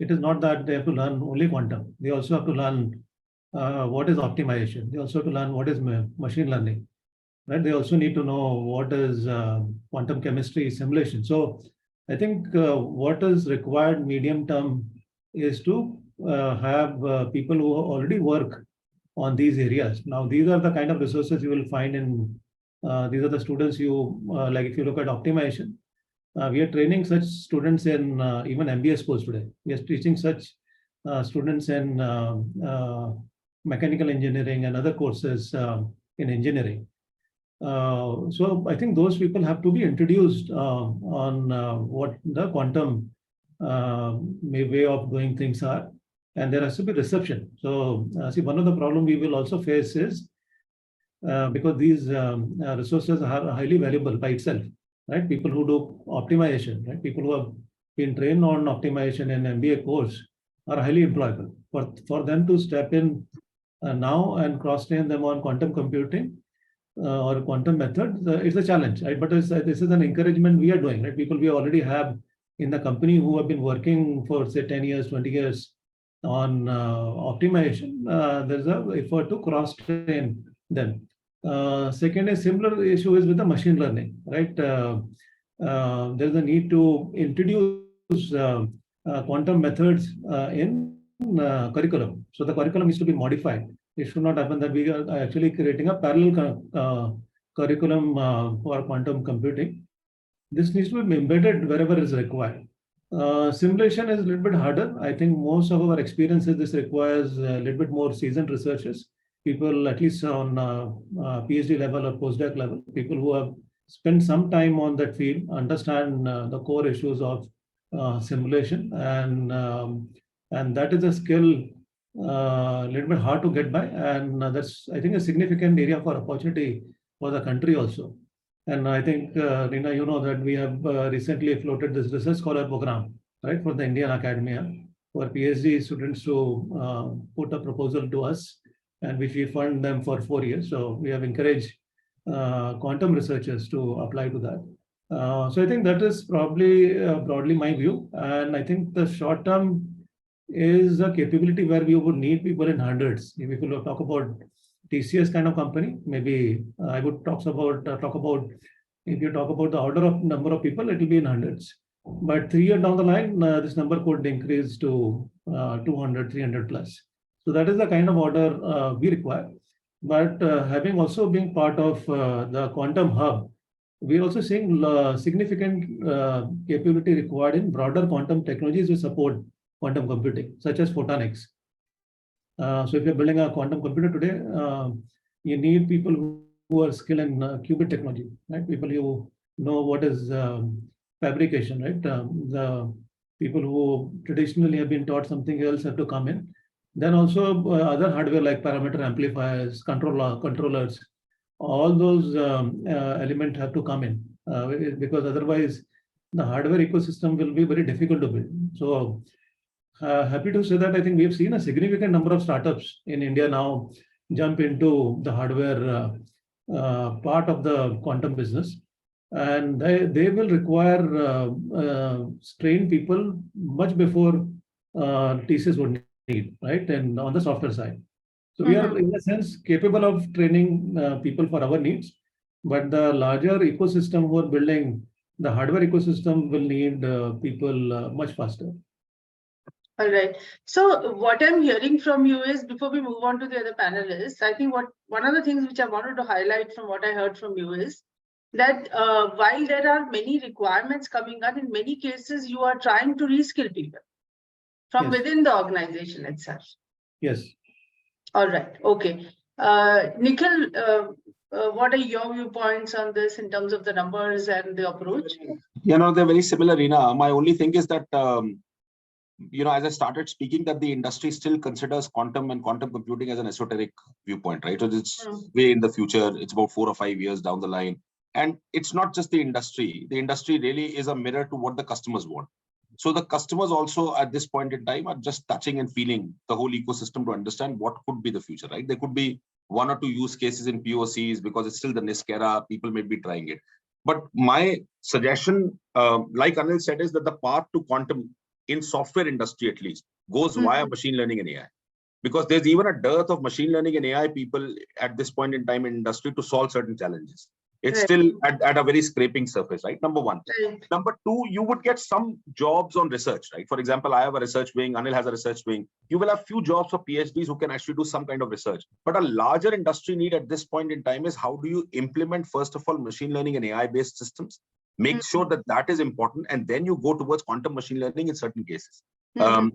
it is not that they have to learn only quantum. They also have to learn what is optimization. They also have to learn what is machine learning. Right? They also need to know what is quantum chemistry, simulation. So I think what is required medium term is to have people who already work on these areas. Now, these are the kind of resources you will find in, these are the students you, like if you look at optimization, we are training such students in even MBA schools today. We are teaching such students in mechanical engineering and other courses in engineering. So I think those people have to be introduced on what the quantum way of doing things are, and there has to be reception. So see, one of the problems we will also face is because these resources are highly valuable by itself, right? People who do optimization, right? People who have been trained on optimization in MBA course are highly employable. For them to step in now and cross-train them on quantum computing or quantum methods, it's a challenge, right? But this is an encouragement we are doing, right? People we already have in the company who have been working for say 10 years, 20 years on optimization. There's an effort to cross-train them. Second, a similar issue is with the machine learning, right? There's a need to introduce quantum methods in curriculum. So the curriculum needs to be modified. It should not happen that we are actually creating a parallel curriculum for quantum computing. This needs to be embedded wherever is required. Simulation is a little bit harder. I think most of our experiences, this requires a little bit more seasoned researchers, people at least on PhD level or postdoc level, people who have spent some time on that field, understand the core issues of simulation, and that is a skill a little bit hard to get by, and that's, I think, a significant area for opportunity for the country also. And I think, Rina, you know that we have recently floated this research scholar program, right, for the Indian academia, for PhD students to put a proposal to us, and which we fund them for 4 years. So we have encouraged quantum researchers to apply to that. So I think that is probably broadly my view. And I think the short term is a capability where we would need people in hundreds. If we could talk about TCS kind of company, maybe I would talk about if you talk about the order of number of people, it will be in hundreds. But 3 years down the line, this number could increase to 200, 300 plus. So that is the kind of order we require. But having also been part of the quantum hub, we're also seeing significant capability required in broader quantum technologies to support quantum computing, such as photonics. So if you're building a quantum computer today, you need people who are skilled in qubit technology, right? People who know what is fabrication, right? The people who traditionally have been taught something else have to come in. Then also other hardware like parameter amplifiers, controllers, all those elements have to come in because otherwise the hardware ecosystem will be very difficult to build. So happy to say that I think we have seen a significant number of startups in India now jump into the hardware part of the quantum business, and they will require trained people much before TCS would need, right? And on the software side. So we are, in a sense, capable of training people for our needs, but the larger ecosystem who are building the hardware ecosystem will need people much faster. All right. So what I'm hearing from you is, before we move on to the other panelists, I think one of the things which I wanted to highlight from what I heard from you is that while there are many requirements coming on, in many cases you are trying to reskill people from Yes. within the organization itself. Yes. All right. Okay. Nikhil, what are your viewpoints on this in terms of the numbers and the approach? They're very similar, Reena. My only thing is that, as I started speaking, that the industry still considers quantum and quantum computing as an esoteric viewpoint, right? So it's way in the future. It's about 4 or 5 years down the line. And it's not just the industry. The industry really is a mirror to what the customers want. So the customers also at this point in time are just touching and feeling the whole ecosystem to understand what could be the future, right? There could be 1 or 2 use cases in POCs because it's still the NISQ era. People may be trying it. But my suggestion, like Anil said, is that the path to quantum in software industry at least goes via machine learning and AI. Because there's even a dearth of machine learning and AI people at this point in time in industry to solve certain challenges. It's still at a very scraping surface, right? Number one. Number two, you would get some jobs on research, right? For example, I have a research wing, Anil has a research wing. You will have few jobs for PhDs who can actually do some kind of research. But a larger industry need at this point in time is how do you implement, first of all, machine learning and AI-based systems? Make sure that that is important. And then you go towards quantum machine learning in certain cases,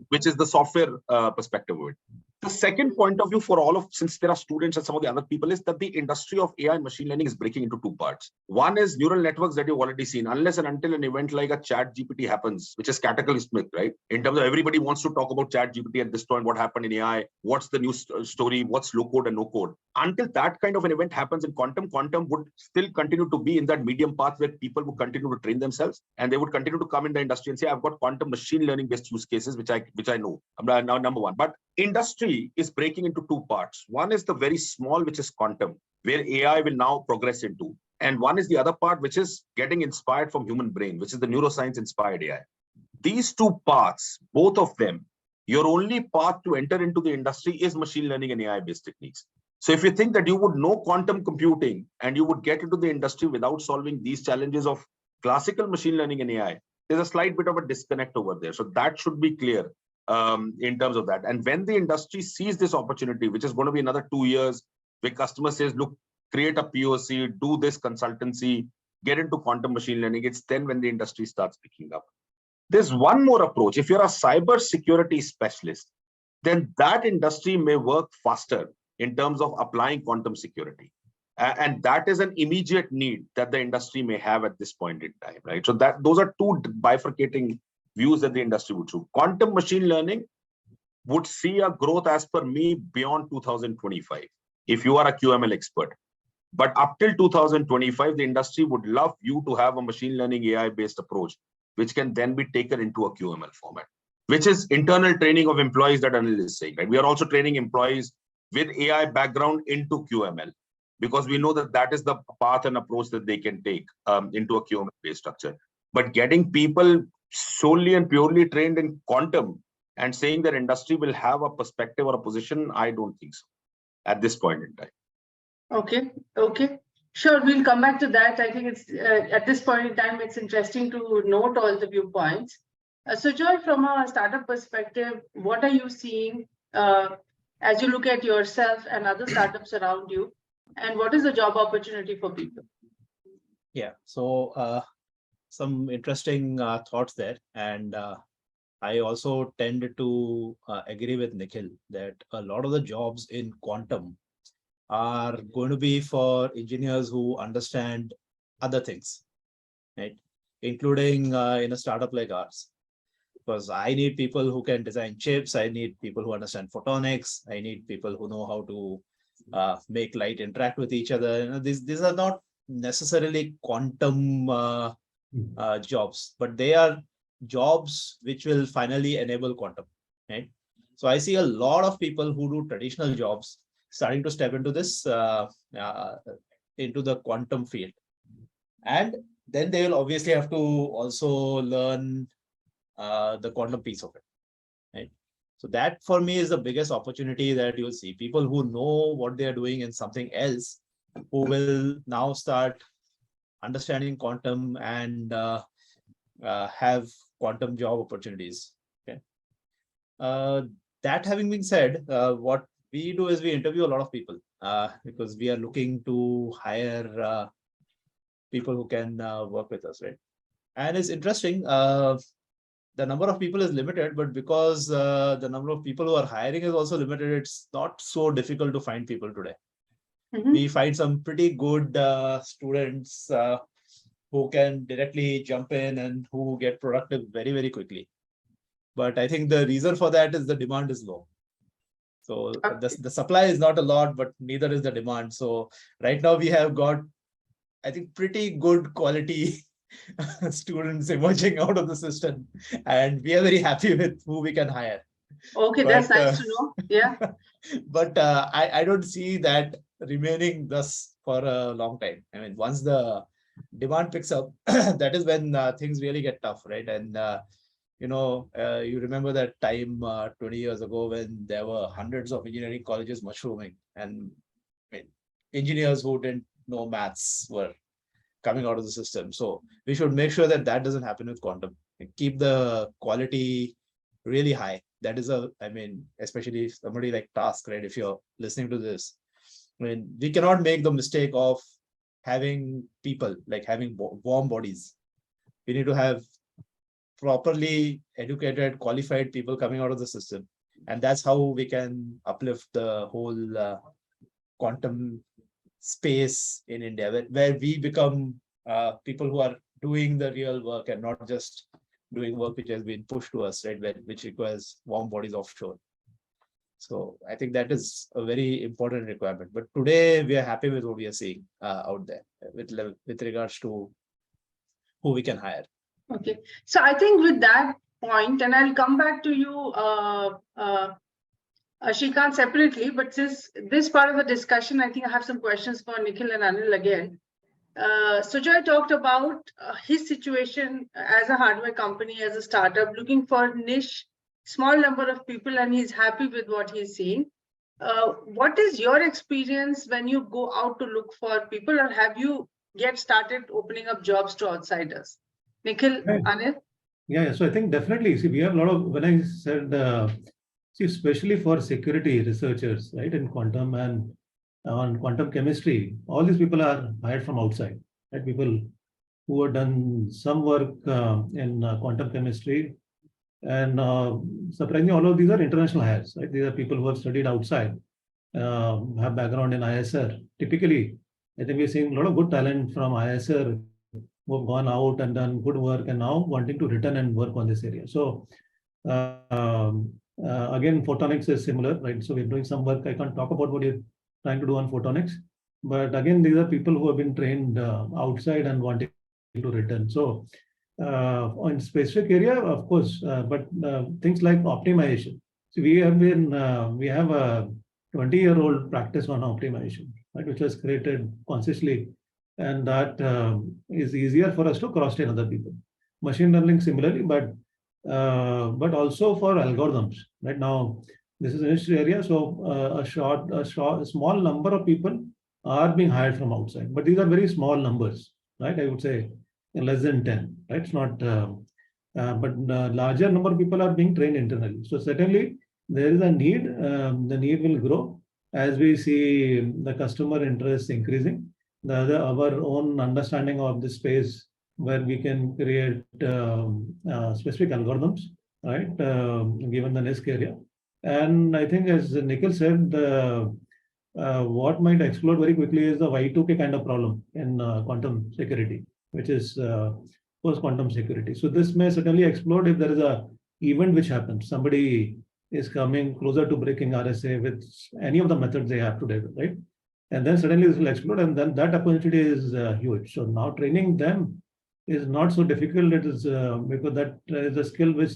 which is the software perspective of it. The second point of view for all of, since there are students and some of the other people, is that the industry of AI and machine learning is breaking into 2 parts. One is neural networks that you've already seen. Unless and until an event like a ChatGPT happens, which is cataclysmic, right? In terms of everybody wants to talk about ChatGPT at this point, what happened in AI, what's the new story, what's low code and no code. Until that kind of an event happens in quantum would still continue to be in that medium path where people would continue to train themselves and they would continue to come in the industry and say, I've got quantum machine learning based use cases, which I know. Now, number one. But industry is breaking into 2 parts. One is the very small, which is quantum, where AI will now progress into. And one is the other part, which is getting inspired from human brain, which is the neuroscience inspired AI. These 2 paths, both of them, your only path to enter into the industry is machine learning and AI based techniques. So if you think that you would know quantum computing and you would get into the industry without solving these challenges of classical machine learning and AI, there's a slight bit of a disconnect over there. So that should be clear. In terms of that. And when the industry sees this opportunity, which is going to be another 2 years, where customer says, look, create a POC, do this consultancy, get into quantum machine learning, it's then when the industry starts picking up. There's one more approach. If you're a cyber security specialist, then that industry may work faster in terms of applying quantum security. And that is an immediate need that the industry may have at this point in time, right? So those are 2 bifurcating views that the industry would choose. Quantum machine learning would see a growth as per me beyond 2025, if you are a QML expert. But up till 2025, the industry would love you to have a machine learning AI-based approach, which can then be taken into a QML format, which is internal training of employees that Anil is saying, right? We are also training employees with AI background into QML, because we know that that is the path and approach that they can take into a QML-based structure. But getting people solely and purely trained in quantum and saying that industry will have a perspective or a position, I don't think so at this point in time. Okay. Sure, we'll come back to that. I think it's at this point in time, it's interesting to note all the viewpoints. So Joy, from a startup perspective, what are you seeing as you look at yourself and other startups around you? And what is the job opportunity for people? Yeah, so some interesting thoughts there. And I also tend to agree with Nikhil that a lot of the jobs in quantum are going to be for engineers who understand other things, right? Including in a startup like ours. Because I need people who can design chips, I need people who understand photonics, I need people who know how to make light interact with each other. You know, these are not necessarily quantum jobs, but they are jobs which will finally enable quantum, right? So I see a lot of people who do traditional jobs starting to step into this, into the quantum field. And then they will obviously have to also learn the quantum piece of it, right? So that for me is the biggest opportunity that you'll see. People who know what they're doing in something else, who will now start understanding quantum and have quantum job opportunities. Okay. That having been said, what we do is we interview a lot of people because we are looking to hire people who can work with us, right? And it's interesting. The number of people is limited, but because the number of people who are hiring is also limited, it's not so difficult to find people today. We find some pretty good students who can directly jump in and who get productive very, very quickly. But I think the reason for that is the demand is low. So the supply is not a lot, but neither is the demand. So right now we have got, I think, pretty good quality students emerging out of the system, and we are very happy with who we can hire. Okay, that's nice to know. Yeah. But I don't see that remaining thus for a long time. I mean, once the demand picks up, that is when things really get tough, right? And you remember that time 20 years ago when there were hundreds of engineering colleges mushrooming, and engineers who didn't know maths were coming out of the system. So we should make sure that that doesn't happen with quantum. Keep the quality really high. That is especially somebody like Task, right? If you're listening to this, we cannot make the mistake of having people, like having warm bodies. We need to have properly educated, qualified people coming out of the system. And that's how we can uplift the whole quantum space in India, where we become people who are doing the real work and not just doing work which has been pushed to us, right? Which requires warm bodies offshore. So I think that is a very important requirement. But today we are happy with what we are seeing out there with regards to who we can hire. Okay, so I think with that point, and I'll come back to you, Shrikant, separately, but since this part of the discussion, I think I have some questions for Nikhil and Anil again. Sujoy talked about his situation as a hardware company, as a startup, looking for niche, small number of people, and he's happy with what he's seeing. What is your experience when you go out to look for people, or have you get started opening up jobs to outsiders? Nikhil, Anil? Yeah, so I think definitely, see, we have a lot of, when I said, especially for security researchers, right, in quantum and on quantum chemistry, all these people are hired from outside, right? People who have done some work in quantum chemistry, and surprisingly, all of these are international hires, right? These are people who have studied outside, have background in ISR. Typically, I think we're seeing a lot of good talent from ISR who have gone out and done good work and now wanting to return and work on this area. So again, photonics is similar, right? So we're doing some work. I can't talk about what you're trying to do on photonics, but again, these are people who have been trained outside and wanting to return. So on specific area, of course, but things like optimization. So we have a 20-year-old practice on optimization, right, which was created consciously, and that is easier for us to cross-train other people. Machine learning similarly, but also for algorithms. Right now, this is an industry area, so a small number of people are being hired from outside, but these are very small numbers, right? I would say less than 10, right? It's not, but larger number of people are being trained internally. So certainly there is a need. The need will grow as we see the customer interest increasing. Our own understanding of the space where we can create specific algorithms, right, given the NISQ area. And I think, as Nikhil said, what might explode very quickly is the Y2K kind of problem in quantum security, which is post-quantum security. So this may certainly explode if there is a event which happens. Somebody is coming closer to breaking RSA with any of the methods they have today, right? And then suddenly this will explode, and then that opportunity is huge. So now training them is not so difficult. It is because that is a skill which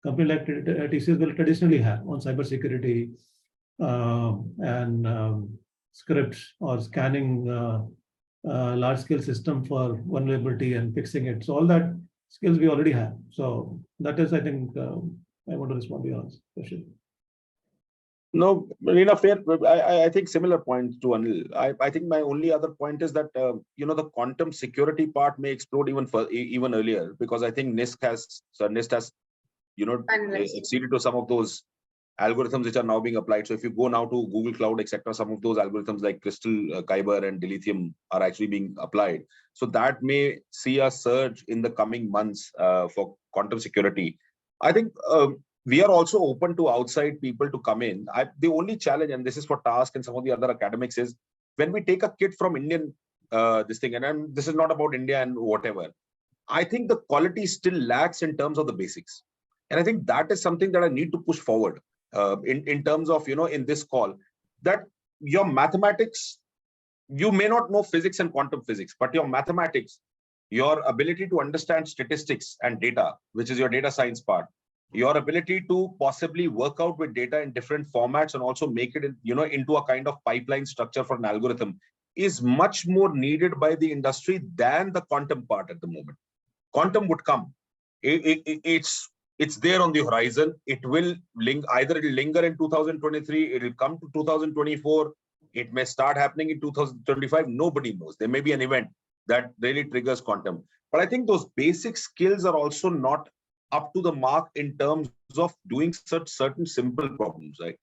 company like TCS will traditionally have on cybersecurity and scripts or scanning large-scale system for vulnerability and fixing it. So all that skills we already have. So that is, I think, I want to respond to your question. No, Reena, fair. I think similar point to Anil. I think my only other point is that the quantum security part may explode even earlier, because I think NIST has acceded to some of those algorithms which are now being applied. So if you go now to Google Cloud, etc., some of those algorithms like Crystal, Kyber, and Dilithium are actually being applied. So that may see a surge in the coming months for quantum security. I think we are also open to outside people to come in. The only challenge, and this is for Task and some of the other academics, is when we take a kit from Indian, this is not about India and whatever. I think the quality still lacks in terms of the basics. And I think that is something that I need to push forward in terms of, in this call, that your mathematics, you may not know physics and quantum physics, but your mathematics, your ability to understand statistics and data, which is your data science part, your ability to possibly work out with data in different formats and also make it, into a kind of pipeline structure for an algorithm is much more needed by the industry than the quantum part at the moment. Quantum would come. It's there on the horizon. It will either it will linger in 2023, it will come to 2024, it may start happening in 2025. Nobody knows. There may be an event that really triggers quantum. But I think those basic skills are also not up to the mark in terms of doing such certain simple problems, right?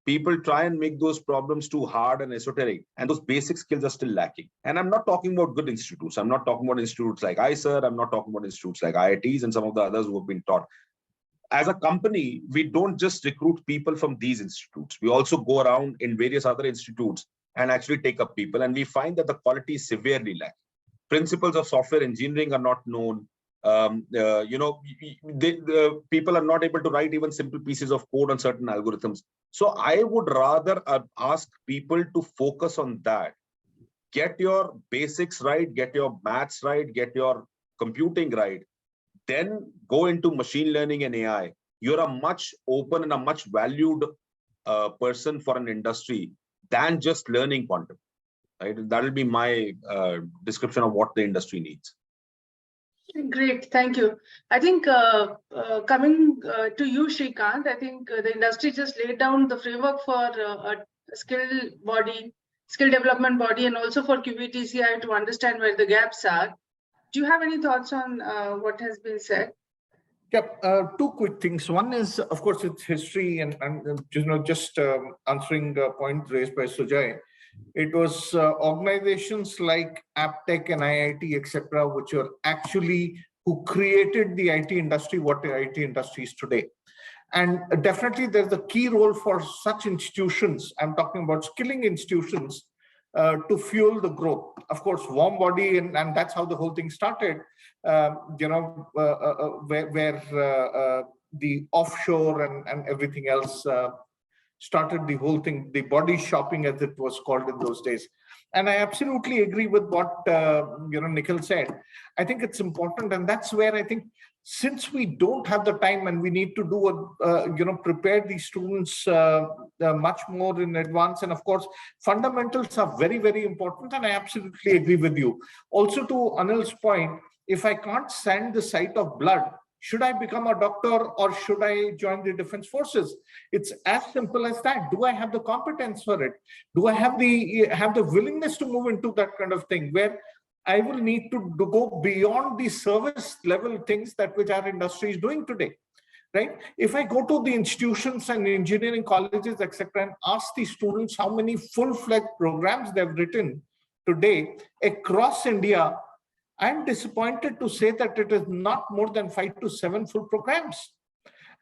People try and make those problems too hard and esoteric, and those basic skills are still lacking. And I'm not talking about good institutes. I'm not talking about institutes like ICER. I'm not talking about institutes like IITs and some of the others who have been taught. As a company, we don't just recruit people from these institutes. We also go around in various other institutes and actually take up people. And we find that the quality is severely lacking. Principles of software engineering are not known. People are not able to write even simple pieces of code on certain algorithms. So I would rather ask people to focus on that. Get your basics right, get your maths right, get your computing right. Then go into machine learning and AI. You're a much open and a much valued person for an industry than just learning quantum. Right? That'll be my description of what the industry needs. Great, thank you. I think coming to you, Srikanth, I think the industry just laid down the framework for a skill development body, and also for QVTCI to understand where the gaps are. Do you have any thoughts on what has been said? Yeah, two quick things. One is, of course, it's history, and just answering the point raised by Sujay. It was organizations like Aptech and IIT, etc., which are actually who created the IT industry, what the IT industry is today. And definitely there's a key role for such institutions. I'm talking about skilling institutions to fuel the growth. Of course, warm body, and that's how the whole thing started, where the offshore and everything else started the whole thing, the body shopping as it was called in those days. And I absolutely agree with what Nikhil said. I think it's important, and that's where I think, since we don't have the time and we need to do prepare these students much more in advance, and of course fundamentals are very, very important, and I absolutely agree with you. Also, to Anil's point, if I can't stand the sight of blood, should I become a doctor or should I join the defense forces? It's as simple as that. Do I have the competence for it? Do I have the willingness to move into that kind of thing, where I will need to go beyond the service level things that which our industry is doing today, right? If I go to the institutions and engineering colleges, etc., and ask the students how many full-fledged programs they've written today across India, I'm disappointed to say that it is not more than 5 to 7 full programs.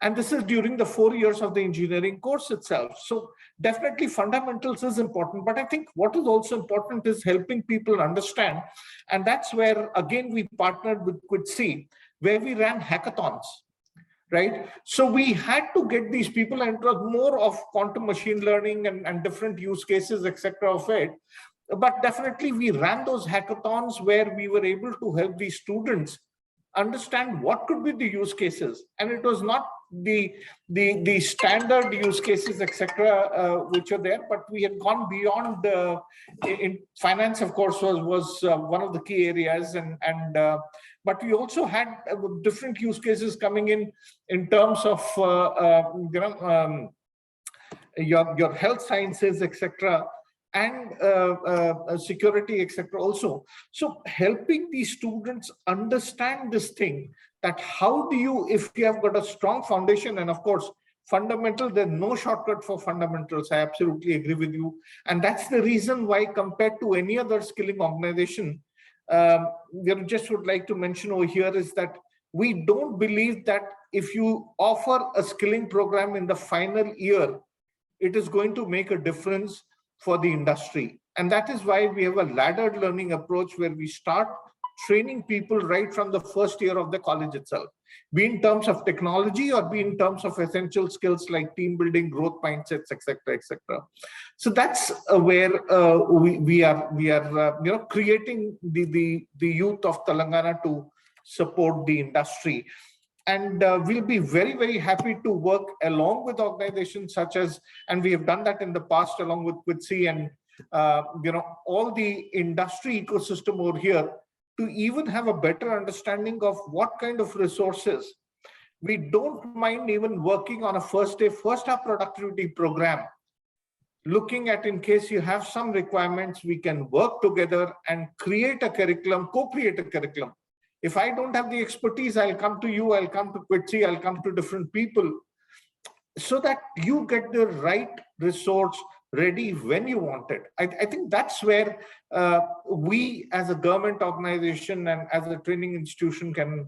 And this is during the 4 years of the engineering course itself. So definitely fundamentals is important. But I think what is also important is helping people understand. And that's where, again, we partnered with QuidC, where we ran hackathons, right? So we had to get these people, and it was more of quantum machine learning and different use cases, etc. of it. But definitely we ran those hackathons where we were able to help these students understand what could be the use cases. And it was not the standard use cases, etc., which are there, but we had gone beyond. In finance, of course, was one of the key areas, but we also had different use cases coming in terms of your health sciences, etc. and security, etc. also. So helping these students understand this thing, that how do you, if you have got a strong foundation, and of course, fundamental, there's no shortcut for fundamentals. I absolutely agree with you. And that's the reason why, compared to any other skilling organization, just would like to mention over here is that we don't believe that if you offer a skilling program in the final year, it is going to make a difference for the industry. And that is why we have a laddered learning approach, where we start training people right from the first year of the college itself, be in terms of technology or be in terms of essential skills like team building, growth mindsets, etc., etc. So that's where we are creating the youth of Telangana to support the industry. And we'll be very, very happy to work along with organizations such as, and we have done that in the past along with QITSI and all the industry ecosystem over here, to even have a better understanding of what kind of resources. We don't mind even working on a first half productivity program, looking at, in case you have some requirements, we can work together and create a curriculum, co-create a curriculum. If I don't have the expertise, I'll come to you, I'll come to QITSI, I'll come to different people, so that you get the right resource ready when you want it. I think that's where we as a government organization and as a training institution can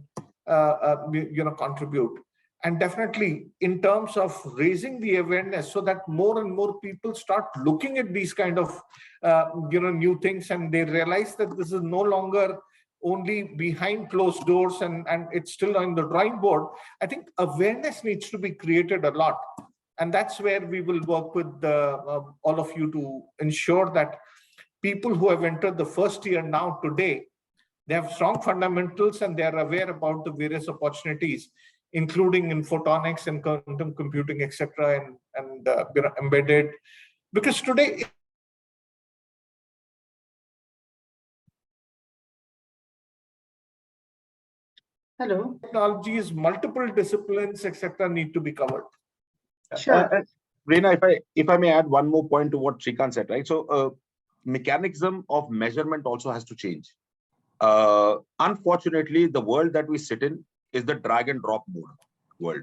contribute. And definitely in terms of raising the awareness, so that more and more people start looking at these kind of new things, and they realize that this is no longer only behind closed doors and it's still on the drawing board. I think awareness needs to be created a lot. And that's where we will work with all of you to ensure that people who have entered the first year now today, they have strong fundamentals and they are aware about the various opportunities, including in photonics and quantum computing, etc., and embedded. Because today, hello, technologies, multiple disciplines, etc., need to be covered. Sure. Reena, if I may add one more point to what Srikanth said, right? So mechanism of measurement also has to change. Unfortunately, the world that we sit in is the drag and drop mode world.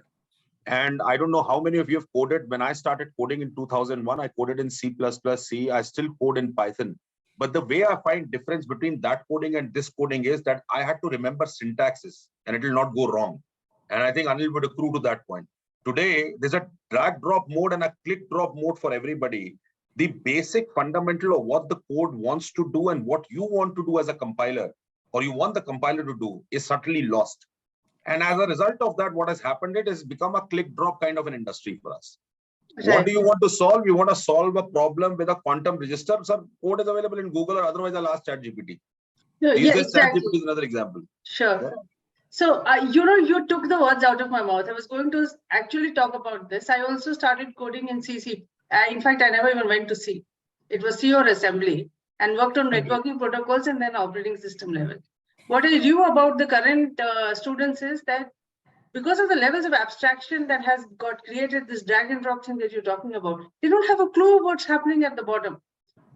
And I don't know how many of you have coded. When I started coding in 2001, I coded in C++, C. I still code in Python. But the way I find difference between that coding and this coding is that I had to remember syntaxes and it will not go wrong. And I think Anil would accrue to that point. Today, there's a drag drop mode and a click drop mode for everybody. The basic fundamental of what the code wants to do and what you want to do as a compiler, or you want the compiler to do, is subtly lost. And as a result of that, what has happened, it has become a click drop kind of an industry for us. Right. What do you want to solve? You want to solve a problem with a quantum register. Some code is available in Google, or otherwise I'll ask ChatGPT. No, yeah, exactly. ChatGPT is another example. Sure. Yeah. So, you took the words out of my mouth. I was going to actually talk about this. I also started coding in C. In fact, I never even went to C. It was C or assembly, and worked on networking protocols and then operating system level. What I knew about the current students is that because of the levels of abstraction that has got created, this drag and drop thing that you're talking about, they don't have a clue what's happening at the bottom.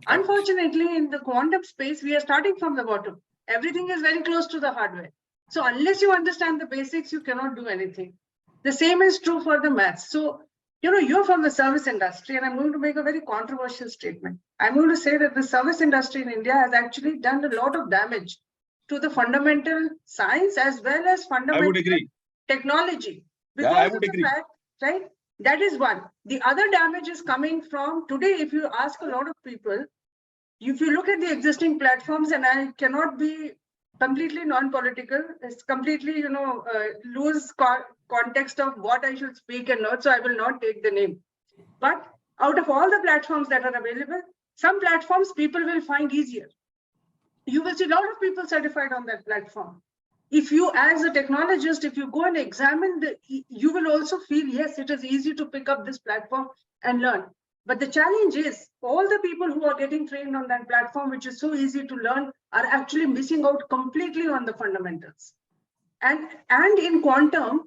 Unfortunately, in the quantum space, we are starting from the bottom. Everything is very close to the hardware. So unless you understand the basics, you cannot do anything. The same is true for the maths. So, you're from the service industry, and I'm going to make a very controversial statement. I'm going to say that the service industry in India has actually done a lot of damage to the fundamental science as well as fundamental technology. Because I would agree. Fact, right? That is one. The other damage is coming from today. If you ask a lot of people, if you look at the existing platforms, and I cannot be completely non-political, it's completely, lose context of what I should speak and not, so I will not take the name. But out of all the platforms that are available, some platforms people will find easier. You will see a lot of people certified on that platform. If you, as a technologist, if you go and examine you will also feel, yes, it is easy to pick up this platform and learn. But the challenge is all the people who are getting trained on that platform, which is so easy to learn, are actually missing out completely on the fundamentals. And in quantum,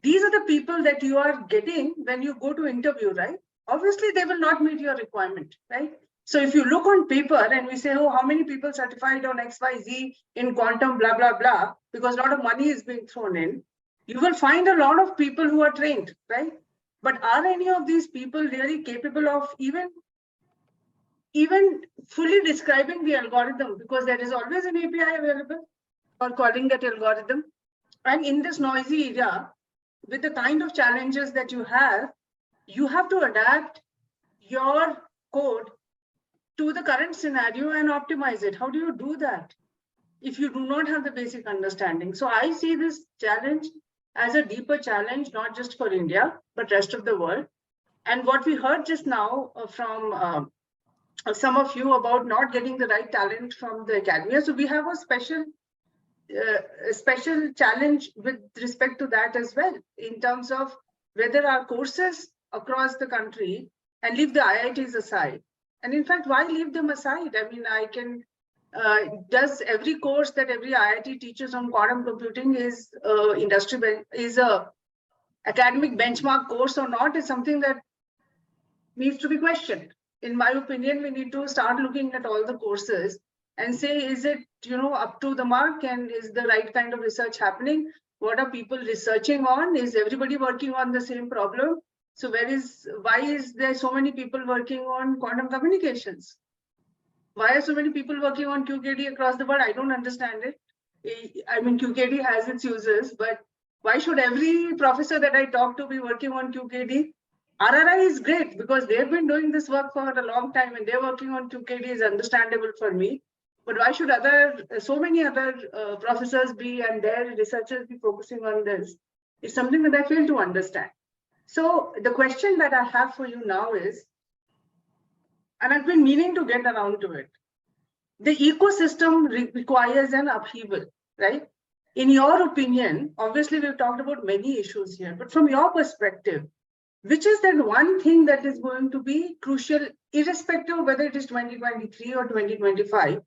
these are the people that you are getting when you go to interview, right? Obviously, they will not meet your requirement, right? So if you look on paper and we say, oh, how many people certified on XYZ in quantum, blah, blah, blah, because a lot of money is being thrown in, you will find a lot of people who are trained, right? But are any of these people really capable of even fully describing the algorithm? Because there is always an API available for calling that algorithm. And in this noisy area, with the kind of challenges that you have to adapt your code to the current scenario and optimize it. How do you do that if you do not have the basic understanding? So I see this challenge as a deeper challenge, not just for India, but rest of the world. And what we heard just now from some of you about not getting the right talent from the academia. So we have a special challenge with respect to that as well, in terms of whether our courses across the country, and leave the IITs aside. And in fact, why leave them aside? I mean, does every course that every IIT teaches on quantum computing is a academic benchmark course or not, is something that needs to be questioned. In my opinion, we need to start looking at all the courses and say, is it, up to the mark, and is the right kind of research happening? What are people researching on? Is everybody working on the same problem? So why is there so many people working on quantum communications? Why are so many people working on QKD across the world? I don't understand it. I mean, QKD has its uses, but why should every professor that I talk to be working on QKD? RRI is great because they've been doing this work for a long time, and they're working on QKD is understandable for me. But why should so many other professors and their researchers be focusing on this? It's something that I fail to understand. So the question that I have for you now is, and I've been meaning to get around to it, the ecosystem requires an upheaval, right? In your opinion, obviously we've talked about many issues here, but from your perspective, which is that one thing that is going to be crucial, irrespective of whether it is 2023 or 2025?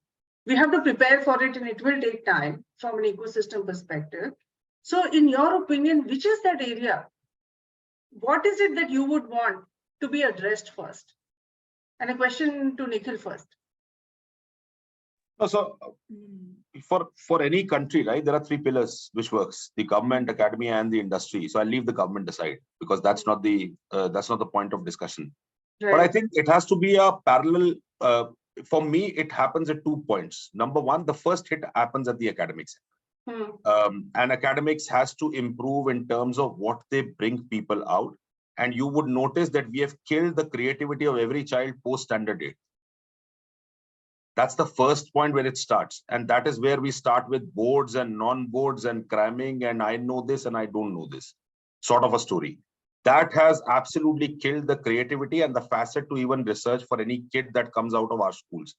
We have to prepare for it, and it will take time from an ecosystem perspective. So in your opinion, which is that area? What is it that you would want to be addressed first? And a question to Nikhil first. So for any country, right, there are three pillars which works: the government, academia, and the industry. So I'll leave the government aside because that's not the point of discussion. Right. But I think it has to be a parallel. For me, it happens at 2 points. Number one, the first hit happens at the academics. And academics has to improve in terms of what they bring people out. And you would notice that we have killed the creativity of every child post-standard 8. That's the first point where it starts. And that is where we start with boards and non-boards and cramming, and I know this and I don't know this sort of a story. That has absolutely killed the creativity and the facet to even research for any kid that comes out of our schools.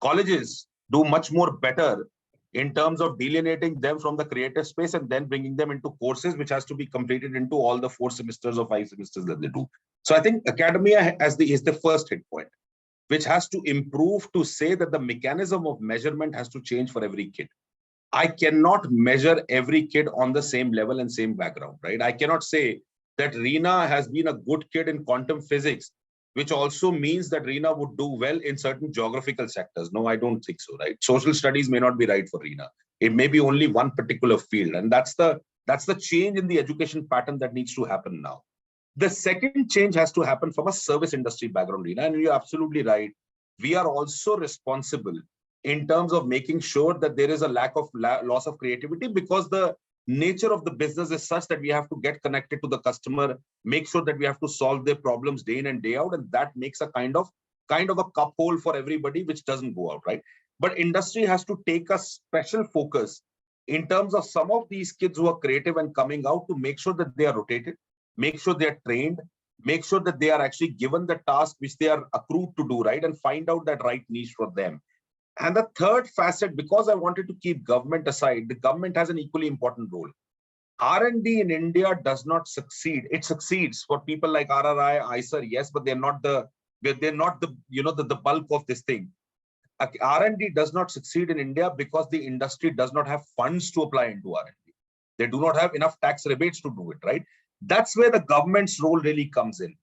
Colleges do much more better in terms of delineating them from the creative space and then bringing them into courses, which has to be completed into all the 4 semesters or 5 semesters that they do. So I think academia is the first hit point, which has to improve to say that the mechanism of measurement has to change for every kid. I cannot measure every kid on the same level and same background, right? I cannot say that Reena has been a good kid in quantum physics, which also means that Reena would do well in certain geographical sectors. No, I don't think so, right? Social studies may not be right for Reena. It may be only one particular field. And that's the change in the education pattern that needs to happen now. The second change has to happen from a service industry background, Reena, and you're absolutely right. We are also responsible in terms of making sure that there is a loss of creativity, because the nature of the business is such that we have to get connected to the customer, make sure that we have to solve their problems day in and day out, and that makes a kind of a cup hole for everybody, which doesn't go out, right? But industry has to take a special focus in terms of some of these kids who are creative and coming out, to make sure that they are rotated, make sure they are trained, make sure that they are actually given the task which they are accrued to do, right? And find out that right niche for them. And the third facet, because I wanted to keep government aside, the government has an equally important role. R&D in India does not succeed. It succeeds for people like RRI, IISER, yes, but they're not the bulk of this thing. R&D does not succeed in India because the industry does not have funds to apply into R&D. They do not have enough tax rebates to do it, right? That's where the government's role really comes in.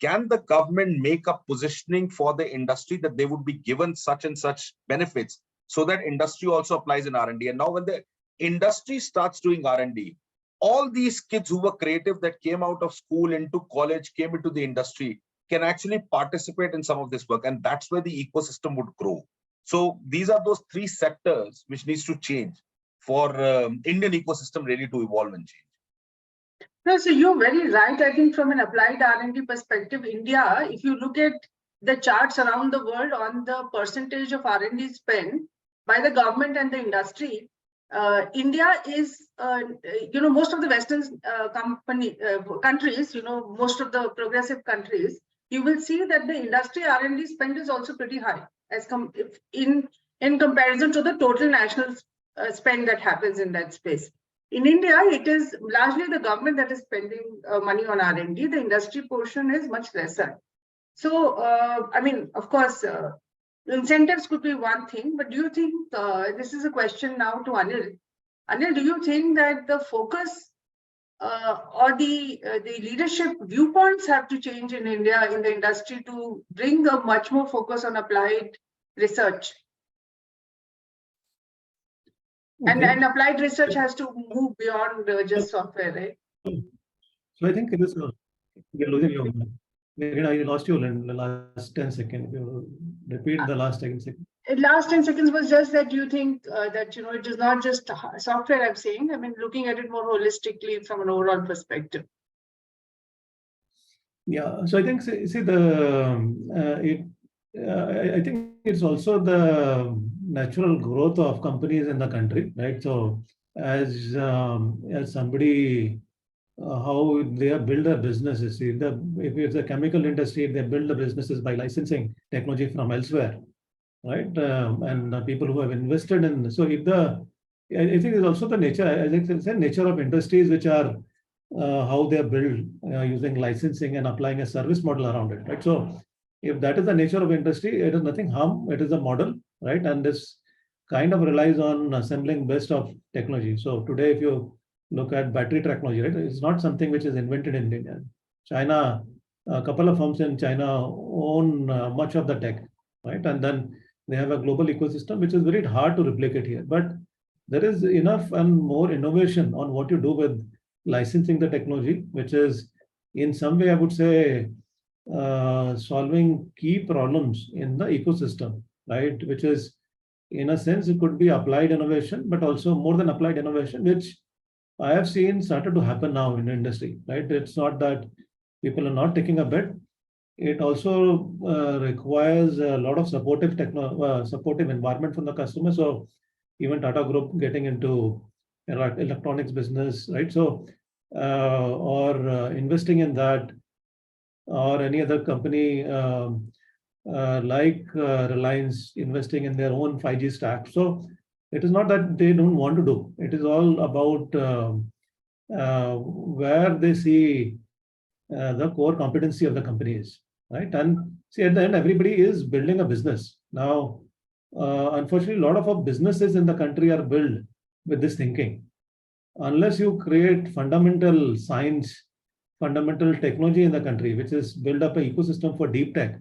can the government make a positioning for the industry that they would be given such and such benefits so that industry also applies in R&D? And now when the industry starts doing R&D, all these kids who were creative that came out of school into college, came into the industry, can actually participate in some of this work. And that's where the ecosystem would grow. So these are those three sectors which needs to change for Indian ecosystem really to evolve and change. No, so you're very right. I think from an applied R&D perspective, India, if you look at the charts around the world on the percentage of R&D spend by the government and the industry, India is, most of the Western countries, most of the progressive countries, you will see that the industry R&D spend is also pretty high as in comparison to the total national spend that happens in that space. In India, it is largely the government that is spending money on R&D. The industry portion is much lesser. So, I mean, of course, incentives could be one thing, but do you think, this is a question now to Anil. Anil, do you think that the focus or the leadership viewpoints have to change in India in the industry to bring a much more focus on applied research? And applied research has to move beyond just software, right? So I think it is, you're losing your mind. I lost you in the last 10 seconds. If you repeat the last 10 seconds. Last 10 seconds was just that you think that, it is not just software I'm saying. I mean, looking at it more holistically from an overall perspective. Yeah, so I think, see I think it's also the natural growth of companies in the country, right? So as somebody, how they build their businesses. See, if it's a chemical industry, they build the businesses by licensing technology from elsewhere, right? And people who have invested in. So if I think it's also the nature, as I said, nature of industries which are how they are built using licensing and applying a service model around it, right? So if that is the nature of industry, it is nothing harm. It is a model, right? And this kind of relies on assembling best of technology. So today, if you look at battery technology, right, it's not something which is invented in India. China, a couple of firms in China own much of the tech, right? And then they have a global ecosystem, which is very hard to replicate here. But there is enough and more innovation on what you do with licensing the technology, which is in some way, I would say, solving key problems in the ecosystem, right? Which is, in a sense, it could be applied innovation, but also more than applied innovation, which I have seen started to happen now in the industry, right? It's not that people are not taking a bet. It also requires a lot of supportive environment from the customer. So even Tata Group getting into electronics business, right? So or investing in that, or any other company like Reliance investing in their own 5G stack. So it is not that they don't want to do. It is all about where they see the core competency of the companies, right? And see, at the end, everybody is building a business. Now, unfortunately, a lot of our businesses in the country are built with this thinking. Unless you create fundamental science, fundamental technology in the country, which is build up an ecosystem for deep tech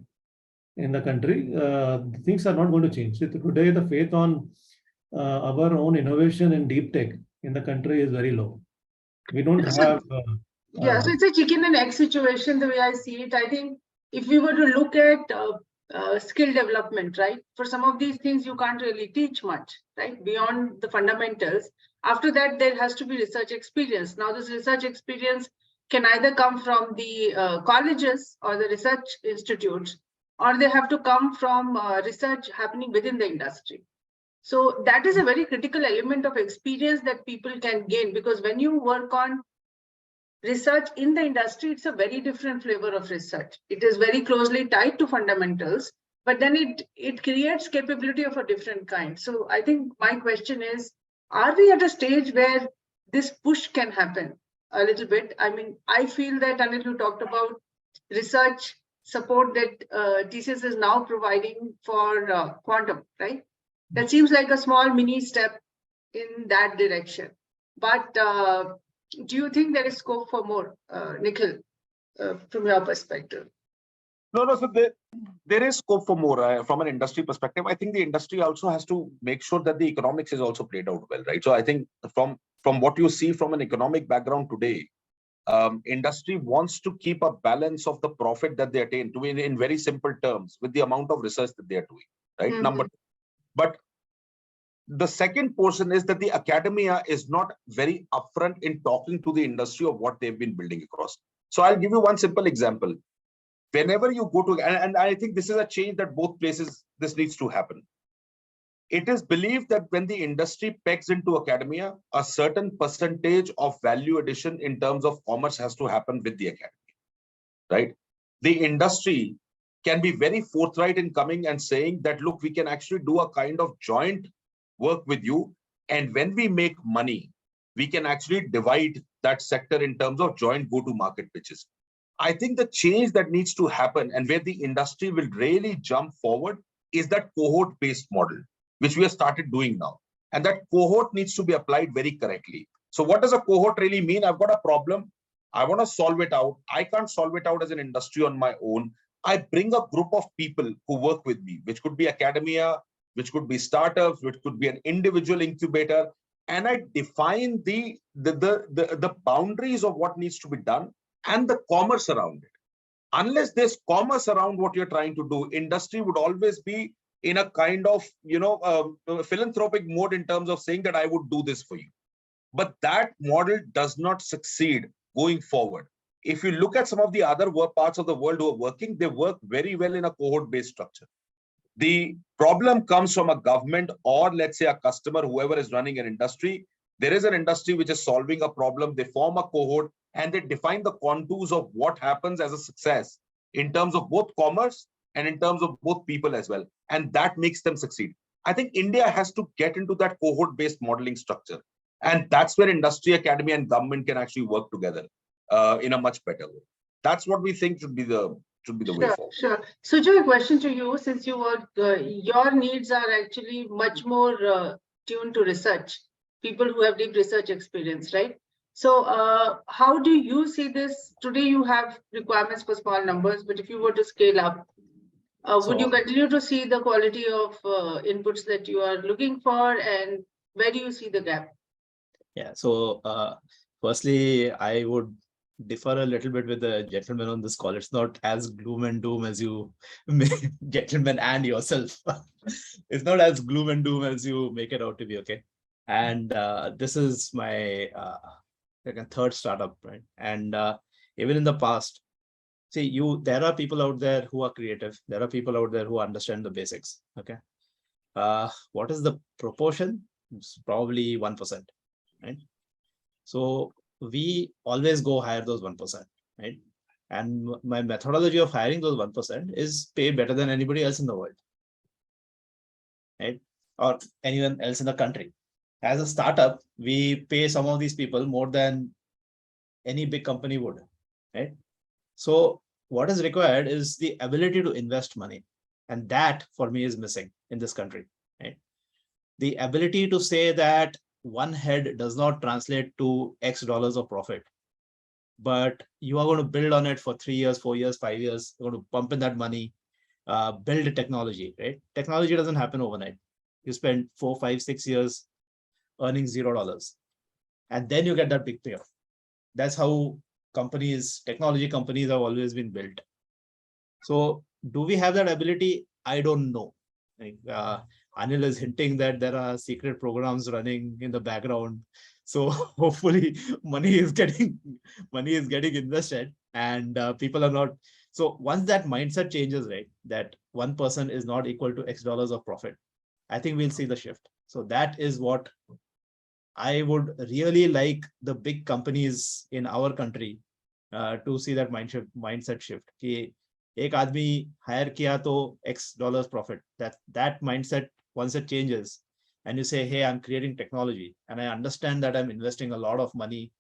in the country, things are not going to change. So today, the faith on our own innovation in deep tech in the country is very low. We don't have. Yeah, so it's a chicken and egg situation, the way I see it. I think if we were to look at skill development, right? For some of these things, you can't really teach much, right? Beyond the fundamentals. After that, there has to be research experience. Now, this research experience can either come from the colleges or the research institutes, or they have to come from research happening within the industry. So that is a very critical element of experience that people can gain, because when you work on research in the industry, it's a very different flavor of research. It is very closely tied to fundamentals, but then it creates capability of a different kind. So I think my question is, are we at a stage where this push can happen a little bit? I mean, I feel that, Anil, you talked about research support that TCS is now providing for quantum, right? That seems like a small mini step in that direction. But do you think there is scope for more, Nikhil, from your perspective? No. So there is scope for more from an industry perspective. I think the industry also has to make sure that the economics is also played out well, right? So I think from what you see from an economic background today, industry wants to keep a balance of the profit that they attain to in very simple terms with the amount of research that they are doing, right? Number two. But the second portion is that the academia is not very upfront in talking to the industry of what they've been building across. So I'll give you one simple example. Whenever you go to, and I think this is a change that both places, this needs to happen. It is believed that when the industry pegs into academia, a certain percentage of value addition in terms of commerce has to happen with the academy, right? The industry can be very forthright in coming and saying that, look, we can actually do a kind of joint work with you. And when we make money, we can actually divide that sector in terms of joint go-to-market pitches. I think the change that needs to happen and where the industry will really jump forward is that cohort-based model, which we have started doing now. And that cohort needs to be applied very correctly. So what does a cohort really mean? I've got a problem. I want to solve it out. I can't solve it out as an industry on my own. I bring a group of people who work with me, which could be academia, which could be startups, which could be an individual incubator. And I define the boundaries of what needs to be done and the commerce around it. Unless there's commerce around what you're trying to do, industry would always be in a kind of, philanthropic mode in terms of saying that I would do this for you. But that model does not succeed going forward. If you look at some of the other parts of the world who are working, they work very well in a cohort-based structure. The problem comes from a government or let's say a customer, whoever is running an industry. There is an industry which is solving a problem. They form a cohort and they define the contours of what happens as a success in terms of both commerce and in terms of both people as well. And that makes them succeed. I think India has to get into that cohort-based modeling structure. And that's where industry, academy, and government can actually work together in a much better way. That's what we think should be the way forward. Sure. Sujoy, a question to you, since you work, your needs are actually much more tuned to research, people who have deep research experience, right? So how do you see this? Today you have requirements for small numbers, but if you were to scale up, would you continue to see the quality of inputs that you are looking for, and where do you see the gap? Yeah, so firstly, I would differ a little bit with the gentleman on this call. It's not as gloom and doom as you, gentlemen and yourself. It's not as gloom and doom as you make it out to be, okay? And this is my third startup, right? And even in the past, see, there are people out there who are creative. There are people out there who understand the basics, okay? What is the proportion? It's probably 1%, right? So we always go hire those 1%, right? And my methodology of hiring those 1% is pay better than anybody else in the world, right? Or anyone else in the country. As a startup, we pay some of these people more than any big company would, right? So what is required is the ability to invest money. And that for me is missing in this country, right? The ability to say that one head does not translate to X dollars of profit, but you are going to build on it for 3 years, 4 years, 5 years, you're going to pump in that money, build technology, right? Technology doesn't happen overnight. You spend 4, 5, 6 years earning $0, and then you get that big payoff. That's how technology companies have always been built. So do we have that ability? I don't know. Anil is hinting that there are secret programs running in the background. So hopefully money is getting invested, and people are not. So once that mindset changes, right, that 1% is not equal to X dollars of profit, I think we'll see the shift. So that is what I would really like the big companies in our country to see, that mindset shift. Ki ek aadmi hire kiya to X dollars profit. That mindset, once it changes and you say, hey, I'm creating technology and I understand that I'm investing a lot of money,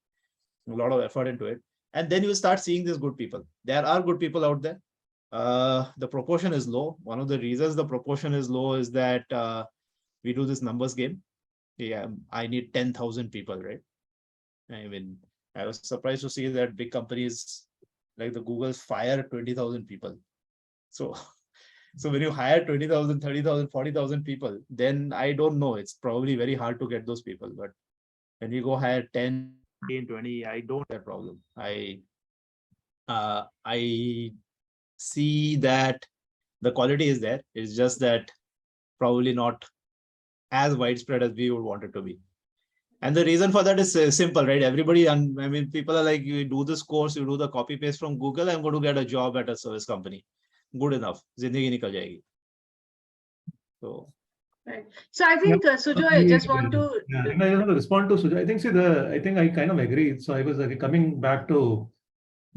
a lot of effort into it, and then you start seeing these good people. There are good people out there. The proportion is low. One of the reasons the proportion is low is that we do this numbers game. Yeah, I need 10,000 people, right? I mean, I was surprised to see that big companies like the Googles fire 20,000 people. So, so when you hire 20,000, 30,000, 40,000 people, then I don't know. It's probably very hard to get those people. But when you go hire 10, 15, 20, I don't have a problem. I see that the quality is there. It's just that probably not as widespread as we would want it to be. And the reason for that is simple, right? Everybody, I mean, people are like, you do this course, you do the copy paste from Google, I'm going to get a job at a service company. Good enough. Zindagi nikal jayegi. So. Right. So I think, Sujoy, I just want to. Yeah, I just want to respond to Sujoy. I think I kind of agree. So I was coming back to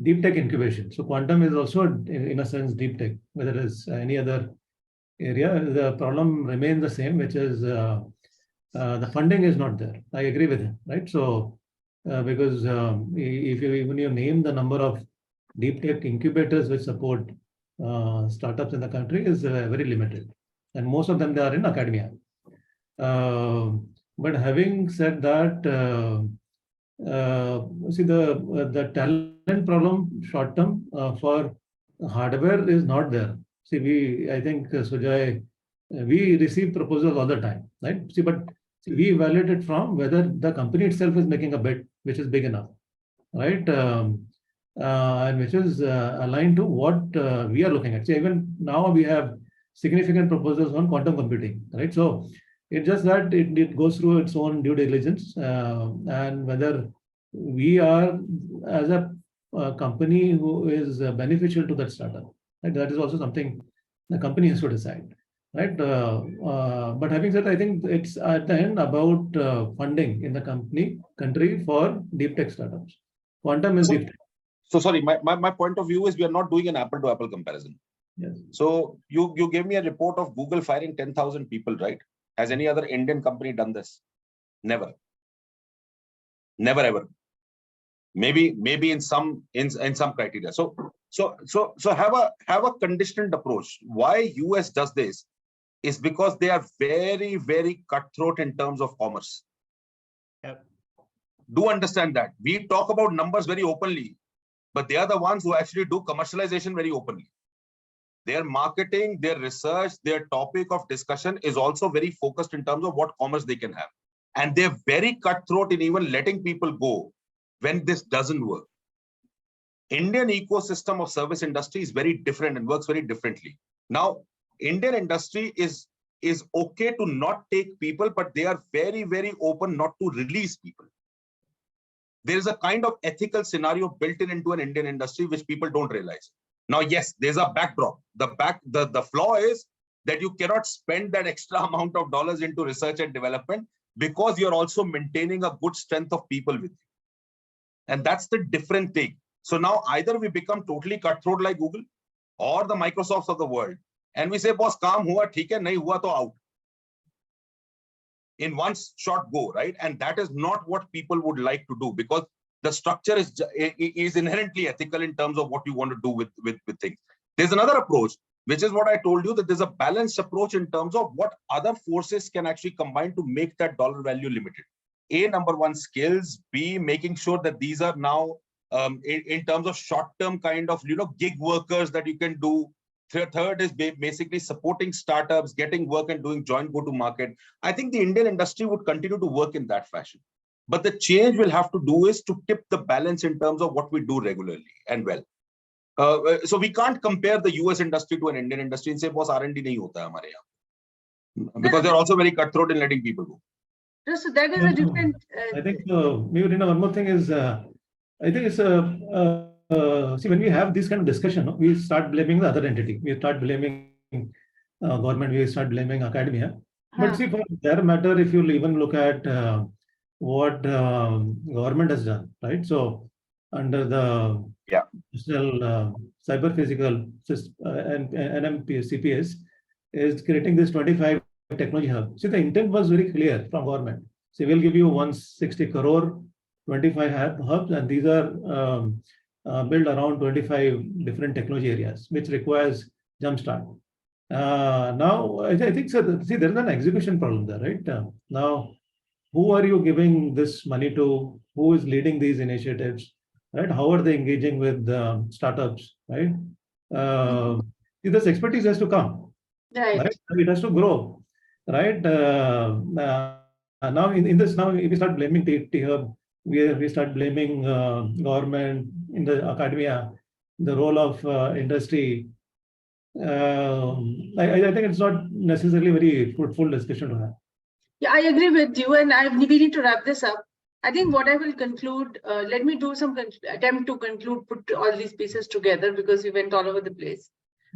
deep tech incubation. So quantum is also, in a sense, deep tech, whether it is any other area. The problem remains the same, which is the funding is not there. I agree with him, right? So because if you name the number of deep tech incubators which support startups in the country is very limited, and most of them they are in academia. But having said that, see the talent problem short term for hardware is not there. See, I think Sujoy, we receive proposals all the time, right? See, but we evaluate it from whether the company itself is making a bet which is big enough, right? And which is aligned to what we are looking at. So even now we have significant proposals on quantum computing, right? So it's just that it goes through its own due diligence and whether we are as a company who is beneficial to that startup. Right? That is also something the company has to decide, right? But having said, I think it's at the end about funding in the country for deep tech startups. Quantum is deep tech. So sorry, my point of view is we are not doing an apple to apple comparison. Yes. So you gave me a report of Google firing 10,000 people, right? Has any other Indian company done this? Never. Never ever. Maybe in some criteria. So have a conditioned approach. Why US does this is because they are very, very cutthroat in terms of commerce. Yep. Do understand that. We talk about numbers very openly, but they are the ones who actually do commercialization very openly. Their marketing, their research, their topic of discussion is also very focused in terms of what commerce they can have. And they're very cutthroat in even letting people go when this doesn't work. Indian ecosystem of service industry is very different and works very differently. Now, Indian industry is okay to not take people, but they are very, very open not to release people. There is a kind of ethical scenario built into an Indian industry which people don't realize. Now, yes, there's a backdrop. The flaw is that you cannot spend that extra amount of dollars into research and development because you're also maintaining a good strength of people with you. And that's the different thing. So now either we become totally cutthroat like Google or the Microsofts of the world. And we say, boss, kaam hua, theek hai, nahi hua to out. In one shot go, right? And that is not what people would like to do because the structure is inherently ethical in terms of what you want to do with things. There's another approach, which is what I told you, that there's a balanced approach in terms of what other forces can actually combine to make that dollar value limited. A, number one, skills. B, making sure that these are now in terms of short-term kind of, gig workers that you can do. Third is basically supporting startups, getting work and doing joint go-to-market. I think the Indian industry would continue to work in that fashion. But the change we'll have to do is to tip the balance in terms of what we do regularly and well. So we can't compare the US industry to an Indian industry and say, boss, R&D nahi hota hai hamare yahan. Because they're also very cutthroat in letting people go. So that is a different. I think maybe one more thing is, I think it's see, when we have this kind of discussion, we start blaming the other entity. We start blaming government. We start blaming academia. But see, for that matter, if you even look at what government has done, right? So under the National Cyber Physical and NMP CPS is creating this 25 technology hub. See, the intent was very clear from government. So we'll give you 160 crore, 25 hubs, and these are built around 25 different technology areas, which requires jumpstart. Now, I think so. See, there's an execution problem there, right? Now, who are you giving this money to? Who is leading these initiatives? Right? How are they engaging with startups? Right? this expertise has to come. Right. It has to grow, right? Now in this, now if we start blaming THub, we start blaming government, in the academia, the role of industry. I think it's not necessarily very fruitful discussion to have. Yeah, I agree with you, and we need to wrap this up. I think what I will conclude, let me do some attempt to conclude, put all these pieces together because we went all over the place.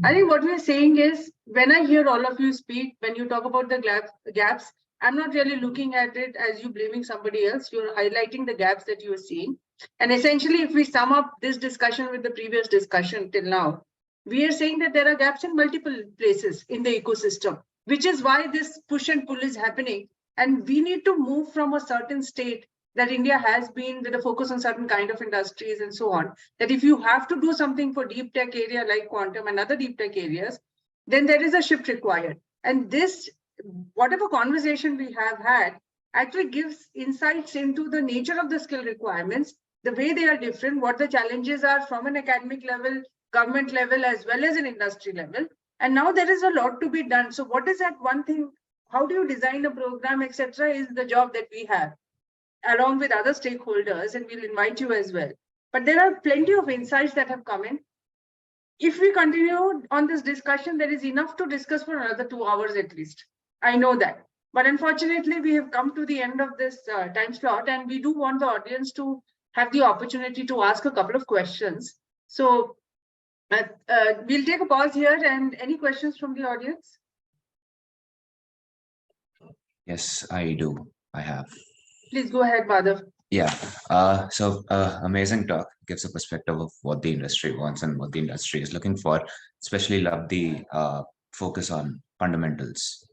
I think what we're saying is, when I hear all of you speak, when you talk about the gaps, I'm not really looking at it as you blaming somebody else. You're highlighting the gaps that you are seeing. And essentially, if we sum up this discussion with the previous discussion till now, we are saying that there are gaps in multiple places in the ecosystem, which is why this push and pull is happening. And we need to move from a certain state that India has been with a focus on certain kind of industries and so on, that if you have to do something for deep tech area like quantum and other deep tech areas, then there is a shift required. And this, whatever conversation we have had, actually gives insights into the nature of the skill requirements, the way they are different, what the challenges are from an academic level, government level, as well as an industry level. And now there is a lot to be done. So what is that one thing, how do you design a program, etc., is the job that we have, along with other stakeholders, and we'll invite you as well. But there are plenty of insights that have come in. If we continue on this discussion, there is enough to discuss for another 2 hours at least. I know that. But unfortunately, we have come to the end of this time slot, and we do want the audience to have the opportunity to ask a couple of questions. So we'll take a pause here, and any questions from the audience? Yes, I do. I have. Please go ahead, Madhav. Yeah. Amazing talk. Gives a perspective of what the industry wants and what the industry is looking for. Especially love the focus on fundamentals,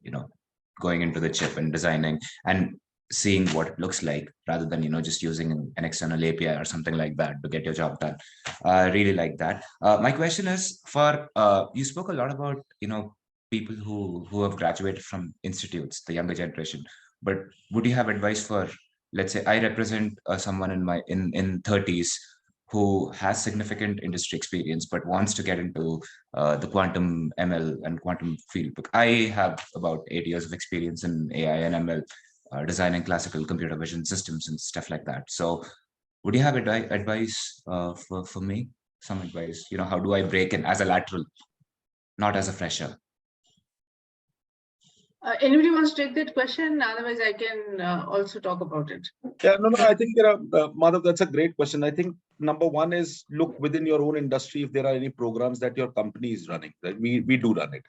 going into the chip and designing and seeing what it looks like rather than, just using an external API or something like that to get your job done. I really like that. My question is for, you spoke a lot about, people who have graduated from institutes, the younger generation, but would you have advice for, let's say I represent someone in 30s who has significant industry experience but wants to get into the quantum ML and quantum field. I have about 8 years of experience in AI and ML, designing classical computer vision systems and stuff like that. So would you have advice for me? Some advice, how do I break in as a lateral, not as a fresher? Anybody wants to take that question? Otherwise, I can also talk about it. Yeah, no, I think Madhav, that's a great question. I think number one is look within your own industry if there are any programs that your company is running. Right? We do run it.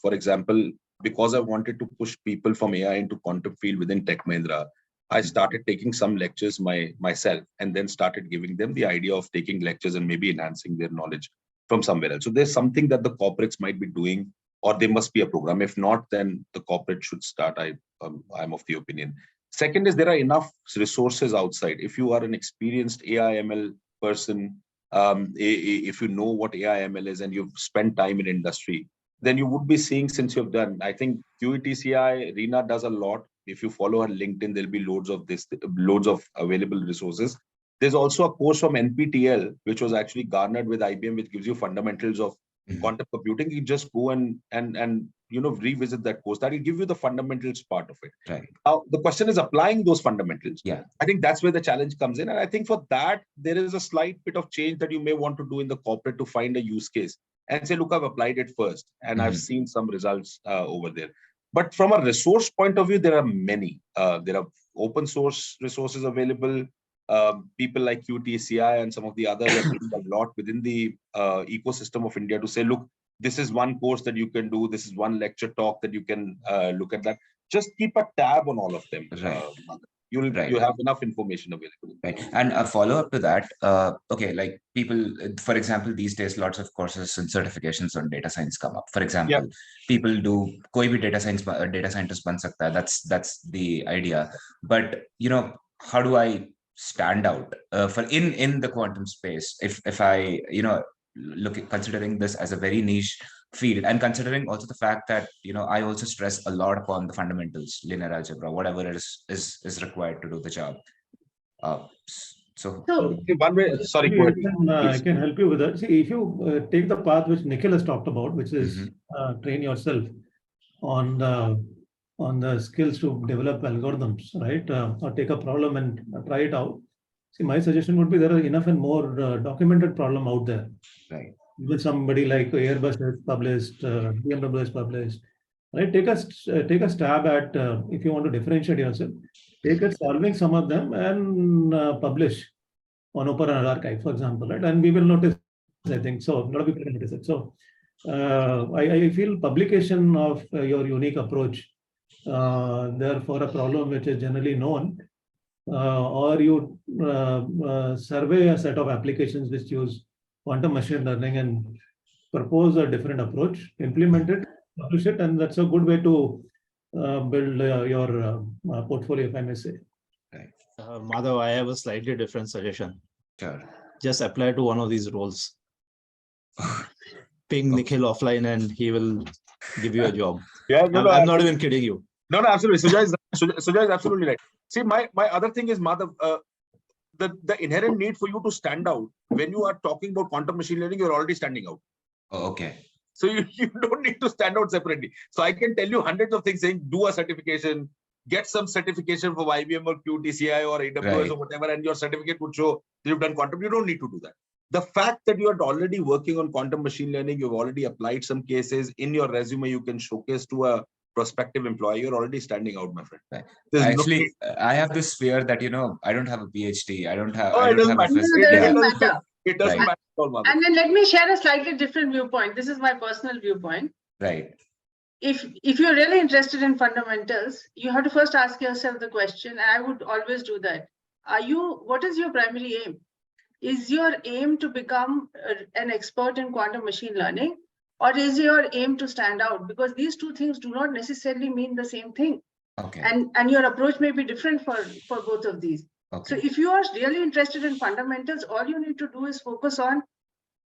For example, because I wanted to push people from AI into quantum field within Tech Mahindra, I started taking some lectures myself and then started giving them the idea of taking lectures and maybe enhancing their knowledge from somewhere else. So there's something that the corporates might be doing, or there must be a program. If not, then the corporate should start. I'm of the opinion. Second is there are enough resources outside. If you are an experienced AI ML person, if you know what AI ML is and you've spent time in industry, then you would be seeing since you've done. I think QETCI, Reena does a lot. If you follow her LinkedIn, there'll be loads of available resources. There's also a course from NPTEL, which was actually garnered with IBM, which gives you fundamentals of quantum computing. You just go and revisit that course. That will give you the fundamentals part of it. Right. Now the question is applying those fundamentals. Yeah. I think that's where the challenge comes in. And I think for that, there is a slight bit of change that you may want to do in the corporate to find a use case and say, look, I've applied it first and I've seen some results over there. But from a resource point of view, there are many. There are open source resources available. People like QTCI and some of the others are doing a lot within the ecosystem of India to say, look, this is one course that you can do. This is one lecture talk that you can look at that. Just keep a tab on all of them. Right. You have enough information available. Right. And a follow-up to that, okay, like people, for example, these days, lots of courses and certifications on data science come up. For example, people do koi bhi data scientist ban sakta hai. That's the idea. But, how do I stand out for in the quantum space if I considering this as a very niche field, and considering also the fact that I also stress a lot upon the fundamentals, linear algebra, whatever it is required to do the job. So So, One way, sorry, go ahead. I can help you with that. See, if you take the path which Nikhil has talked about, which is train yourself on the skills to develop algorithms, right? Or take a problem and try it out. See, my suggestion would be there are enough and more documented problem out there. Right. With somebody like Airbus has published, BMW has published, right? Take a stab at if you want to differentiate yourself. Take it solving some of them and publish on Open Archive, for example, right? And we will notice, I think, so a lot of people notice it. So I feel publication of your unique approach, therefore a problem which is generally known, or you survey a set of applications which use quantum machine learning and propose a different approach, implement it, publish it, and that's a good way to build your portfolio, if I may say. Madhav, I have a slightly different suggestion. Sure. Just apply to one of these roles. Ping Nikhil offline and he will give you a job. Yeah, I'm not even kidding you. No, absolutely. Sujay is absolutely right. See, my other thing is, Madhav, the inherent need for you to stand out when you are talking about quantum machine learning, you're already standing out. Oh, okay. So you don't need to stand out separately. So I can tell you hundreds of things saying, do a certification, get some certification for IBM or QTCI or AWS or whatever, and your certificate would show that you've done quantum. You don't need to do that. The fact that you are already working on quantum machine learning, you've already applied some cases in your resume, you can showcase to a prospective employer, you're already standing out, my friend. Right. Actually, I have this fear that, I don't have a PhD. I don't have. It doesn't matter. It doesn't matter. And then let me share a slightly different viewpoint. This is my personal viewpoint. Right. If you're really interested in fundamentals, you have to first ask yourself the question, and I would always do that. What is your primary aim? Is your aim to become an expert in quantum machine learning, or is your aim to stand out? Because these two things do not necessarily mean the same thing. Okay. And your approach may be different for both of these. Okay. So if you are really interested in fundamentals, all you need to do is focus on,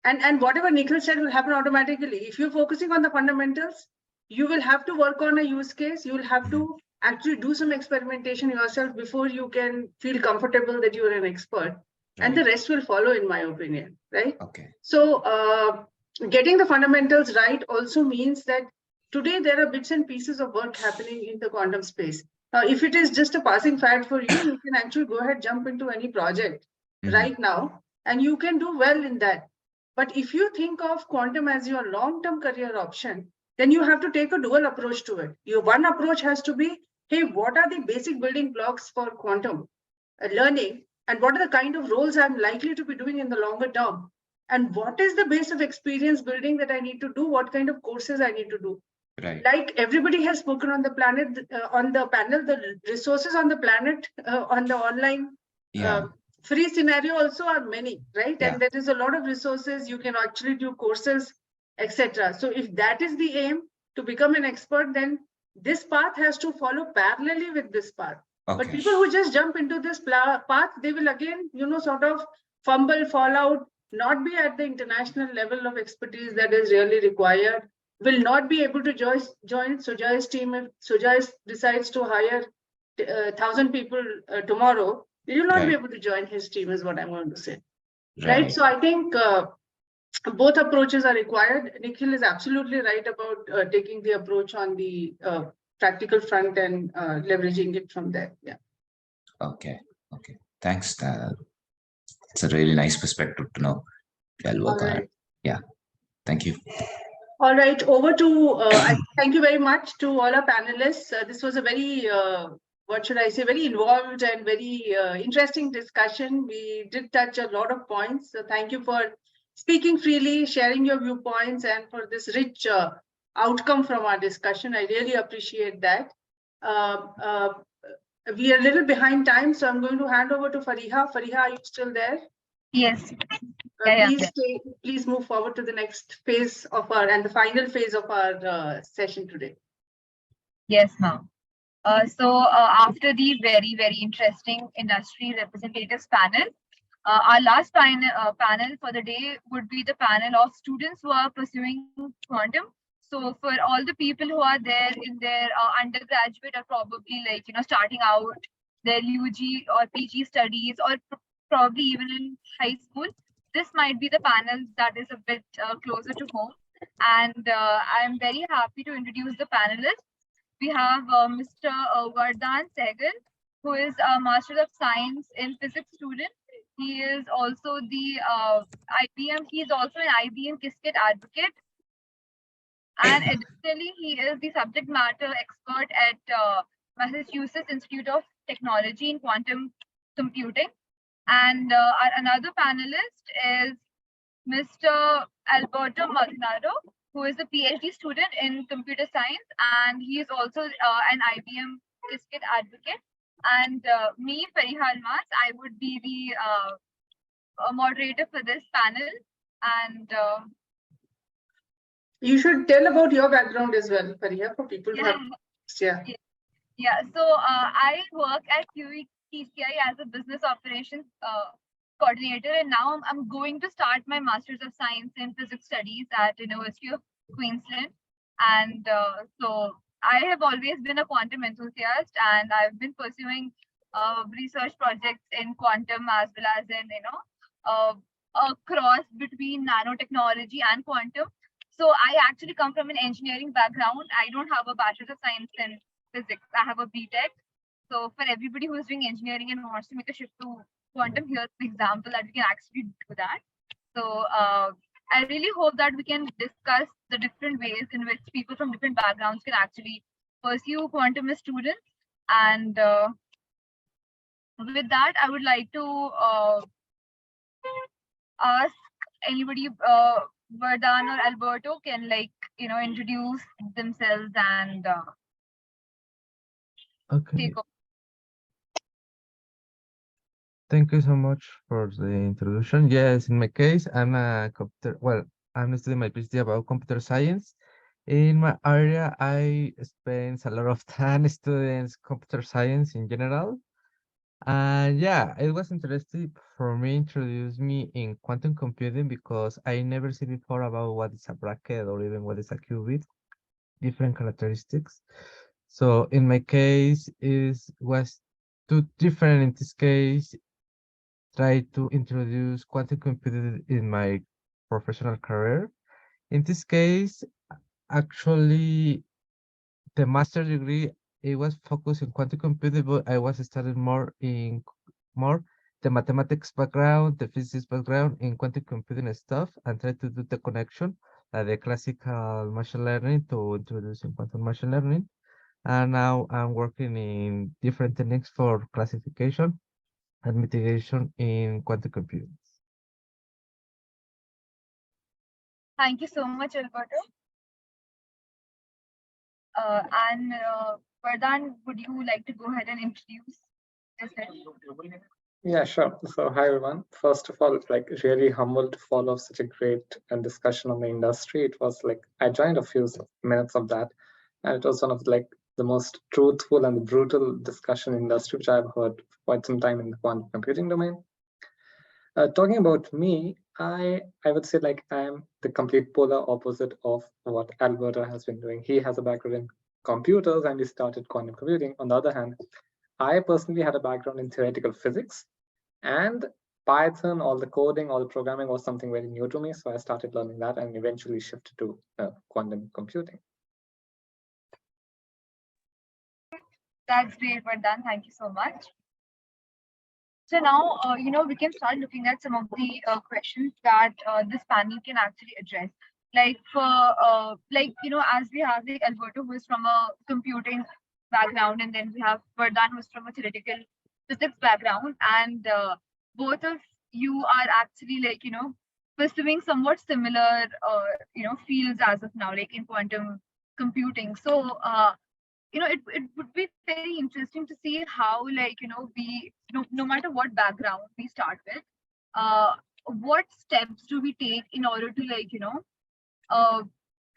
and whatever Nikhil said will happen automatically. If you're focusing on the fundamentals, you will have to work on a use case. You will have to actually do some experimentation yourself before you can feel comfortable that you're an expert. Right. And the rest will follow, in my opinion, right? Okay. So getting the fundamentals right also means that today there are bits and pieces of work happening in the quantum space. Now, if it is just a passing fad for you, you can actually go ahead, jump into any project right now, and you can do well in that. But if you think of quantum as your long-term career option, then you have to take a dual approach to it. Your one approach has to be, hey, what are the basic building blocks for quantum learning? And what are the kind of roles I'm likely to be doing in the longer term? And what is the base of experience building that I need to do? What kind of courses I need to do? Right. Like everybody has spoken on the planet, on the panel, the resources on the planet, on the online free scenario also are many, right? Yeah. And there is a lot of resources. You can actually do courses, etc. So if that is the aim to become an expert, then this path has to follow parallelly with this path. Okay. But people who just jump into this path, they will again, sort of fumble, fall out, not be at the international level of expertise that is really required, will not be able to join Sujay's team. If Sujay decides to hire 1,000 people tomorrow, you will not be able to join his team, is what I'm going to say. Right? So I think both approaches are required. Nikhil is absolutely right about taking the approach on the practical front and leveraging it from there. Yeah. Okay. Thanks. It's a really nice perspective to know. I'll work on it. Yeah. Thank you. All right. Over to, thank you very much to all our panelists. This was a very, very involved and very interesting discussion. We did touch a lot of points. So thank you for speaking freely, sharing your viewpoints, and for this rich outcome from our discussion. I really appreciate that. We are a little behind time, so I'm going to hand over to Fariha. Fariha, are you still there? Yes. Please move forward to the next phase of the final phase of our session today. Yes, ma'am. So after the very, very interesting industry representatives panel, our last panel for the day would be the panel of students who are pursuing quantum. So for all the people who are there in their undergraduate or probably starting out their UG or PG studies, or probably even in high school, this might be the panel that is a bit closer to home. And I'm very happy to introduce the panelists. We have Mr. Vardhan Sehgal, who is a Master of Science in Physics student. He is also the IBM, he is also an IBM Qiskit advocate. And additionally, he is the subject matter expert at Massachusetts Institute of Technology in quantum computing. And another panelist is Mr. Alberto Maldonado, who is a PhD student in computer science, and he is also an IBM Qiskit advocate. And me, Fariha Almas, I would be the moderator for this panel. And you should tell about your background as well, Fariha, for people who have. Yeah. So I work at QETCI as a business operations coordinator, and now I'm going to start my Masters of Science in Physics Studies at University of Queensland. And so I have always been a quantum enthusiast, and I've been pursuing research projects in quantum as well as in a cross between nanotechnology and quantum. So I actually come from an engineering background. I don't have a Bachelor's of Science in Physics. I have a BTech. So for everybody who is doing engineering and wants to make a shift to quantum, here's an example that we can actually do that. So I really hope that we can discuss the different ways in which people from different backgrounds can actually pursue quantum as students. And with that, I would like to ask anybody, Vardhan or Alberto, can introduce themselves and take over. Thank you so much for the introduction. Yes, in my case, I'm studying my PhD about computer science. In my area, I spend a lot of time studying computer science in general. And yeah, it was interesting for me, introduce me in quantum computing because I never see before about what is a bracket or even what is a qubit, different characteristics. So in my case, was too different in this case. Try to introduce quantum computing in my professional career. In this case, actually, the master's degree, it was focused in quantum computing, but I was studying more the mathematics background, the physics background in quantum computing stuff, and try to do the connection, like the classical machine learning to introducing quantum machine learning. And now I'm working in different techniques for classification and mitigation in quantum computing. Thank you so much, Alberto. And Vardhan, would you like to go ahead and introduce yourself? Yeah, sure. So hi, everyone. First of all, really humbled to follow such a great discussion on the industry. It was I joined a few minutes of that, and it was one of the most truthful and brutal discussion industry which I've heard for quite some time in the quantum computing domain. Talking about me, I would say I am the complete polar opposite of what Alberto has been doing. He has a background in computers and he started quantum computing. On the other hand, I personally had a background in theoretical physics, and Python, all the coding, all the programming was something very new to me. So I started learning that and eventually shifted to quantum computing. That's great, Vardhan. Thank you so much. So now, we can start looking at some of the questions that this panel can actually address. As we have Alberto, who is from a computing background, and then we have Vardhan, who is from a theoretical physics background, and both of you are actually pursuing somewhat similar fields as of now, in quantum computing. So it would be very interesting to see how we no matter what background we start with, what steps do we take in order to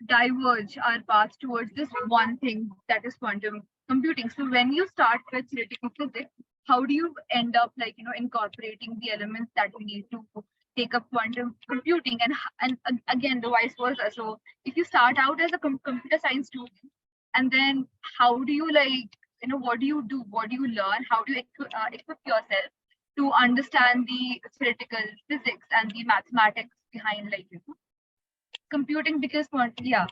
diverge our path towards this one thing that is quantum computing. So when you start with theoretical physics, how do you end up incorporating the elements that we need to take up quantum computing, and again the vice versa? So if you start out as a computer science student, and then how do you what do you do? What do you learn? How do you equip yourself to understand the theoretical physics and the mathematics behind, like, computing, because yeah.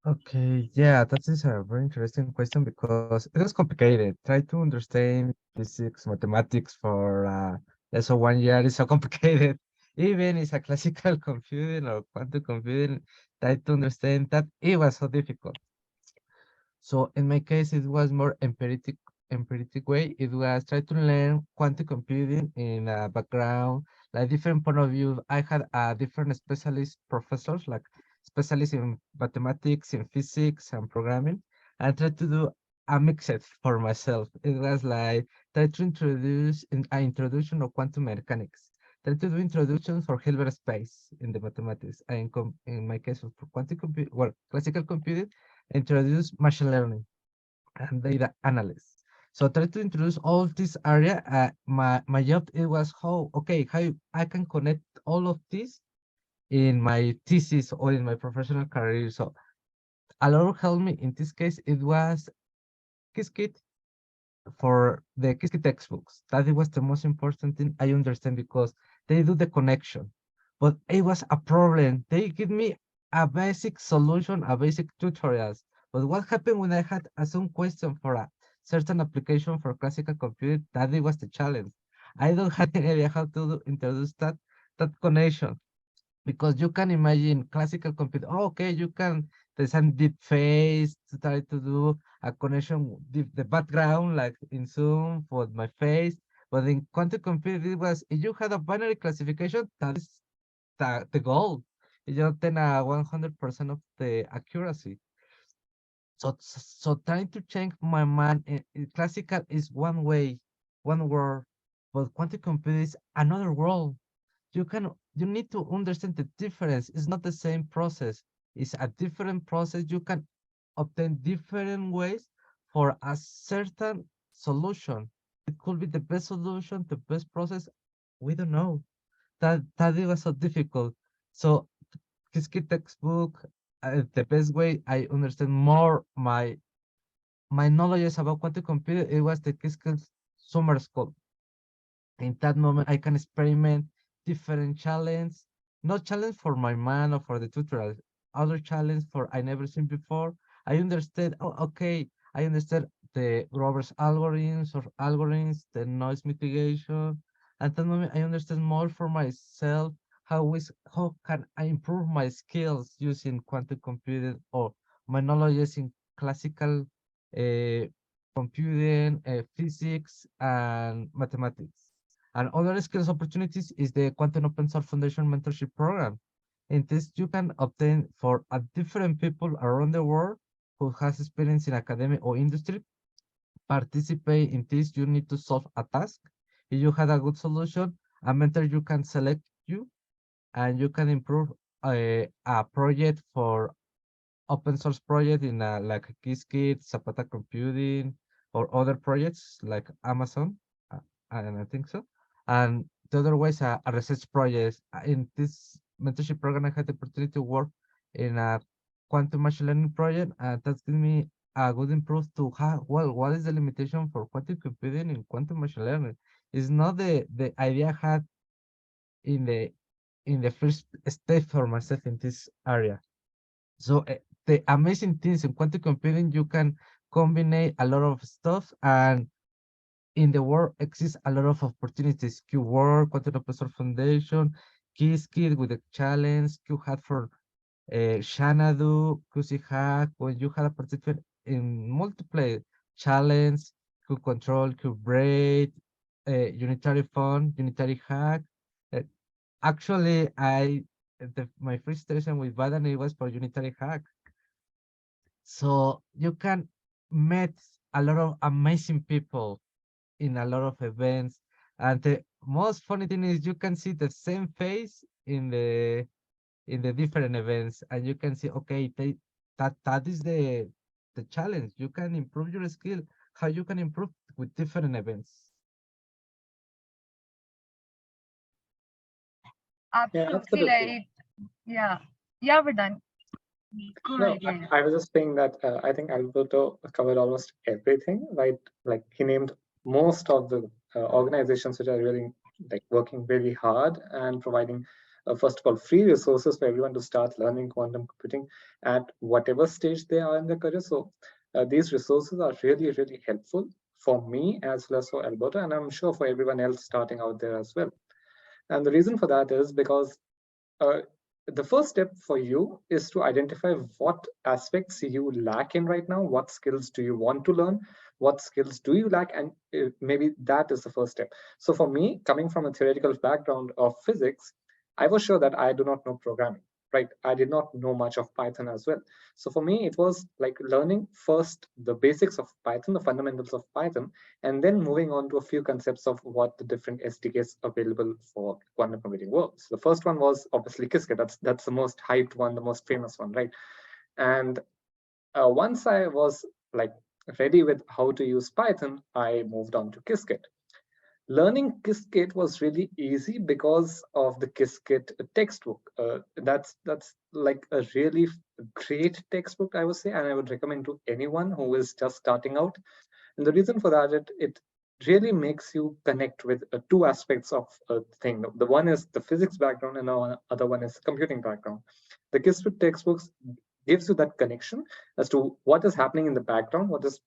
Okay, yeah, that is a very interesting question because it was complicated. Try to understand physics, mathematics for less than 1 year is so complicated. Even it's a classical computing or quantum computing, try to understand that it was so difficult. So in my case, it was more empiric way. It was try to learn quantum computing in a background, like different point of view. I had different specialist professors, like specialists in mathematics, in physics, and programming, and try to do a mixed for myself. It was like try to introduce an introduction of quantum mechanics. Try to do introduction for Hilbert space in the mathematics. And in my case, for quantum computing, well, classical computing, introduce machine learning and data analysis. So try to introduce all this area. My job it was how I can connect all of this in my thesis or in my professional career. So a lot of help me in this case. It was Qiskit for the Qiskit textbooks. That was the most important thing I understand because they do the connection. But it was a problem. They give me a basic solution, a basic tutorials. But what happened when I had some question for a certain application for classical computing? That it was the challenge. I don't have any idea how to introduce that connection because you can imagine classical computing. Oh, okay, you can design deep face to try to do a connection with the background, like in Zoom for my face. But in quantum computing, it was if you had a binary classification, that is the goal. You obtain a 100% of the accuracy. So trying to change my mind, classical is one way, one word, but quantum computing is another world. You need to understand the difference. It's not the same process. It's a different process. You can obtain different ways for a certain solution. It could be the best solution, the best process. We don't know. That it was so difficult. So Qiskit textbook, the best way I understand more my knowledge about quantum computing, it was the Qiskit summer school. In that moment, I can experiment different challenge, not challenge for my mind or for the tutorial, other challenge for I never seen before. I understand, oh, okay, I understand the Roberts algorithms, the noise mitigation. At that moment, I understand more for myself how can I improve my skills using quantum computing or my knowledge in classical computing, physics, and mathematics. And other skills opportunities is the Quantum Open Source Foundation Mentorship Program. In this, you can obtain for a different people around the world who has experience in academia or industry. Participate in this, you need to solve a task. If you had a good solution, a mentor you can select you, and you can improve a project for open source project in like Qiskit, Zapata Computing, or other projects like Amazon, and I think so. And the other way is a research project. In this mentorship program, I had the opportunity to work in a quantum machine learning project, and that's given me a good improve to how, well, what is the limitation for quantum computing in quantum machine learning? It's not the idea I had in the first step for myself in this area. So the amazing things in quantum computing, you can combine a lot of stuff, and in the world exists a lot of opportunities. QWorld, Quantum Open Source Foundation, Qiskit with the challenge, QHAT for Xanadu, QChack, when you had a participant in multiple challenge, QControl, QBraid, Unitary Fund, Unitary Hack. Actually, my first session with Badani was for Unitary Hack. So you can meet a lot of amazing people in a lot of events. And the most funny thing is you can see the same face in the different events, and you can see, okay, that is the challenge. You can improve your skill, how you can improve with different events. Absolutely right. Yeah. Yeah, we're done. Go No, ahead, yeah. I was just saying that I think Alberto covered almost everything, right? Like he named most of the organizations which are really like working really hard and providing first of all free resources for everyone to start learning quantum computing at whatever stage they are in their career. So these resources are really, really helpful for me as well as for Alberta, and I'm sure for everyone else starting out there as well. And the reason for that is because the first step for you is to identify what aspects you lack in right now, what skills do you want to learn, what skills do you lack, and maybe that is the first step. So for me, coming from a theoretical background of physics, I was sure that I do not know programming, right? I did not know much of Python as well. So for me, it was like learning first the basics of Python, the fundamentals of Python, and then moving on to a few concepts of what the different SDKs available for quantum computing works. The first one was obviously Qiskit. That's the most hyped one, the most famous one, right? And once I was like ready with how to use Python, I moved on to Qiskit. Learning Qiskit was really easy because of the Qiskit textbook. That's like a really great textbook, I would say, and I would recommend to anyone who is just starting out. And the reason for that, it really makes you connect with two aspects of a thing. The one is the physics background, and the other one is computing background. The Qiskit textbooks gives you that connection as to what is happening in the background, what is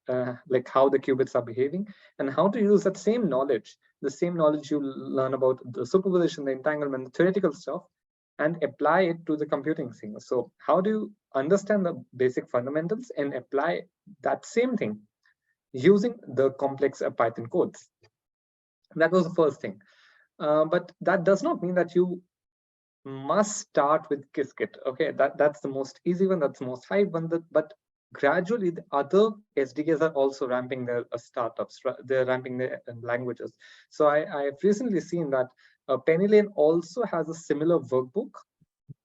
like how the qubits are behaving, and how to use that same knowledge, the same knowledge you learn about the superposition, the entanglement, the theoretical stuff, and apply it to the computing thing. So how do you understand the basic fundamentals and apply that same thing using the complex Python codes? That was the first thing. But that does not mean that you must start with Qiskit. Okay, that's the most easy one, that's the most hype one. But gradually, the other SDKs are also ramping their startups. They're ramping their languages. So I've recently seen that Pennylane also has a similar workbook,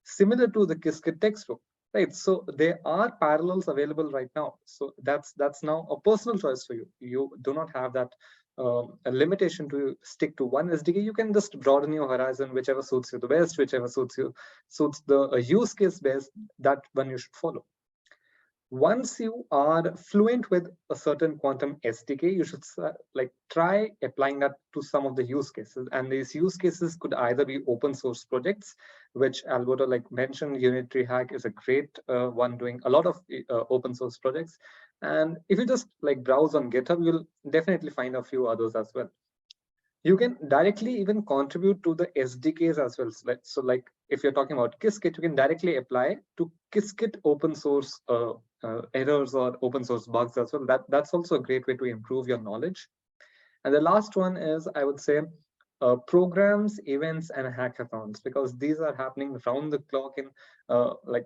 similar to the Qiskit textbook. Right, so there are parallels available right now. So that's now a personal choice for you. You do not have that a limitation to stick to one SDK. You can just broaden your horizon, whichever suits you the best, whichever suits the use case best, that one you should follow. Once you are fluent with a certain quantum SDK, you should like try applying that to some of the use cases. And these use cases could either be open source projects, which Alberto like mentioned, Unitary Hack is a great one doing a lot of open source projects. And if you just like browse on GitHub, you'll definitely find a few others as well. You can directly even contribute to the SDKs as well. So like if you're talking about Qiskit, you can directly apply to Qiskit open source errors or open source bugs as well. That's also a great way to improve your knowledge. And the last one is, I would say, programs, events, and hackathons, because these are happening around the clock in like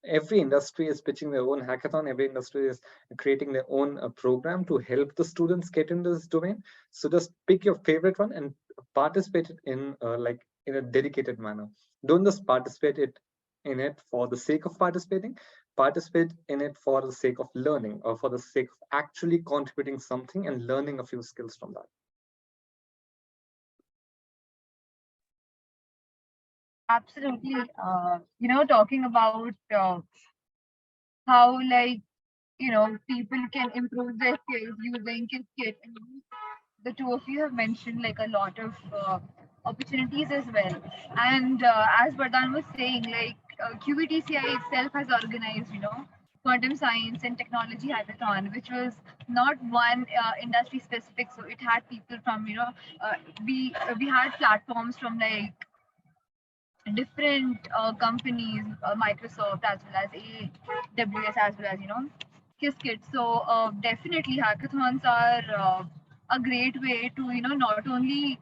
every industry is pitching their own hackathon. Every industry is creating their own program to help the students get into this domain. So just pick your favorite one and participate in like in a dedicated manner. Don't just participate in it for the sake of participating. Participate in it for the sake of learning, or for the sake of actually contributing something and learning a few skills from that. Absolutely. Talking about how people can improve their skills using Qiskit. The two of you have mentioned like a lot of opportunities as well. And as Vardhan was saying, like QBTCI itself has organized, quantum science and technology hackathon, which was not one industry specific. So it had people from, we had platforms from like different companies, Microsoft as well as AWS as well as Qiskit. So definitely hackathons are a great way to not only.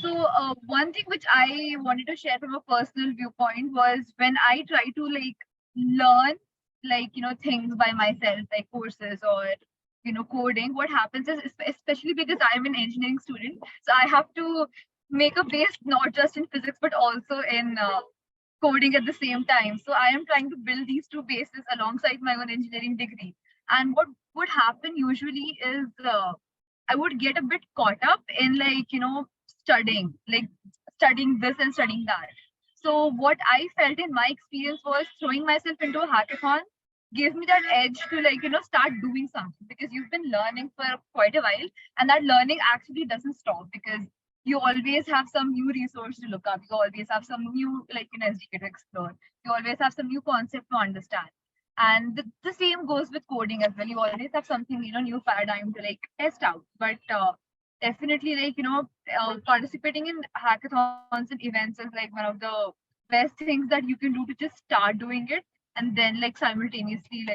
So one thing which I wanted to share from a personal viewpoint was when I try to like learn like things by myself, like courses or coding. What happens is, especially because I'm an engineering student, so I have to make a base not just in physics but also in coding at the same time. So I am trying to build these two bases alongside my own engineering degree. And what would happen usually is I would get a bit caught up in like studying this and studying that. So what I felt in my experience was throwing myself into a hackathon gives me that edge to start doing something, because you've been learning for quite a while, and that learning actually doesn't stop, because you always have some new resource to look up. You always have some new SDK to explore. You always have some new concept to understand. And the same goes with coding as well. You always have something, new paradigm to test out. But definitely participating in hackathons and events is one of the best things that you can do to just start doing it, and then simultaneously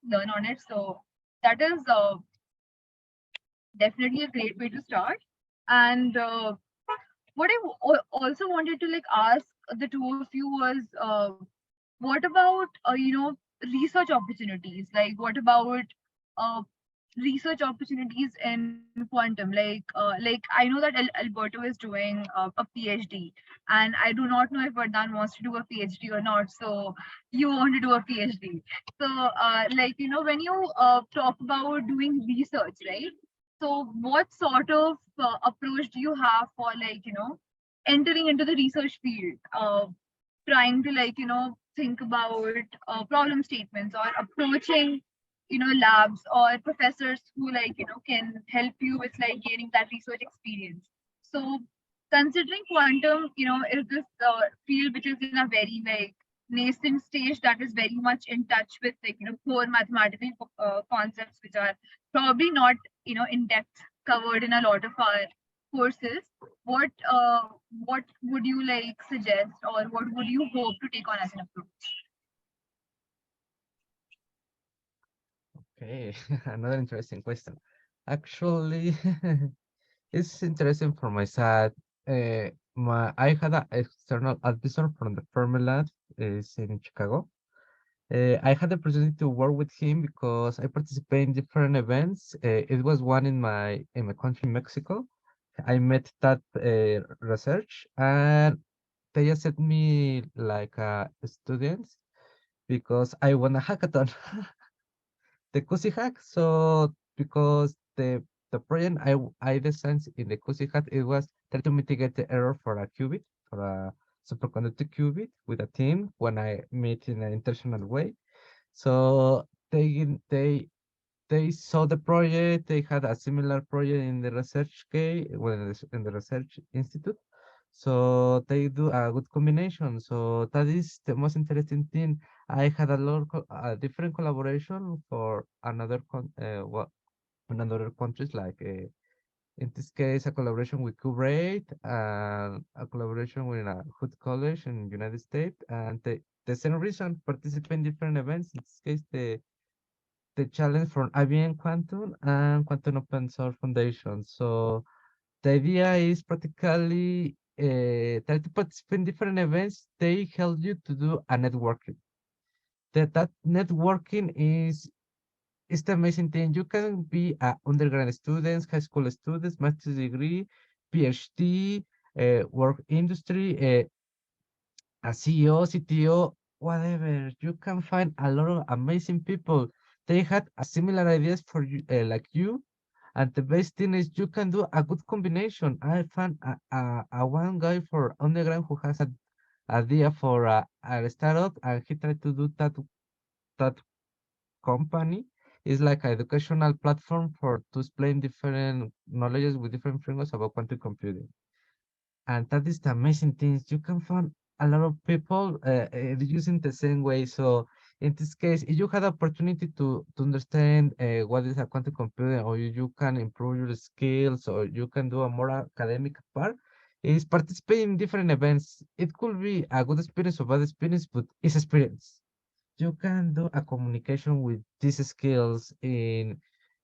learn on it. So that is definitely a great way to start. And what I also wanted to ask the two of you was, what about research opportunities? What about uh, research opportunities in quantum? I know that Alberto is doing a PhD, and I do not know if Vardhan wants to do a PhD or not. So you want to do a PhD. So when you talk about doing research, right? So what sort of approach do you have for entering into the research field? Trying to think about problem statements, or approaching labs or professors who can help you with gaining that research experience. So considering quantum is this field which is in a very nascent stage, that is very much in touch with core mathematical concepts, which are probably not in depth covered in a lot of our courses. What would you suggest, or what would you hope to take on as an approach? Okay, another interesting question. Actually, it's interesting for my side. I had an external advisor from the Fermilab, is in Chicago. I had the opportunity to work with him because I participate in different events. It was one in my country, Mexico. I met that research, and they accept me like a student because I won a hackathon. The Cozy Hack. So because the project I designed in the Cozy Hack, it was try to mitigate the error for a qubit, for a superconductor qubit with a team when I meet in an intentional way. So they saw the project. They had a similar project in the research case, well, in the research institute. So they do a good combination. So that is the most interesting thing. I had a lot of different collaboration for another countries, like in this case a collaboration with Kuwait and a collaboration with Hood College in United States, and the same reason participate in different events. In this case, the challenge from IBM Quantum and Quantum Open Source Foundation. So the idea is practically try to participate in different events. They help you to do a networking. That networking is the amazing thing. You can be undergraduate students, high school students, master's degree, PhD, work industry, a CEO, CTO, whatever. You can find a lot of amazing people. They had a similar ideas for you, like you. And the best thing is you can do a good combination. I found a one guy for undergrad who has a idea for a startup, and he tried to do that company. It's like an educational platform for to explain different knowledges with different frameworks about quantum computing. And that is the amazing thing. You can find a lot of people using the same way. So in this case, if you had opportunity to understand what is a quantum computer, or you can improve your skills, or you can do a more academic part, is participate in different events. It could be a good experience or bad experience, but it's experience. You can do a communication with these skills in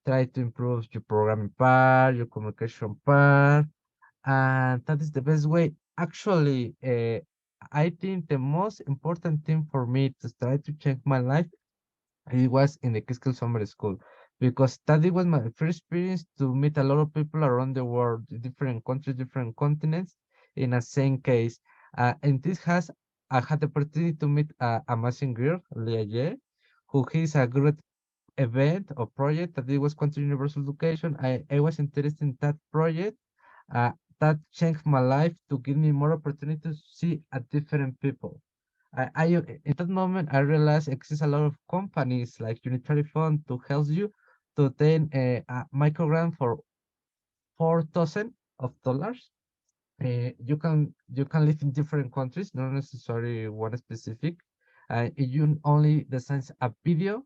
try to improve your programming part, your communication part, and that is the best way. Actually, I think the most important thing for me to try to change my life, it was in the Kiskell Summer School, because that was my first experience to meet a lot of people around the world, different countries, different continents, in a same case. And this has I had the opportunity to meet a amazing girl, Leah Ye, who is a great event or project that it was Quantum Universal Education. I was interested in that project. Uh, that changed my life to give me more opportunity to see a different people. at that moment I realized exists a lot of companies like Unitary Fund to help you to obtain a microgrant for $4,000. You can live in different countries, not necessarily one specific. You only design a video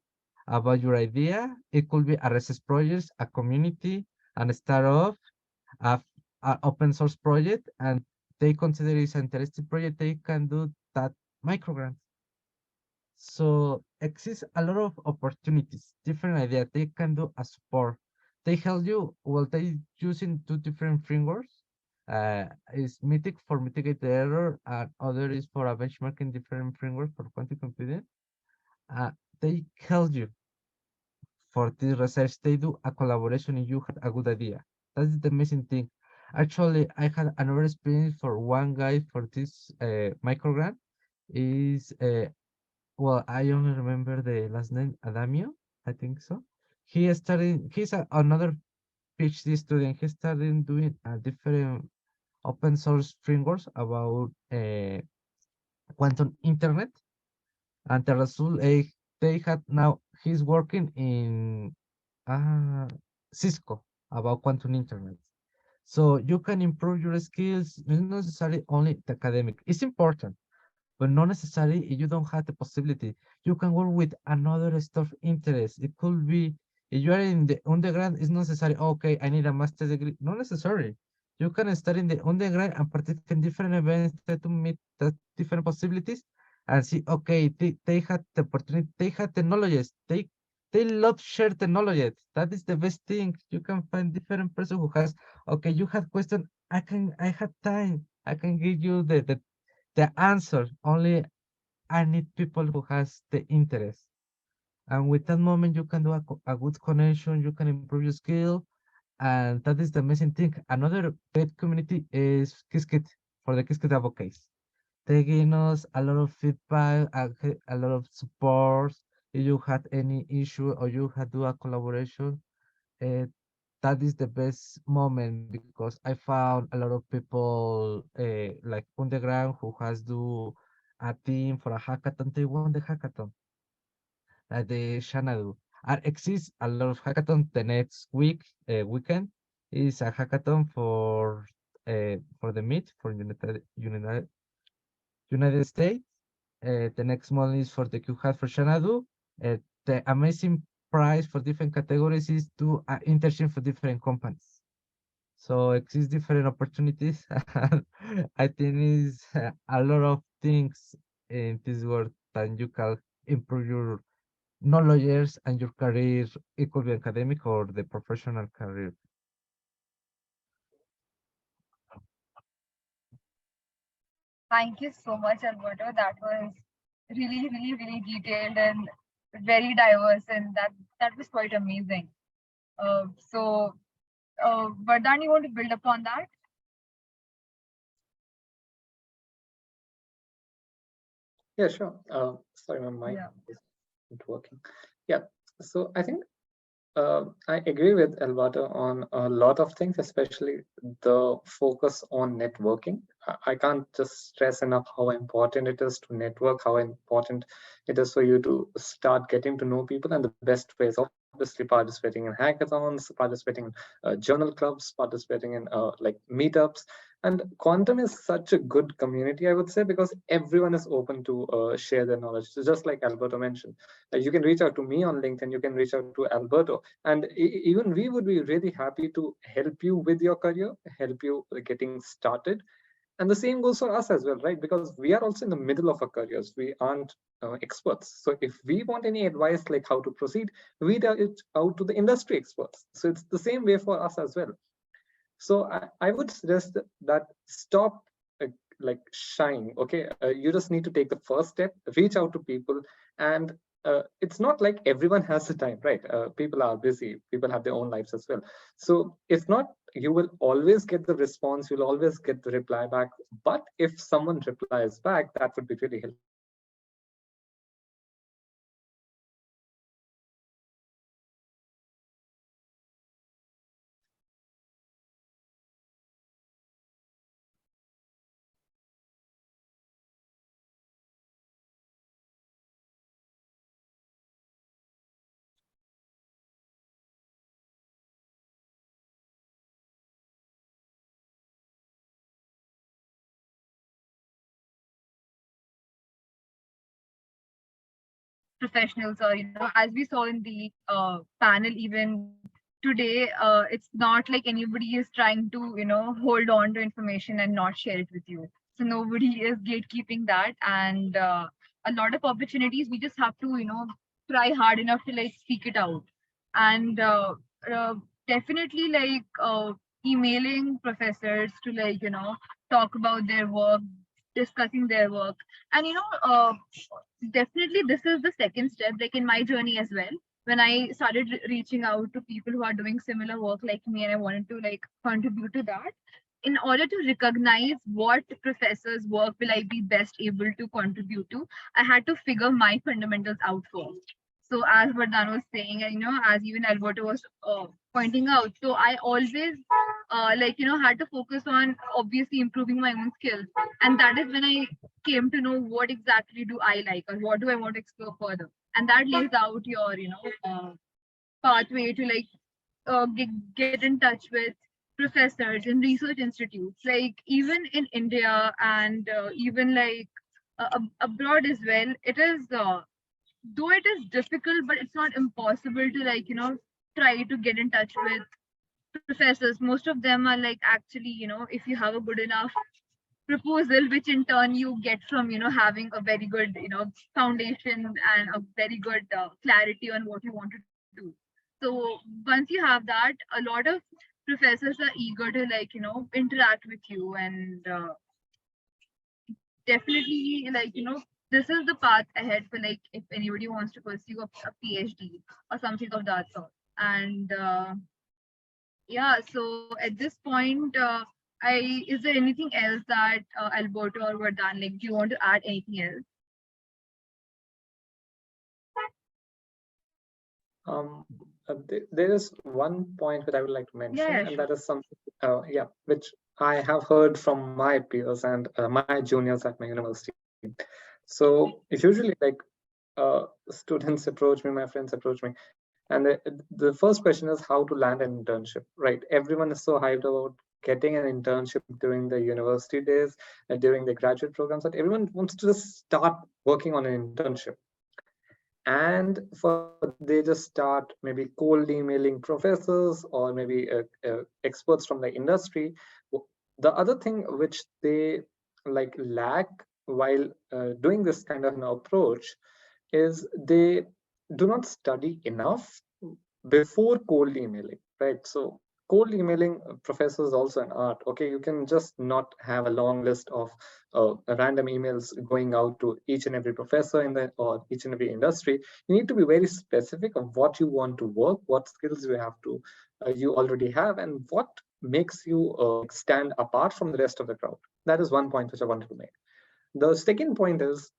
about your idea. It could be a research project, a community, and a startup, a, a open source project, and they consider it an interesting project. They can do that microgrant. So exists a lot of opportunities, different ideas. They can do a support. They help you. Well, they using two different frameworks. Is Mythic for mitigate the error, and other is for a benchmarking different framework for quantum computing. Uh, they help you for this research. They do a collaboration if you had a good idea. That's the amazing thing. Actually, I had another experience for one guy for this microgrant. Is well, I only remember the last name, Adamio, I think so. He's another PhD student. He started doing a different open source frameworks about quantum internet. And the result, they had now, he's working in uh, Cisco about quantum internet. So you can improve your skills, not necessarily only the academic. It's important, but not necessarily if you don't have the possibility. You can work with another stuff interest. It could be if you are in the undergrad, it's not necessary. Okay, I need a master's degree. Not necessary. You can start in the undergrad and participate in different events to meet the different possibilities and see. Okay, they had the opportunity. They had the knowledge. They love share the knowledge. That is the best thing. You can find different person who has. Okay, you have question. I have time. I can give you the answer. Only I need people who has the interest. And with that moment, you can do a good connection, you can improve your skill. And that is the amazing thing. Another great community is Qiskit for the Qiskit advocates. They give us a lot of feedback, a lot of support. If you had any issue or you had do a collaboration, uh, that is the best moment because I found a lot of people like underground who has do a team for a hackathon. They won the hackathon at the Xanadu. And exists a lot of hackathon the next weekend is a hackathon for the meet for United States. The next one is for the QHAT for Xanadu. The amazing prize for different categories is to internship for different companies. So exist different opportunities. I think is a lot of things in this world that you can improve your knowledge and your career. It could be academic or the professional career. Thank you so much, Alberto. That was really, really, really detailed and very diverse, and that was quite amazing. Vardhan, you want to build upon that? Yeah, sure. Sorry, my mic isn't working. Yeah, so I think I agree with Alberto on a lot of things, especially the focus on networking. I can't just stress enough how important it is to network, how important it is for you to start getting to know people, and the best ways, obviously participating in hackathons, participating in journal clubs, participating in like meetups. And quantum is such a good community, I would say, because everyone is open to share their knowledge. So just like Alberto mentioned, you can reach out to me on LinkedIn, you can reach out to Alberto, and even we would be really happy to help you with your career, help you getting started. And the same goes for us as well, right? Because we are also in the middle of our careers. We aren't experts. So if we want any advice like how to proceed, we tell it out to the industry experts. So it's the same way for us as well. So I would suggest that stop like shying. Okay, you just need to take the first step, reach out to people, and it's not like everyone has the time, right? People are busy, people have their own lives as well. So if not, you will always get the response, you'll always get the reply back. But if someone replies back, that would be really helpful. professionals, or as we saw in the panel even today, it's not like anybody is trying to hold on to information and not share it with you. So nobody is gatekeeping that, and a lot of opportunities, we just have to try hard enough to like seek it out. And uh, definitely like emailing professors to like talk about their work, discussing their work. And definitely this is the second step, like in my journey as well, when I started reaching out to people who are doing similar work like me, and I wanted to like contribute to that. In order to recognize what professors' work will I be best able to contribute to, I had to figure my fundamentals out first. So as Vardhan was saying, and as even Alberto was pointing out, so I always had to focus on obviously improving my own skills. And that is when I came to know what exactly do I like, or what do I want to explore further. And that lays out your pathway to like get in touch with professors in research institutes, like even in India, and even like abroad as well. It is though it is difficult, but it's not impossible to like try to get in touch with professors. Most of them are like actually if you have a good enough proposal, which in turn you get from having a very good foundation and a very good clarity on what you want to do. So once you have that, a lot of professors are eager to like interact with you. And definitely like this is the path ahead for like if anybody wants to pursue a PhD or something of that sort. And yeah, so at this point, is there anything else that Alberto or Vardhan, like, do you want to add anything else? There is one point that I would like to mention, Yeah, and sure. that is something, which I have heard from my peers and my juniors at my university. So it's usually like students approach me, my friends approach me, and the first question is how to land an internship, right? Everyone is so hyped about getting an internship during the university days and during the graduate programs that everyone wants to just start working on an internship. And they just start maybe cold emailing professors or maybe experts from the industry. The other thing which they like lack while doing this kind of an approach is they do not study enough before cold emailing, right? So cold emailing professors also an art. Okay, you can just not have a long list of random emails going out to each and every professor in the or each and every industry. You need to be very specific of what you want to work, what skills you have to you already have, and what makes you stand apart from the rest of the crowd. That is one point which I wanted to make. The second point is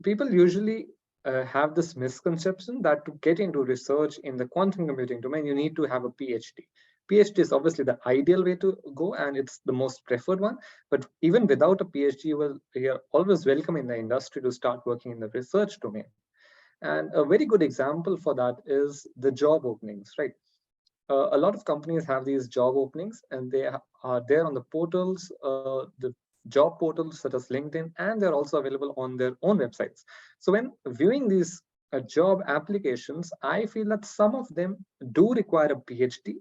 people usually have this misconception that to get into research in the quantum computing domain, you need to have a PhD. PhD is obviously the ideal way to go, and it's the most preferred one. But even without a PhD, you're always welcome in the industry to start working in the research domain. And a very good example for that is the job openings, right? A lot of companies have these job openings, and they are there on the portals, the job portals such as LinkedIn, and they're also available on their own websites. So when viewing these job applications, I feel that some of them do require a PhD,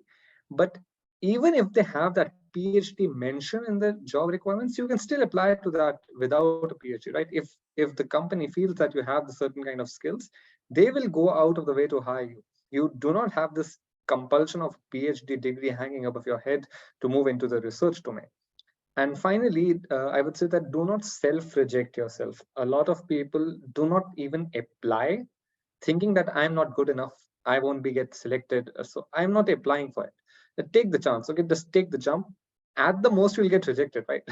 but even if they have that PhD mentioned in the job requirements, you can still apply to that without a PhD, right? If the company feels that you have the certain kind of skills, they will go out of the way to hire you. You do not have this compulsion of PhD degree hanging above your head to move into the research domain. And finally, I would say that do not self-reject yourself. A lot of people do not even apply thinking that I'm not good enough, I won't get selected, so I'm not applying for it. Take the chance, okay? Just take the jump. At the most, you'll get rejected, right?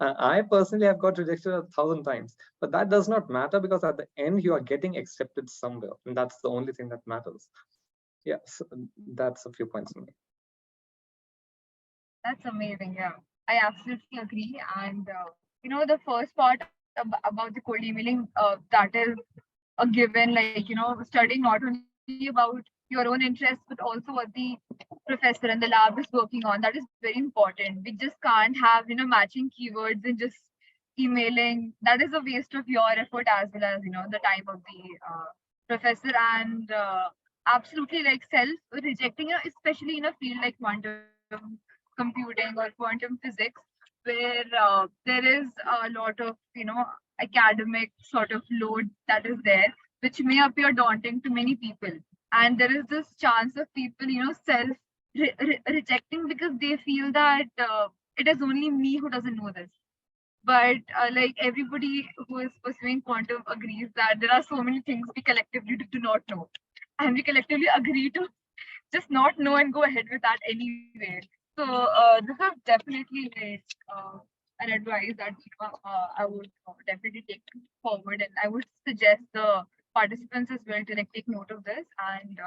I personally have got rejected 1,000 times, but that does not matter because at the end, you are getting accepted somewhere, and that's the only thing that matters. Yeah, so that's a few points for me. That's amazing. Yeah, I absolutely agree. And the first part about the cold emailing, that is a given. Like studying not only about your own interests, but also what the professor and the lab is working on. That is very important. We just can't have matching keywords and just emailing, that is a waste of your effort as well as, the time of the professor, and absolutely like self-rejecting, especially in a field like quantum computing or quantum physics, where there is a lot of, academic sort of load that is there, which may appear daunting to many people. And there is this chance of people, rejecting because they feel that it is only me who doesn't know this. But like everybody who is pursuing quantum agrees that there are so many things we collectively do not know, and we collectively agree to just not know and go ahead with that anyway. So this is definitely like an advice that I would definitely take forward, and I would suggest the participants as well to like take note of this. And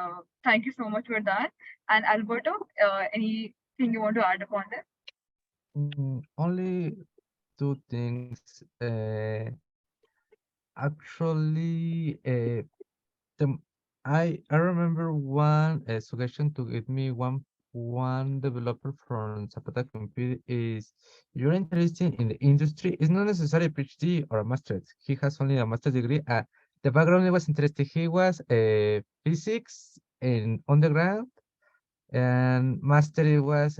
thank you so much for that. And Alberto, anything you want to add upon this? Only two things. Actually, I remember one suggestion to give me one developer from Zapata Computer is, you're interested in the industry. It's not necessarily a PhD or a master's. He has only a master's degree. The background he was interested. He was physics in undergrad, and master it was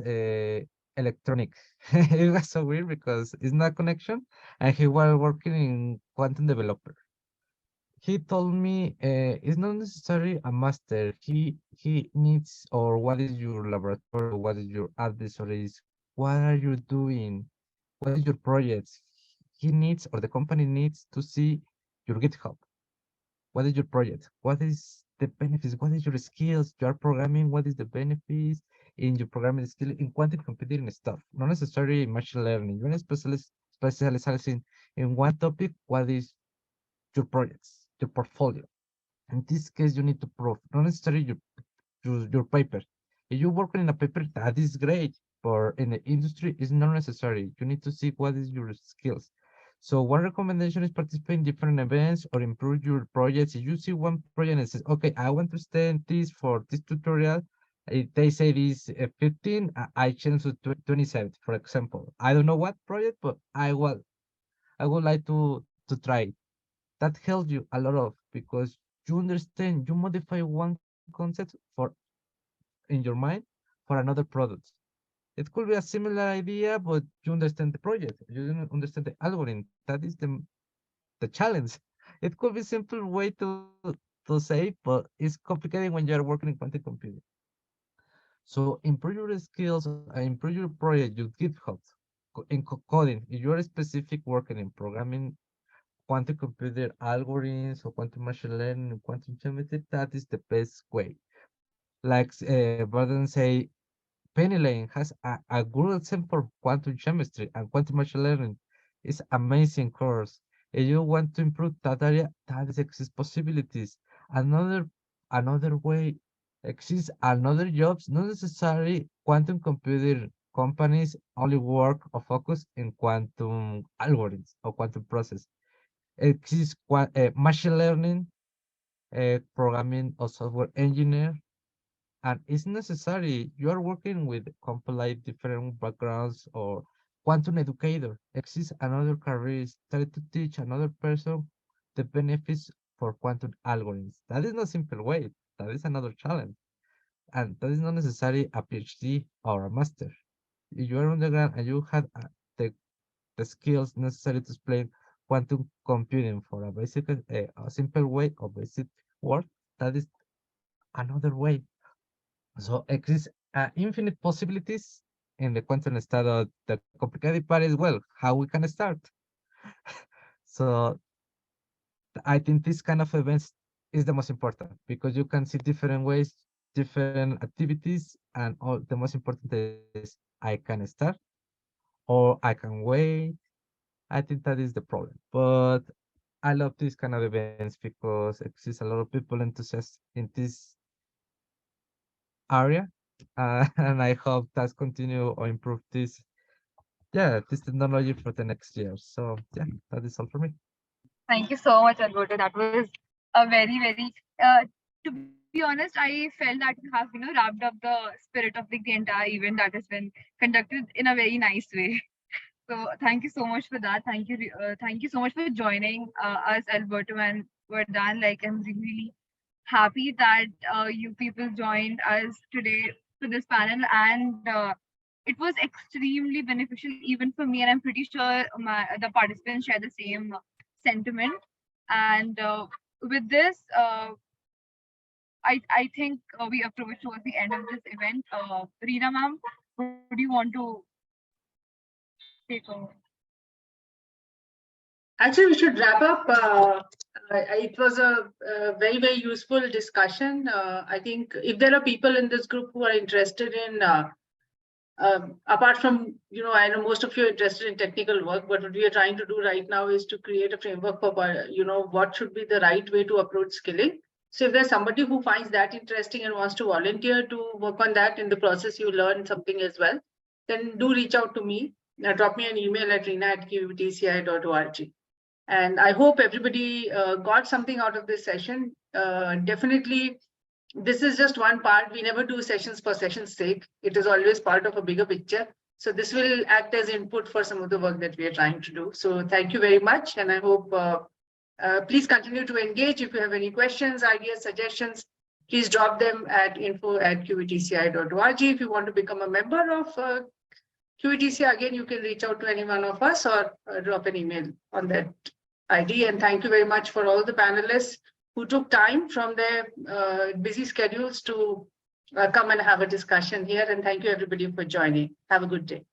electronic. It was so weird because it's not connection, and he was working in quantum developer. He told me it's not necessarily a master. He needs, or what is your laboratory, what is your adversaries, what are you doing, what is your projects. He needs, or the company needs, to see your GitHub. What is your project? What is the benefits? What is your skills? You are programming. What is the benefits in your programming skill in quantum computing stuff? Not necessarily machine learning. You're specializing in one topic. What is your projects, your portfolio? In this case, you need to prove, not necessarily your paper. If you work in a paper, that is great, but in the industry, it's not necessary. You need to see what is your skills. So one recommendation is participate in different events or improve your projects. If you see one project and says, okay, I want to stand this for this tutorial, if they say this 15, I change to 27, for example. I don't know what project, but I would like to try it. That helps you a lot of, because you understand, you modify one concept for in your mind for another product. It could be a similar idea, but you understand the project, you don't understand the algorithm. That is the challenge. It could be simple way to say, but it's complicated when you're working in quantum computing. So improve your skills and improve your project, your GitHub, in coding. If you're specific working in programming quantum computer algorithms or quantum machine learning, quantum geometry, that is the best way. Like Burden say, Penny Lane has a good example of quantum chemistry and quantum machine learning. It's amazing course. If you want to improve that area, that exists possibilities. Another way exists another jobs, not necessarily quantum computer companies only work or focus in quantum algorithms or quantum process. Exists machine learning, programming or software engineer, and it's necessary. You are working with complete different backgrounds, or quantum educator. Exists another career, try to teach another person the benefits for quantum algorithms. That is not simple way. That is another challenge. And that is not necessarily a PhD or a master. If you are undergrad and you had the skills necessary to explain quantum computing for a basic, a simple way or basic word, that is another way. So exists infinite possibilities in the quantum study. The complicated part is, well, how we can start. So I think this kind of events is the most important, because you can see different ways, different activities, and all the most important is I can start or I can wait. I think that is the problem. But I love these kind of events because exists a lot of people enthusiastic in this area, and I hope that's continue or improve this technology for the next year. So yeah, that is all for me. Thank you so much, Alberto. That was a very, very, to be honest, I felt that you have, wrapped up the spirit of the entire event that has been conducted in a very nice way. So thank you so much for that. Thank you so much for joining us, Alberto and Vardhan. Like, I'm really happy that you people joined us today for this panel, and it was extremely beneficial even for me, and I'm pretty sure the participants share the same sentiment. And with this, I think we approach towards the end of this event. Reena ma'am, would you want to take over? Actually, we should wrap up. It was a very, very useful discussion. I think if there are people in this group who are interested in, apart from, I know most of you are interested in technical work, but what we are trying to do right now is to create a framework for, what should be the right way to approach skilling. So if there's somebody who finds that interesting and wants to volunteer to work on that, in the process you learn something as well, then do reach out to me. Drop me an email at reena@qutci.org. And I hope everybody got something out of this session. Definitely, this is just one part. We never do sessions for session's sake. It is always part of a bigger picture. So this will act as input for some of the work that we are trying to do. So thank you very much. And I hope, please continue to engage. If you have any questions, ideas, suggestions, please drop them at info@qutci.org. If you want to become a member of QETC, again, you can reach out to any one of us or drop an email on that ID. And thank you very much for all the panelists who took time from their busy schedules to come and have a discussion here. And thank you everybody for joining. Have a good day.